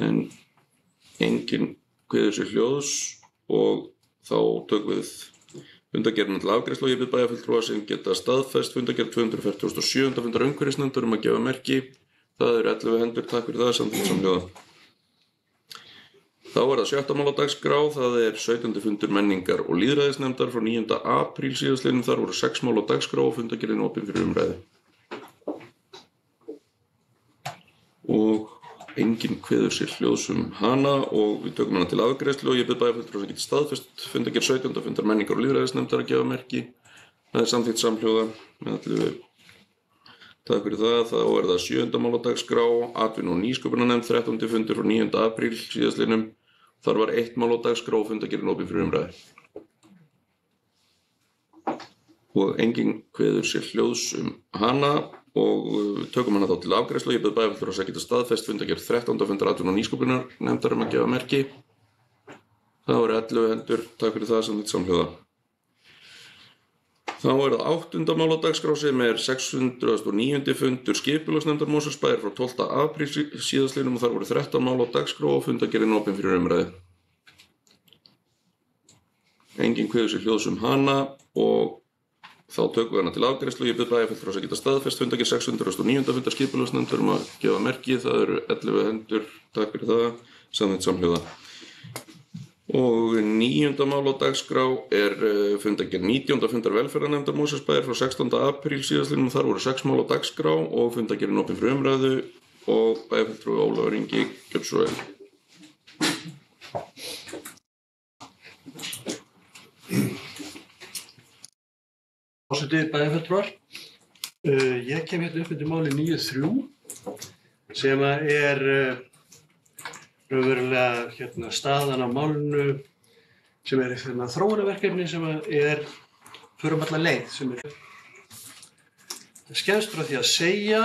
En enginn kveður sér hljóðs og þá tökum við fundargerðina til afgreiðslu og ég bið bæjarfulltrúa sem geta staðfest fundargerð 247. fundar umhverfisnefndar að gefa merki. Það eru 11 hendur, takk fyrir það, samþykkt samhljóða. Þá er það 7. mál á dagskrá, það er 17. fundur menningar og lýðræðisnefndar frá 9. apríl síðastliðnum. Þar voru 6 mál á dagskrá og fundargerðin opin fyrir umræðu. Og enginn kveður sér hljóðs hana og við tökum hana til afgreiðslu og ég bið bæjarfulltrúa sem geti staðfest fundargerð 17. fundar menningar og lýðræðisnefndar að gefa merki. Það er samþykkt samhljóða með allu. Takk fyrir það. Þá er það 7. mál á dagskrá, atvinnu- og nýsköpunarnefnd 13. fundur frá 9. apríl síðastliðnum. Þar var 1 mál á dagskrá og fundargerðin opin fyrir umræðu. Og enginn kveður sér hljóðs hana og við tökum hana þá til afgreiðslu. Ég bið bæjarfulltrúa að geta staðfest fundargerð 13. fundar atvinnu- og nýsköpunarnefndar að gefa merki. Það voru 11 hendur, takk fyrir það samþykkt samhljóða. Þá er það 8. mál á dagskrá sem er 609. fundur skipulagsnefndar Mosfellsbæjar frá 12. apríl síðastliðnum og þar voru 13 mál á dagskrá og fundargerðin opin fyrir umræðu. Enginn kveður sér hljóðs hana og þá tökum við hana til afgreiðslu. Ég bið bæjarfulltrúa að geta staðfest fundargerð 609. fundar skipulagsnefndar að gefa merki. Það eru 11 hendur, takk fyrir það, samþykkt samhljóða. Og 9. mál á dagskrá er fundargerð 19. fundar velferðarnefndar Mosfellsbæjar frá 16. apríl síðastliðnum og þar voru 6 mál á dagskrá og fundargerðin opin fyrir umræðu og bæjarfulltrúi Ólafur Ingi gjörðu svo vel. Forseti, bæjarfulltrúar. Ég kem hérna upp undir máli 9.3 sem er raunverulega staðan á málinu sem er þróunarverkefni sem er förum alla leið sem er skemmst frá því að segja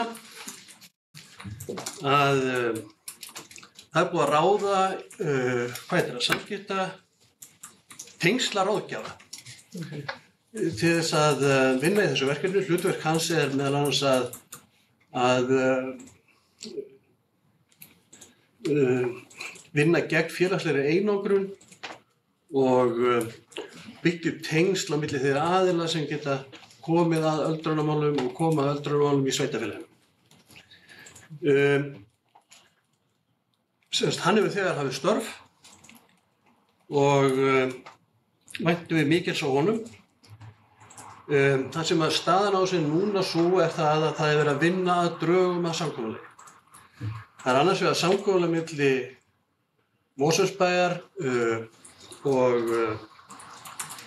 að það er búið að ráða samskipta tengslaráðgjafa til þess að vinna í þessu verkefni. Hlutverk hans er meðal annars að vinna gegn félagslegri einangrun og byggja upp tengsl á milli þeirra aðila sem geta komið að öldrunarmálum og koma að öldrunarmálum í sveitarfélaginu. Hann hefur þegar hafið störf og væntum við mikils á honum. Það sem að staðan á sig núna svo er það að það er verið að vinna að drögum að samkomulagi. Það er annars vegar samkomulag milli Mosfellsbæjar og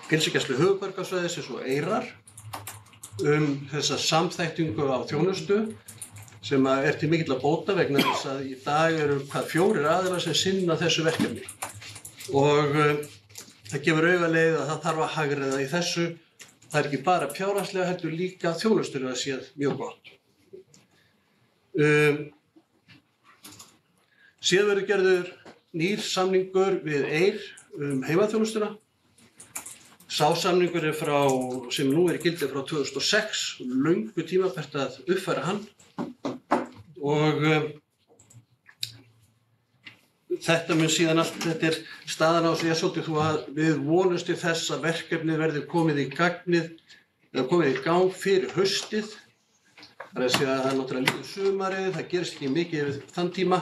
Heilsugæslu höfuðborgarsvæðisins og Eyrar þessa samþættingu á þjónustu sem er til mikilla bóta vegna þess að í dag eru 4 aðilar sem sinna þessu verkefni. Og það gefur augaleið að það þarf að hagræða í þessu. Það er ekki bara fjárhagslega heldur líka þjónustulega séð mjög gott. Síðan verður gerður nýr samningur við Eyr heimaþjónustuna Sá samningur sem nú í gildi frá 2006, löngu tímabært að uppfæra hann og þetta mun síðan allt, þetta staðan á sig svolítið þú að við vonumst til þess að verkefnið verði komið í gang fyrir haustið. Það er að segja að það er náttúrulega líður sumarið, það gerist ekki mikið við þann tíma,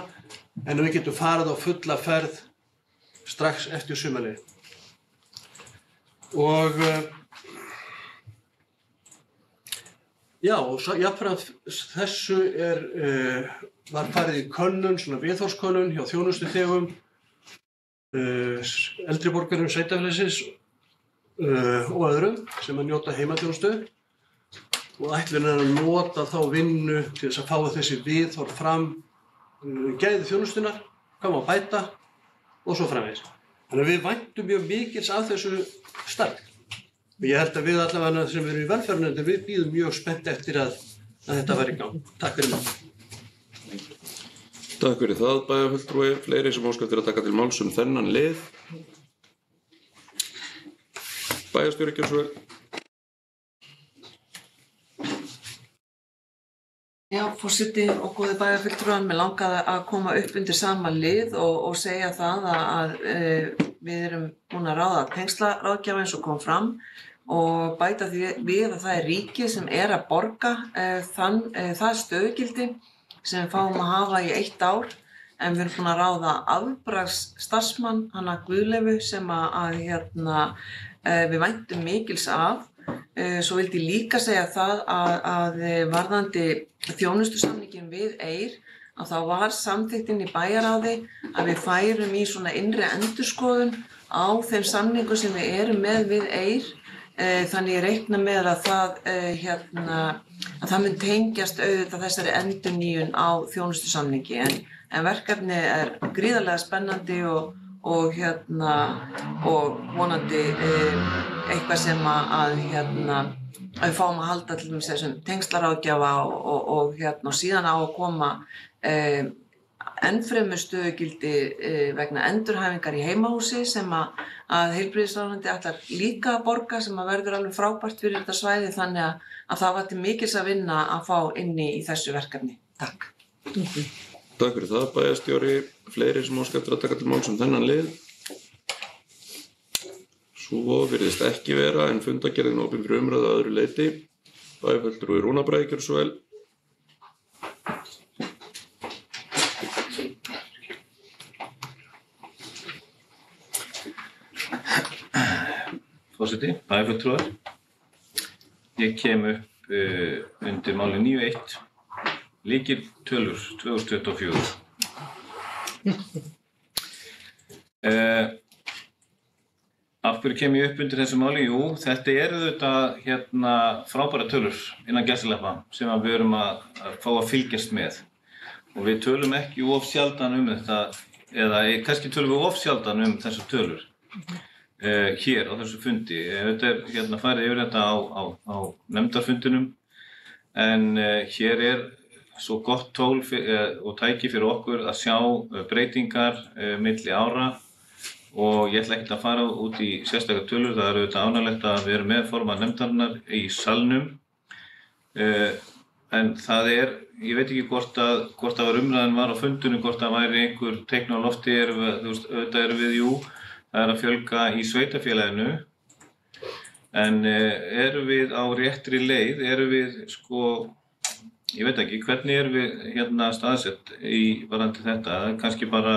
en við getum farið á fulla ferð strax eftir sumarið. Og já, og jafnframt þessu var farið í könnun, svona viðhorfskönnun hjá þjónustuþegum, eldri borgurum sveitarfélagsins og öðrum sem að njóta heimaþjónustu og ætlunin er að nota þá vinnu til þess að fá þessi viðhorf fram, gæði þjónustunnar, hvað má bæta og svo framvegis. Þannig að við væntum mjög mikils af þessu starf. Og ég held að við allavega sem erum í velferðarnefnd, við bíðum mjög spennt eftir að þetta væri í gang. Takk fyrir mig. Takk fyrir það, bæjarfulltrúi. Fleiri sem óska eftir að taka til máls þennan lið. Bæjarstjóri, gjörðu svo vel. Já, forseti og góði bæjarfulltrúar, mig langaði að koma upp undir sama lið og segja það að við erum búin að ráða tengslaráðgjafa eins og kom fram og bæta því við að það er ríkið sem er að borga það stöðugildi sem við fáum að hafa í 1 ár, en við erum búin að ráða afbragðs starfsmann, hana Guðleifu, sem við væntum mikils af. Svo vildi ég líka segja það að varðandi þjónustusamninginn við Eyr, að þá var samþykktin í bæjarráði að við færum í svona innri endurskoðun á þeim samningum sem við erum með við Eyr. Þannig ég reikna með að það mun tengjast auðvitað þessari endurnýjun á þjónustusamningi, en verkefni er gríðarlega spennandi og vonandi eitthvað sem að við fáum að halda til dæmis þessum tengslaráðgjafa og síðan á að koma ennfremur stöðugildi vegna endurhæfingar í heimahúsi sem að heilbrigðisráðuneyti ætlar líka að borga, sem að verður alveg frábært fyrir þetta svæði, þannig að það var til mikils að vinna að fá inni í þessu verkefni. Takk. Takk fyrir það, bæjarstjóri. Fleiri sem óska eftir að taka til máls þennan lið. Svo virðist ekki vera, en fundargerðin opin fyrir umræðu að öðru leyti. Bæjarfulltrúi Rúna Bragi, gjörðu svo vel. Forseti, bæjarfulltrúar. Ég kem upp undir máli 9.1. Lykiltölur 2024. Af hverju kem ég upp undir þessu máli? Jú, þetta eru þetta frábæra tölur innan gæsalappa sem við erum að fá að fylgjast með. Og við tölum ekki of sjaldan þetta, eða kannski tölum við of sjaldan þessar tölur hér á þessu fundi. Þetta er farið yfir þetta á nefndarfundinum, en hér svo gott tól og tæki fyrir okkur að sjá breytingar milli ára, og ég ætla ekkert að fara út í sérstakar tölur. Það er auðvitað ánægjulegt að við erum með formann nefndarinnar í salnum, en það ég veit ekki hvort það var umræðan var á fundunum, hvort það væri einhver teikn á lofti. Auðvitað erum við, jú, það er að fjölga í sveitarfélaginu, en erum við á réttri leið? Erum við, ég veit ekki, hvernig erum við staðsett varðandi þetta? Kannski bara,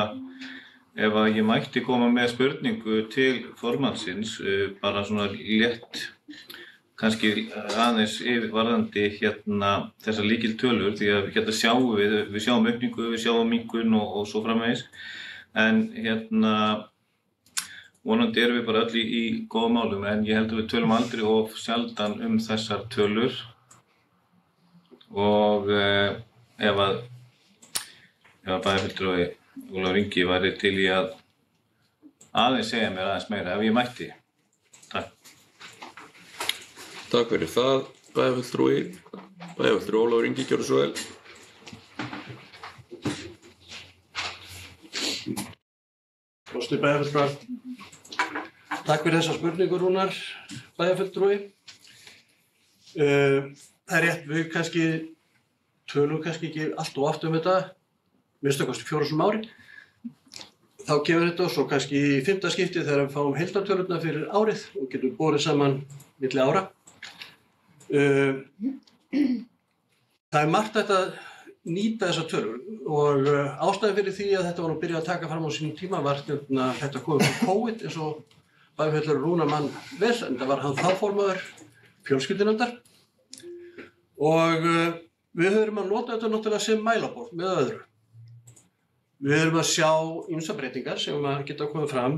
ef að ég mætti koma með spurningu til formannsins, bara svona létt, kannski aðeins varðandi þessar lykiltölur, því að sjáum við sjáum aukningu, við sjáum minnkun og svo framvegis, en vonandi erum við bara öll í góðum málum, en ég held að við tölum aldrei of sjaldan þessar tölur. Og ef að bæjarfulltrúi Ólafur Ingi væri til í að aðeins segja mér aðeins meira, ef ég mætti. Takk. Takk fyrir það, bæjarfulltrúi. Bæjarfulltrúi Ólafur Ingi, gjörðu svo vel. Forseti bæjarfulltrúar. Takk fyrir þessa spurningu, Rúnar, bæjarfulltrúi. Það er rétt, við kannski tölum kannski ekki allt og oft þetta, minnst okkar 4 sinum ári. Þá gefur þetta og svo kannski í 5. skipti þegar við fáum heildartölurnar fyrir árið og getum borið saman milli ára. Það er margt hægt að nýta þessar tölur og ástæðan fyrir því að þetta var að byrja að taka fram á sínum tíma var þetta komið frá COVID eins og bæjarfulltrúi Rúnar mann vel, en það var hann þá formaður fjölskyldunefndar og við höfum að nota þetta náttúrulega sem mælaborð með öðru. Við höfum að sjá ýmsar breytingar sem að geta komið fram.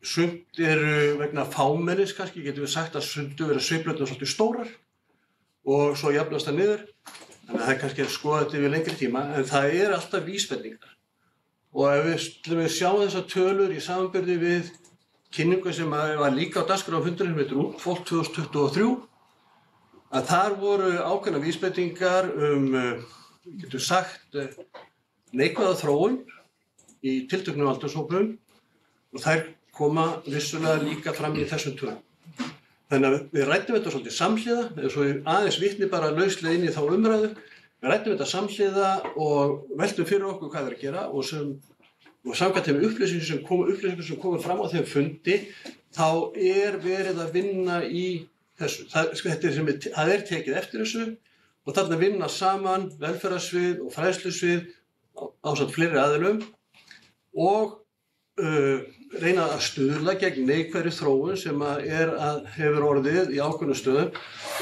Sumt eru vegna fámennis kannski, getum við sagt að sundu vera sveiflurnar svolítið stórar og svo jafnast það niður. Þannig að það kannski er skoðað yfir lengri tíma, en það er alltaf vísbendingar. Og ef við sjáum þessar tölur í samanburði við kynningu sem var líka á dagskrá á fundinum með Fólk 2023, að þar voru ákveðnar vísbendingar við getum sagt, neikvæða þróun í tilteknum aldurshópum og þær koma vissulega líka fram í þessum tölum. Þannig að við ræddum þetta svolítið samhliða, eða svo aðeins vitni bara lauslega inn í þá umræðu. Við ræddum þetta samhliða og veltum fyrir okkur hvað það er að gera og samkvæmt þeim upplýsingum sem komu fram á þeim fundi, þá er verið að vinna í þessu. Það er tekið eftir þessu og þarna vinna saman velferðarsvið og fræðslusvið ásamt fleiri aðilum og reyna að stuðla gegn neikvæðri þróun sem hefur orðið í ákveðnum stöðum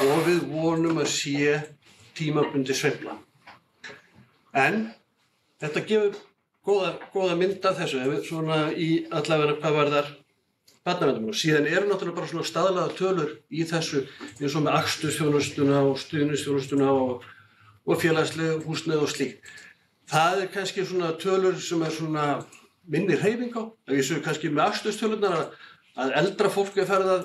og við vonum að sé tímabundin sveifla. En þetta gefur góða mynd af þessu, svona í allavega hvað varðar barnaverndarmál. Síðan eru náttúrulega bara svona staðlaðar tölur í þessu eins og með akstursþjónustuna og stuðningsþjónustuna og félagslegu húsnæði og slíkt. Það er kannski svona tölur sem er svona minni hreyfing á. Það vísu kannski með aksturstölunar að eldra fólk er farið að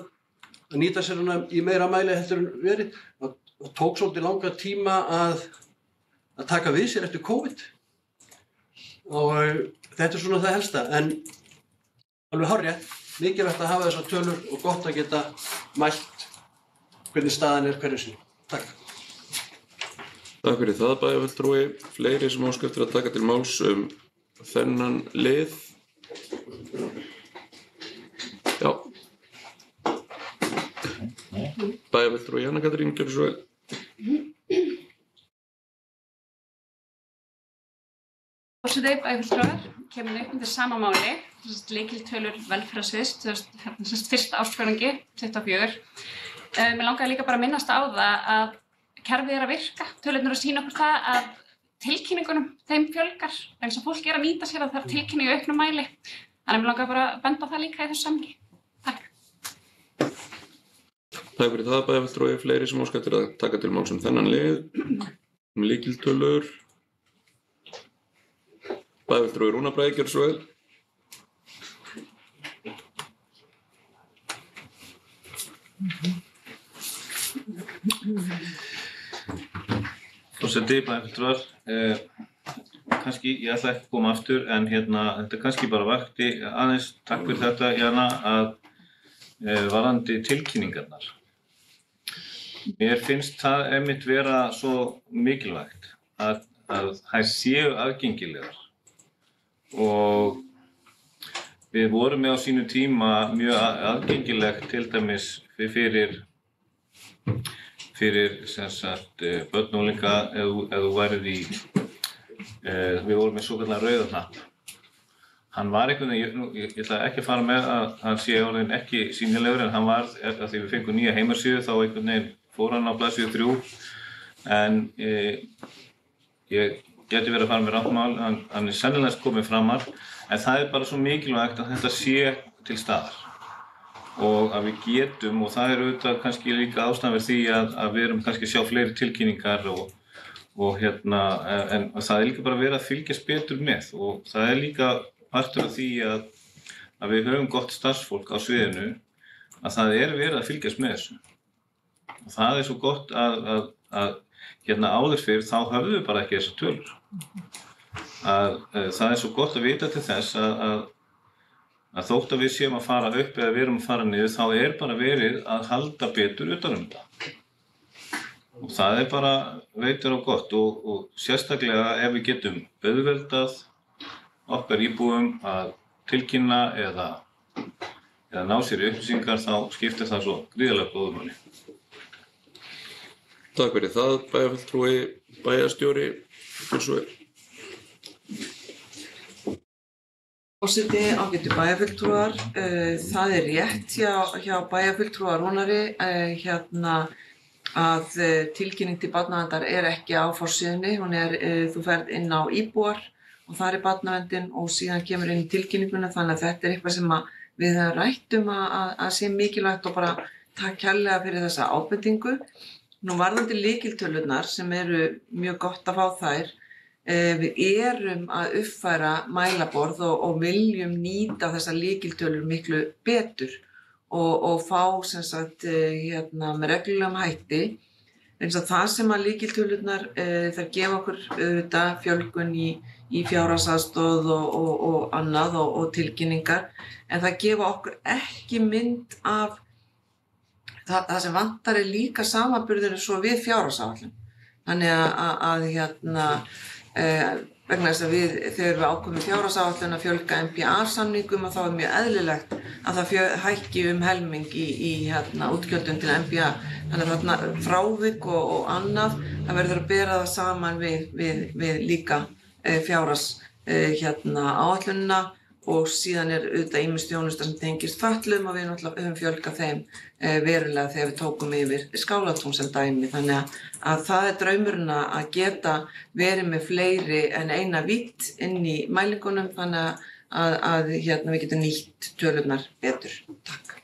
nýta sér hana í meira mæli heldur en verið. Það tók svolítið langa tíma að taka við sér eftir COVID. Og þetta er svona það helsta. En alveg hárrétt, mikilvægt að hafa þessar tölur og gott að geta mælt hvernig staðan er hverju sinni. Takk. Takk fyrir það, bæjarfulltrúi. Fleiri sem óska eftir að taka til máls þennan lið. Já. Bæjarfulltrúi Anna Katrín, gjörðu svo vel. Forseti, bæjarfulltrúar, kemur upp undir sama máli, lykiltölur velferðarsviðs, fyrsta ársfjórðungi, 24. Mér langaði líka bara að minnast á það að kerfið er að virka, tölurnar að sýna okkur það að tilkynningunum þeim fjölgar, eins og fólk er að nýta sér að það er tilkynning í auknum mæli. Þannig að mér langaði bara að benda á það líka í þessu samhengi. Takk. Takk fyrir það, bæjarfulltrúi. Fleiri sem óska eftir að taka til máls þennan lið. Lykiltölur. Bæjarfulltrúi Rúnar Bragi, gjörðu svo vel. Forseti, bæjarfulltrúar, kannski, ég ætla ekki að koma aftur, en þetta kannski bara vakti aðeins, takk fyrir þetta, Jana, að varðandi tilkynningarnar. Mér finnst það einmitt vera svo mikilvægt að þær séu aðgengilegar og við vorum með á sínu tíma mjög aðgengilegt til dæmis fyrir sem sagt börn og unglinga ef þú værið við vorum með svokallaðan rauðan hnapp. Hann var einhvern veginn, ég ætla ekki að fara með að hann sé orðinn ekki sýnilegur en hann var, af því við fengum nýja heimasíðu þá einhvern veginn fór hann á blaðsíðu 3 en ég geti verið að fara með rangt mál, hann er sennilegast komið framar en það er bara svo mikilvægt að þetta sé til staðar. Og að við getum, og það er auðvitað kannski líka ástæðan við því að við erum kannski að sjá fleiri tilkynningar en það er líka bara verið að fylgjast betur með og það er líka partur af því að við höfum gott starfsfólk á sviðinu að það er verið að fylgjast með þessu. Og það er svo gott að áður fyrr þá höfðum við bara ekki þessar tölur. Það er svo gott að vita til þess að að þótt að við séum að fara upp eða við erum að fara niður, þá bara verið að halda betur utan um þetta. Og það bara veitur á gott og sérstaklega ef við getum auðveldað okkar íbúum að tilkynna eða ná sér í upplýsingar, þá skiptir það svo gríðarlega góðu máli. Takk fyrir það, bæjarfulltrúi, bæjarstjóri, Gilsveig. Forseti, ágætu bæjarfulltrúar, það rétt hjá bæjarfulltrúa Rúnari að tilkynning til barnaverndar ekki á forsíðunni, þú ferð inn á íbúar og þar barnaverndin og síðan kemur inn í tilkynninguna, þannig að þetta eitthvað sem við höfum rætt að sé mikilvægt og bara takk kærlega fyrir þessa ábendingu. Nú varðandi lykiltölurnar sem eru mjög gott að fá þær, við erum að uppfæra mælaborð og viljum nýta þessar lykiltölur miklu betur og fá sem sagt með reglulegum hætti. Eins og það sem að lykiltölurnar þær gefa okkur auðvitað fjölgun í fjárhagsaðstoð og annað og tilkynningar, en það gefa okkur ekki mynd af það sem vantar líka samanburður svo við fjárhagsáætlun. Þannig að vegna þess að þegar við ákveðum fjárhagsáætlun að fjölga NPA-samningum þá mjög eðlilegt að það hækki helming í útgjöldum til NPA. Þannig að þarna frávik og annað, það verður að bera það saman við líka fjárhagsáætlunina og síðan auðvitað ýmis þjónusta sem tengist fötluðum og við náttúrulega höfum fjölgað þeim verulega þegar við tókum yfir Skálatún sem dæmi. Þannig að það draumurinn að geta verið með fleiri en eina vídd inn í mælingunum, þannig að við getum nýtt tölurnar betur. Takk.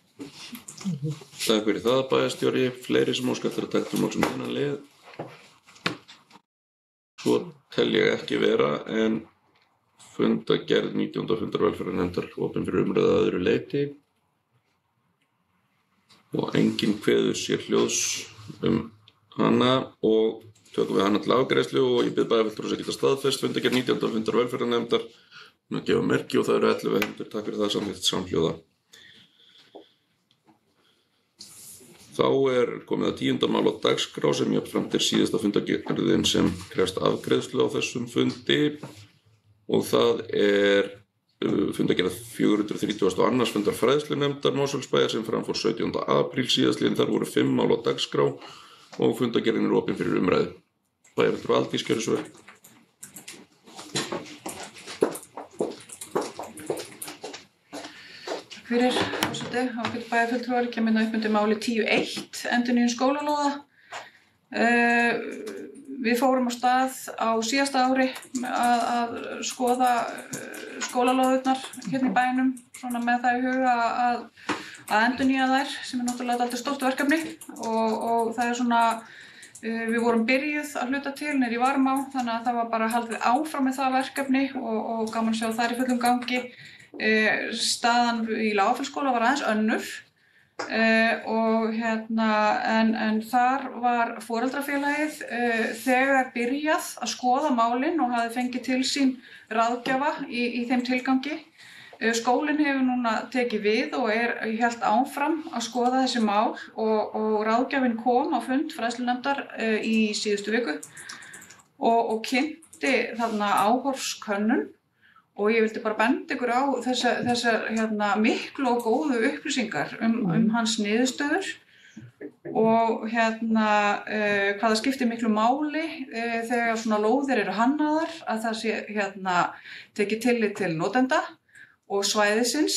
Takk fyrir það, bæjarstjóri. Fleiri sem óska eftir að taka til máls þennan lið. Svo tel ég ekki vera, en fundargerð 19. fundar velferðarnefndar opin fyrir umræðu að öðru leyti og enginn kveður sér hljóðs hana og tökum við hana til afgreiðslu og ég bið bæjarfulltrúa að geta staðfest fundargerð 19. fundar velferðarnefndar að gefa merki og það eru 11 hendur. Takk fyrir það, samþykkt samhljóða. Þá komið að 10. mál á dagskrá sem jafnframt síðasta fundargerðin sem krefst afgreiðslu á þessum fundi. Og það fundargerð 432. fundar fræðslunefndar Mosfellsbæjar sem framfór 17. apríl síðastliðinn. Þar voru 5 mál á dagskrá og fundargerðin opin fyrir umræðu. Bæjarfulltrúi Aldís, gjörðu svo vel. Takk fyrir, forseti. Ágætu bæjarfulltrúar, kemur upp undir máli 10.1, endurnýjun skólalóða. Við fórum á stað á síðasta ári að skoða skólalóðirnar hérna í bænum, svona með það í huga að endurnýja þær, sem náttúrulega dálítið stórt verkefni og það svona, við vorum byrjuð að hluta til niður í Varmá, þannig að það var bara haldið áfram með það verkefni og gaman að sjá þær í fullum gangi. Staðan í Lágafellsskóla var aðeins önnur. En þar var foreldrafélagið þegar byrjað að skoða málin og hafði fengið til sín ráðgjafa í þeim tilgangi. Skólinn hefur núna tekið við og hélt áfram að skoða þessi mál og ráðgjafinn kom á fund fræðslunefndar í síðustu viku og kynnti þarna áhorfskönnun. Og ég vildi bara benda ykkur á þessar miklu og góðu upplýsingar hans niðurstöður og hvað það skiptir miklu máli þegar svona lóðir eru hannaðar að það sé tekið tillit til notenda og svæðisins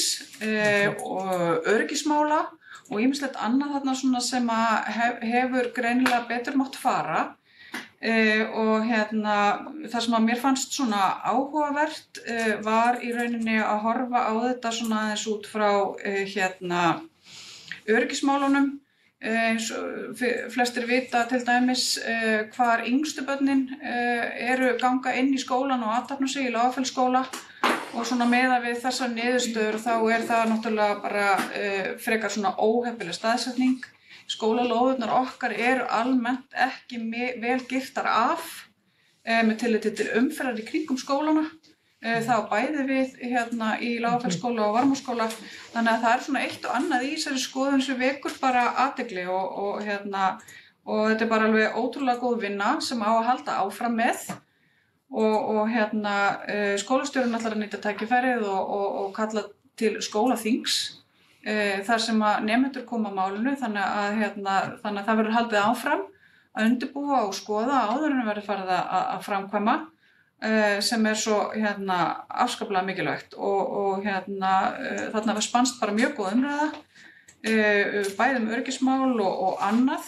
og öryggismála og ýmislegt annað þarna svona sem hefur greinilega betur mátt fara. Og það sem að mér fannst svona áhugavert var í rauninni að horfa á þetta svona aðeins út frá öryggismálunum. Eins og flestir vita til dæmis hvar yngstu börnin ganga inn í skólan og athafna sig í Lágafellsskóla og svona meðað við þessar niðurstöður þá það náttúrulega bara frekar svona óheppileg staðsetning. Skólalóðirnar okkar eru almennt ekki vel girtar af með tilliti til umferðar í kringum skólana. þá bæði við hérna í Lágafellsskóla og Varmárskóla, þannig að það er svona eitt og annað í þessari skoðun sem vekur bara athygli og þetta er bara alveg ótrúlega góð vinna sem á að halda áfram með og hérna skólastjórinn ætlar að nýta tækifærið og kalla til skólaþings þar sem að nemendur koma að málinu þannig að það verður haldið áfram að undirbúa og skoða áður en verður farið að framkvæma sem er svo hérna afskaplega mikilvægt og hérna þarna var spannst bara mjög góð umræða bæði öryggismál og annað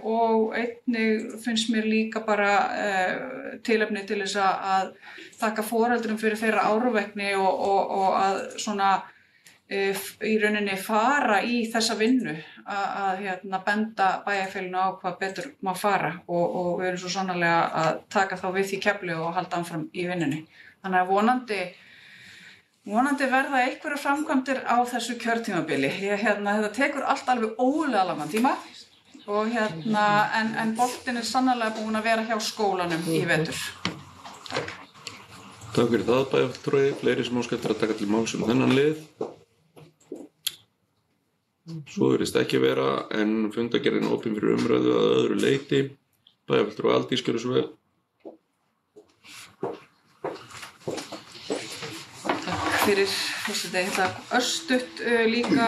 og einnig finnst mér líka bara tilefni til þess að þakka foreldrum fyrir þeirra árvekni og að svona í rauninni fara í þessa vinnu að hérna benda bæjarfélaginu á hvað betur má fara og við erum svo sannarlega að taka þá við því kefli og halda áfram í vinnunni. Þannig að vonandi verða einhverjar framkvæmdir á þessu kjörtímabili. Þetta tekur allt alveg ógurlega langan tíma og en boltinn er sannarlega búinn að vera hjá skólanum í vetur. Takk fyrir það, bæjarfulltrúi. Fleiri sem óska eftir að taka til máls þennan lið. Svo virðist ekki vera, en fundargerðin opin fyrir umræðu að öðru leyti. Bæjarfulltrúi Aldís, gjörðu svo vel. Takk fyrir forseti. Ég ætla örstutt líka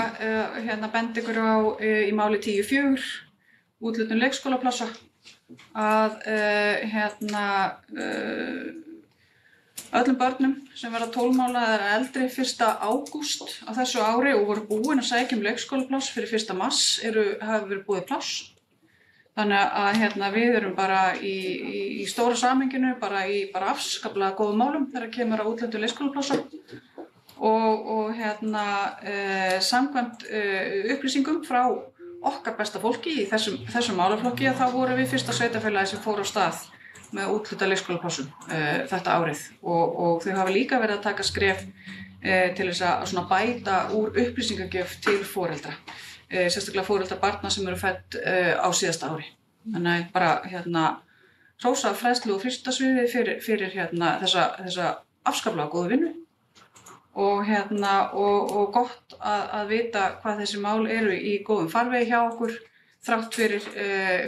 benda ykkur á í máli 10.4, úthlutun leikskólaplássa, að öllum börnum sem verða 12 mánaða eða eldri 1. ágúst á þessu ári og voru búin að sækja leikskólapláss fyrir 1. mars hafa verið búið pláss. Þannig að við erum bara í stóra samhenginu, bara afskaplega góðum málum þegar kemur að úthlutun leikskólaplássa og samkvæmt upplýsingum frá okkar besta fólki í þessum málaflokki að þá vorum við fyrsta sveitarfélagi sem fór á stað með úthluta leikskólaplássum þetta árið og þau hafa líka verið að taka skref til þess að svona bæta úr upplýsingagjöf til foreldra, sérstaklega foreldra barna sem eru fædd á síðasta ári. Þannig að bara hrósa fræðslu og frístundasviði fyrir þessa afskaplega góðu vinnu og gott að vita hvað þessi mál eru í góðum farvegi hjá okkur. Þrátt fyrir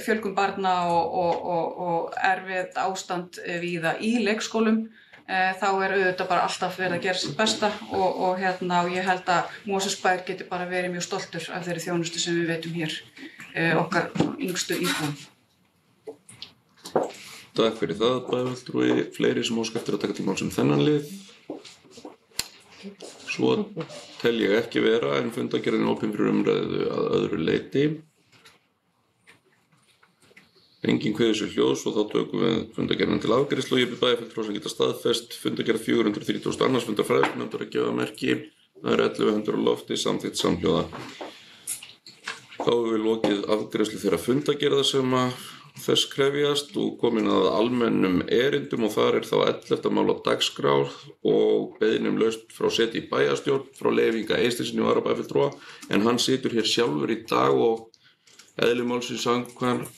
fjölgun barna og erfitt ástand víða í leikskólum, þá er auðvitað bara alltaf verið að gera sitt besta og ég held að Mosfellsbær geti bara verið mjög stoltur af þeirri þjónustu sem við veitum hér okkar yngstu íbúum. Takk fyrir það, bæjarfulltrúi. Fleiri sem óska eftir að taka til máls þennan lið. Svo tel ég ekki vera, en fundargerðin opin fyrir umræðu að öðru leyti. Enginn kveður sér hljóðs og þá tökum við fundargerðina til afgreiðslu og ég bið bæjarfulltrúa sem geta staðfest fundargerð 432. fundar fræðslunefndar að gefa merki. Það eru 11 hendur á lofti, samþykkt samhljóða. Þá hefur við lokið afgreiðslu þeirra fundargerða sem þess krefjast og komin að almennum erindum og þar er þá 11. mál á dagskrá og beiðni lausn frá seti í bæjarstjórn frá Leif Inga Eysteinssyni varabæjarfulltrúa en hann situr hér sjálfur í dag og eðli málsins samkvæmt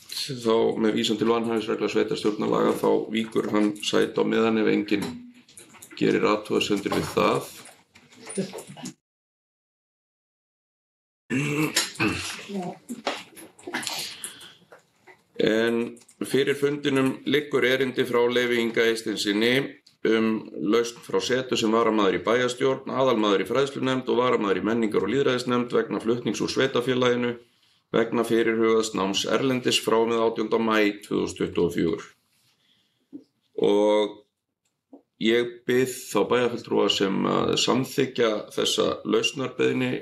þá með vísan til vanhæfisregla sveitarstjórnarlaga þá víkur hann sæti á meðan ef enginn gerir athugasemdir við það. En fyrir fundinum liggur erindi frá Leifi Inga Eysteinssyni lausn frá setu sem varamaður í bæjarstjórn, aðalmaður í fræðslunefnd og varamaður í menningar- og lýðræðisnefnd vegna flutnings úr sveitarfélaginu vegna fyrirhugaðs náms erlendis frá og með 18. maí 2024. Og ég bið þá bæjarfulltrúa sem að samþykkja þessa lausnarbeiðni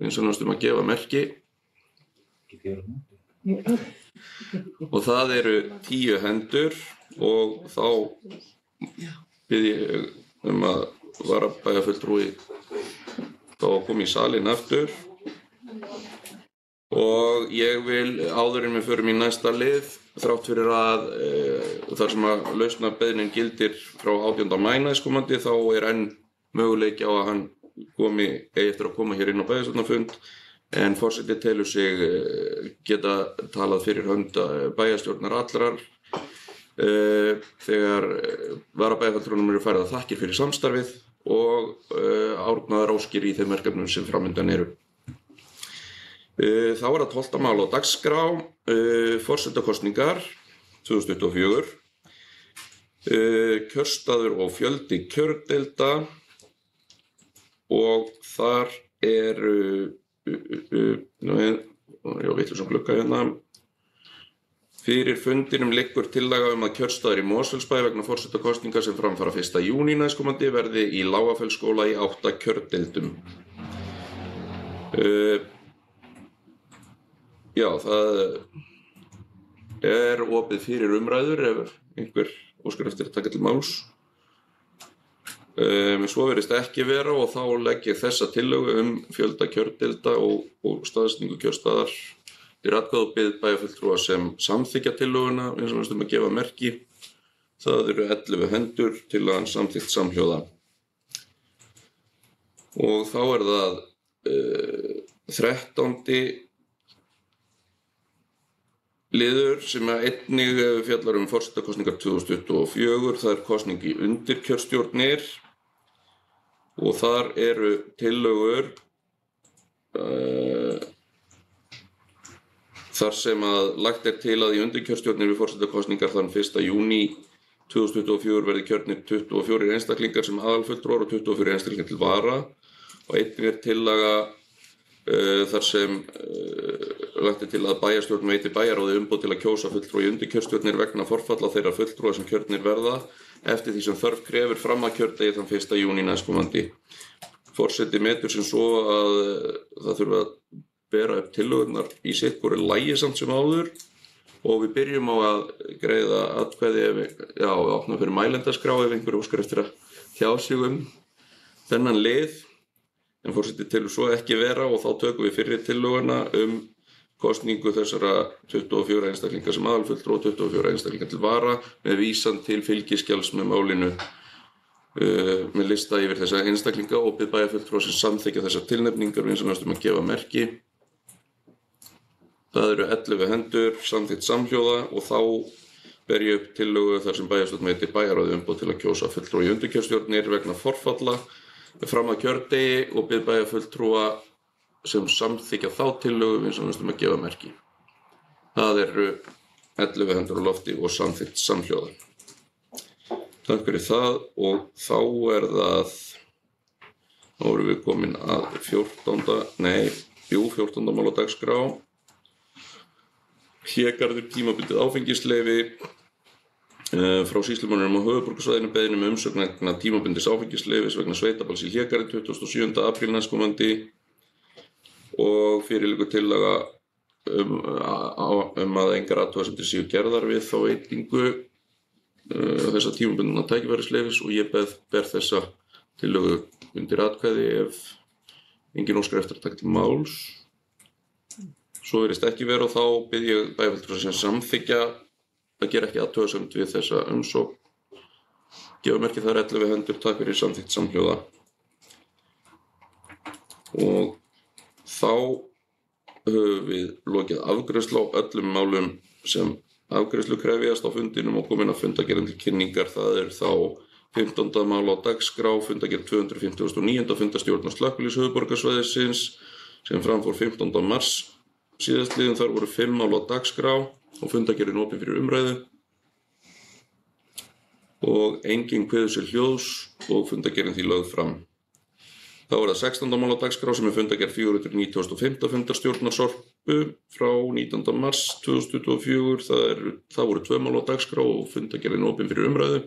eins og næstum að gefa merki. Og það eru 10 hendur og þá bið ég að varabæjarfulltrúi þá að koma í salinn aftur. Og ég vil áður en við förum í næsta lið, þrátt fyrir að þar sem að lausnarbeiðnin gildir frá 18. maí næstkomandi, þá er enn möguleiki á að hann eigi eftir að koma hér inn á bæjarstjórnarfund, en forseti telur sig geta talað fyrir hönd bæjarstjórnar allrar þegar varabæjarfulltrúanum eru færðar þakkir fyrir samstarfið og árnaðar óskir í þeim verkefnum sem framundan eru. Þá er það 12. mál á dagskrá, forsetakosningar 2024, kjörstaður og fjöldi kjördeilda og þar eru, ég vitlaus að glugga hérna, fyrir fundinum liggur tillaga að kjörstaður í Mosfellsbæ vegna forsetakosninga sem framfara 1. júní næstkomandi verði í Lágafellsskóla í 8 kjördeildum. Já, það er opið fyrir umræður ef einhver óskar eftir að taka til máls. Svo virðist ekki vera og þá legg ég þessa tillögu fjölda kjördeilda og staðsetningu kjörstaðar til atkvæði og bið bæjarfulltrúa sem samþykkja tillöguna eins og að gefa merki. Það eru 11 hendur, tillagan samþykkt samhljóða. Og þá er það 13. liður sem einnig fjallar forsetakosningar 2024, það er kosning í undirkjörstjórnir og þar eru tillögur þar sem að lagt er til að í undirkjörstjórnir við forsetakosningar þann 1. júní 2024 verði kjörnir 24 einstaklingar sem aðalfulltrúar og 24 einstaklingar til vara og einnig er tillaga þar sem lagt er til að bæjarstjórn veiti bæjarráði umboð til að kjósa fulltrúa í undirkjörstjórnir vegna forfalla þeirra fulltrúa sem kjörnir verða eftir því sem þörf krefur fram að kjördegi þann 1. júní næstkomandi. Forseti metur sem svo að það þurfi að bera upp tillögurnar í sitt hvoru lagi samt sem áður og við byrjum á að greiða atkvæði við opnum fyrir mælendaskrá ef einhver óskar eftir að tjá sig þennan lið. En forseti telur svo ekki vera og þá tökum við fyrir tillöguna kosningu þessara 24 einstaklinga sem aðalfulltrúa og 24 einstaklinga til vara með vísan til fylgiskjals með málinu með lista yfir þessa einstaklinga og bið bæjarfulltrúa sem samþykkja þessar tilnefningar eins og að gefa merki. Það eru 11 hendur, samþykkt samhljóða og þá ber ég upp tillögu þar sem bæjarstjórn veiti bæjarráði umboð til að kjósa fulltrúa í undirkjörstjórnir vegna forfalla fram að kjördegi og bið bæjarfulltrúa sem samþykja þá tillögu eins og að gefa merki. Það eru 11 hendur á lofti og samþykkt samhljóða. Takk fyrir það og þá er það, þá erum við komin að 14. mál á dagskrá. Hlégarður tímabundið áfengisleyfi frá sýslumanninum á höfuðborgarsvæðinu beiðni umsögn vegna tímabundins áfengisleyfis vegna sveitaballs í Hlégarði 27. apríl næstkomandi og fyrir liggur tillaga að engar athugasemdir séu gerðar við þá veitingu þessa tímabundna tækifærisleyfis og ég ber þessa tillögu undir atkvæði ef engin óskar eftir að taka til máls. Svo virðist ekki vera og þá bið ég bæjarfulltrúa sem samþykkja að gera ekki athugasemd við þessa umsókn. Gefa merki þar 11 hendur, takk fyrir samþykkt samhljóða. Og þá höfum við lokið afgreiðslu á öllum málum sem afgreiðslu krefjast á fundinum og komin að fundagerðum til kynningar. Það er þá 15. mál á dagskrá, fundagerð 259. Fundastjórn og slökkviliðs höfuðborgarsvæðisins sem framfór 15. mars. Síðastliðin þar voru 5 mál á dagskrá og fundagerðin opin fyrir umræðu og enginn kveður sér hljóðs og fundagerðin því lögð fram. Þá er það 16. mál á dagskrá sem fundagerð 495. fundarstjórnarsorpu frá 19. mars 2024. Það voru 2 mál á dagskrá og fundagerðin opin fyrir umræðu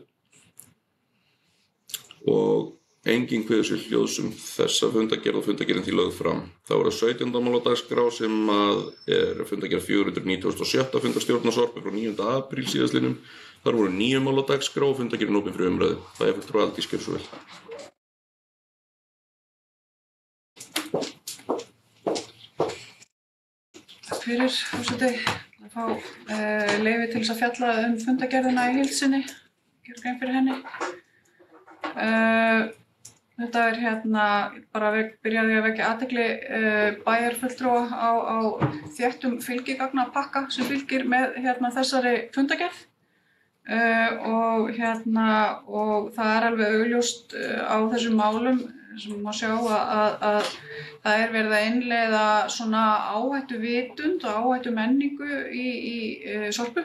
og enginn kveður sér hljóðs þessa fundagerð og fundagerðin því lögð fram. Þá er það 17. mál á dagskrá sem er fundagerð 497. fundarstjórnarsorpu frá 9. apríl síðastliðnum. Þar voru 9 mál á dagskrá og fundagerðin opin fyrir umræðu. Það er fulltrúi Aldís gjörðu svo vel. Takk fyrir, forseti, að fá leyfi til þess að fjalla fundagerðina í heild sinni, gera grein fyrir henni. Þetta er bara byrjaði að vekja athygli bæjarfulltrúa á þéttum fylgigagnapakka sem fylgir með þessari fundagerð. og það alveg augljóst á þessum málum sem má sjá að það verið að innleiða svona áhættuvitund og áhættumenningu í Sorpu.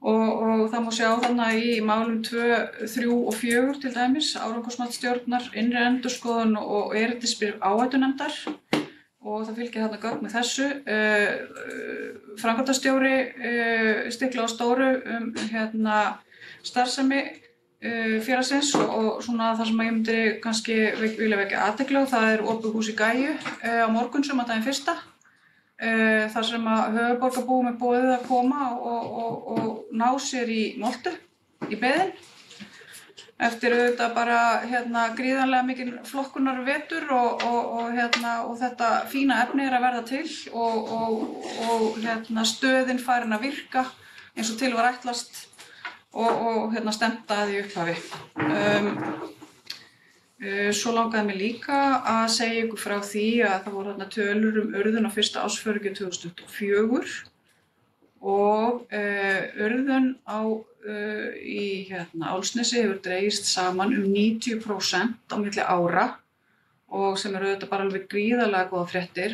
Og það má sjá þarna í málum 2, 3 og 4 til dæmis, árangursmatsstjórnar, innri endurskoðun og erindisbréf áhættunefndar og það fylgir þarna gögn með þessu. Framkvæmdastjóri stikla á stóru starfsemi félagsins og svona það sem ég myndi kannski vilja vekja athygli á, það opið hús í Gæju á morgun sumardaginn 1. Þar sem að höfuðborgarbúum boðið að koma og ná sér í moltu í beðin eftir auðvitað bara gríðarlega mikinn flokkunarvetur og þetta fína efni að verða til og stöðin farin að virka eins og til var ætlast og stefnt að því upphafi. Svo langaði mig líka að segja ykkur frá því að það voru tölur urðun á fyrsta ársfjórðungi 2024 og urðun í Álfsnesi hefur dregist saman 90% á milli ára og sem auðvitað bara alveg gríðarlega góða fréttir.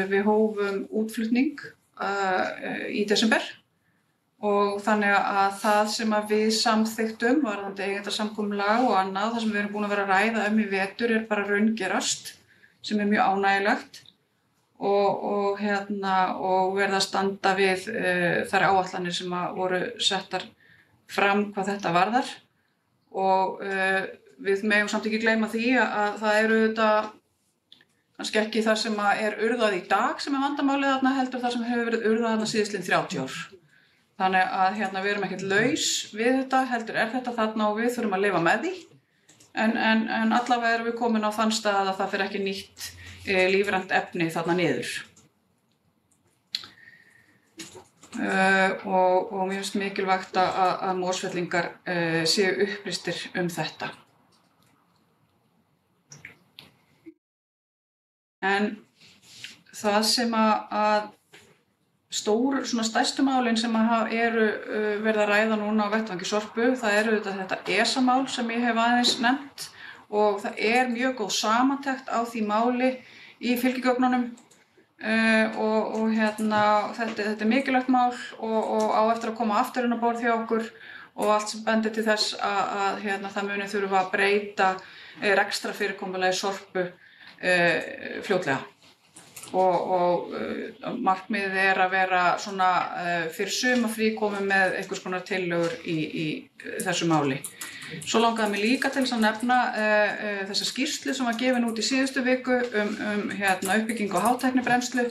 Við hófum útflutning í desember og þannig að það sem að við samþykktum varðandi eigendasamkomulag og annað, það sem við erum búin að vera að ræða í vetur bara raungerast sem mjög ánægjulegt og verða að standa við þær áætlanir sem að voru settar fram hvað þetta varðar og við megum samt ekki gleyma því að það þetta kannski ekki það sem að urðað í dag sem vandamálið þarna heldur það sem hefur verið urðað þarna síðastliðin 30 ár. Þannig að við erum ekkert laus við þetta, heldur þetta þarna og við þurfum að lifa með því. En allavega erum við komin á þann stað að það fer ekki nýtt lífrænt efni þarna niður. Og mér finnst mikilvægt að Mosfellingar séu upplýstir þetta. En það sem að stærstu málin sem verið að ræða núna á vettvangi Sorpu, það þetta ESA-mál sem ég hef aðeins nefnt og það mjög góð samantekt á því máli í fylgigögnunum og þetta mikilvægt mál og á eftir að koma aftur inn á borð hjá okkur og allt sem bendir til þess að það muni þurfa að breyta rekstrarfyrirkomulagi Sorpu fljótlega. Og markmiðið að vera svona fyrir sumarfrí komið með einhvers konar tillögur í þessu máli. Svo langaði mig líka til að nefna þessa skýrslu sem var gefin út í síðustu viku uppbyggingu á hátæknibrennslu.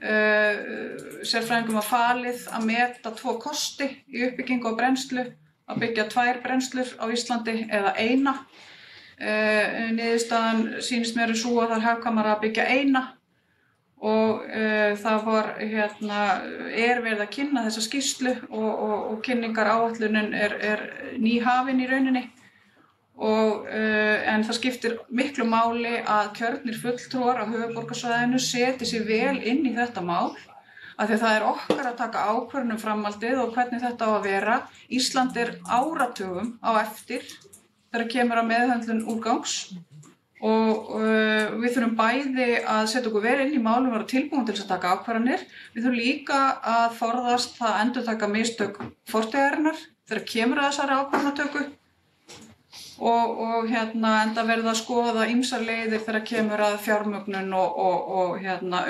Sérfræðingum var falið að meta 2 kosti í uppbyggingu á brennslu, að byggja 2 brennslur á Íslandi eða 1. Niðurstaðan sýnist mér sú að það hagkvæmara að byggja 1. Og það var verið að kynna þessa skýrslu og kynningaráætlunin nýhafin í rauninni en það skiptir miklu máli að kjörnir fulltrúar á höfuðborgarsvæðinu setji sig vel inn í þetta mál af því að það okkar að taka ákvörðun framhaldið og hvernig þetta á að vera. Ísland áratugum á eftir þegar kemur að meðhöndlun úrgangs og við þurfum bæði að setja okkur vel inn í málum og vera tilbúin til þess að taka ákvarðanir. Við þurfum líka að forðast það að endurtaka mistök fortíðarinnar þegar kemur að þessari ákvarðanatöku og enda verða að skoða ýmsar leiðir þegar kemur að fjármögnun og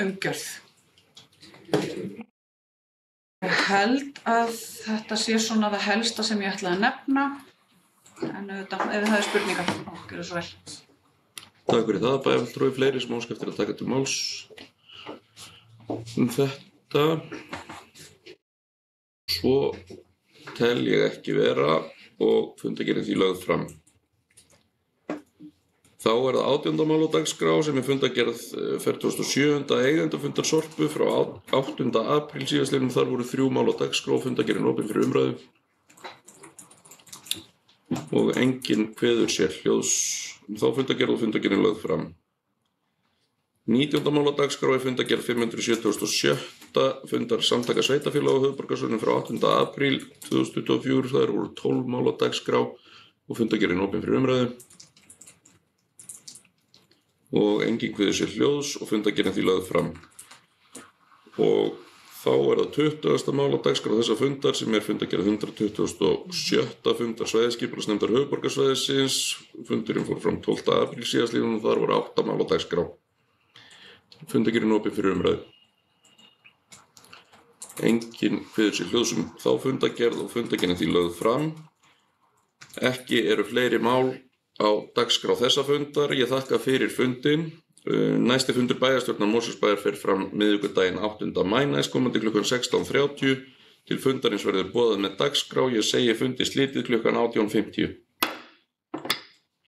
umgjörð. Ég held að þetta sé svona það helsta sem ég ætlaði að nefna en auðvitað ef það spurningar, gjörðu svo vel. Takk fyrir það, bæjarfulltrúi, fleiri sem óska eftir að taka til máls þetta. Svo tel ég ekki vera og fundargerðin því lögð fram. Þá það 18. mál á dagskrá sem fundargerð 47. eigendafundar Sorpu frá 8. apríl síðastliðnum. Þar voru 3 mál á dagskrá og fundargerðin opin fyrir umræðu. Og enginn kveður sér hljóðs þá fundargerð og fundargerðin lögð fram. 19. mál á dagskrá fundargerð 577. 5. fundar Samtaka sveitarfélaga á höfuðborgarsvæðinu frá 8. apríl 2024. Það voru 12 mál á dagskrá og fundargerðin opin fyrir umræðu. Og enginn kveður sér hljóðs og fundargerðin því lögð fram. Og þá það 20. mál á dagskrá þessa fundar sem fundargerð 127. fundar svæðisskipulagsnefndar höfuðborgarsvæðisins. Fundurinn fór fram 12. apríl síðastliðinn og þar voru 8 mál á dagskrá. Fundargerðin opin fyrir umræðu. Enginn kveður sér hljóðs þá fundargerð og fundargerðin því lögð fram. Ekki eru fleiri mál á dagskrá þessa fundar. Ég þakka fyrir fundinn. Næsti fundur bæjarstjórnar Mosfellsbæjar fer fram miðvikudaginn 8. maí næstkomandi klukkan 16:30. Til fundarins verður boðað með dagskrá. Ég segi fundi slitið klukkan 18:50.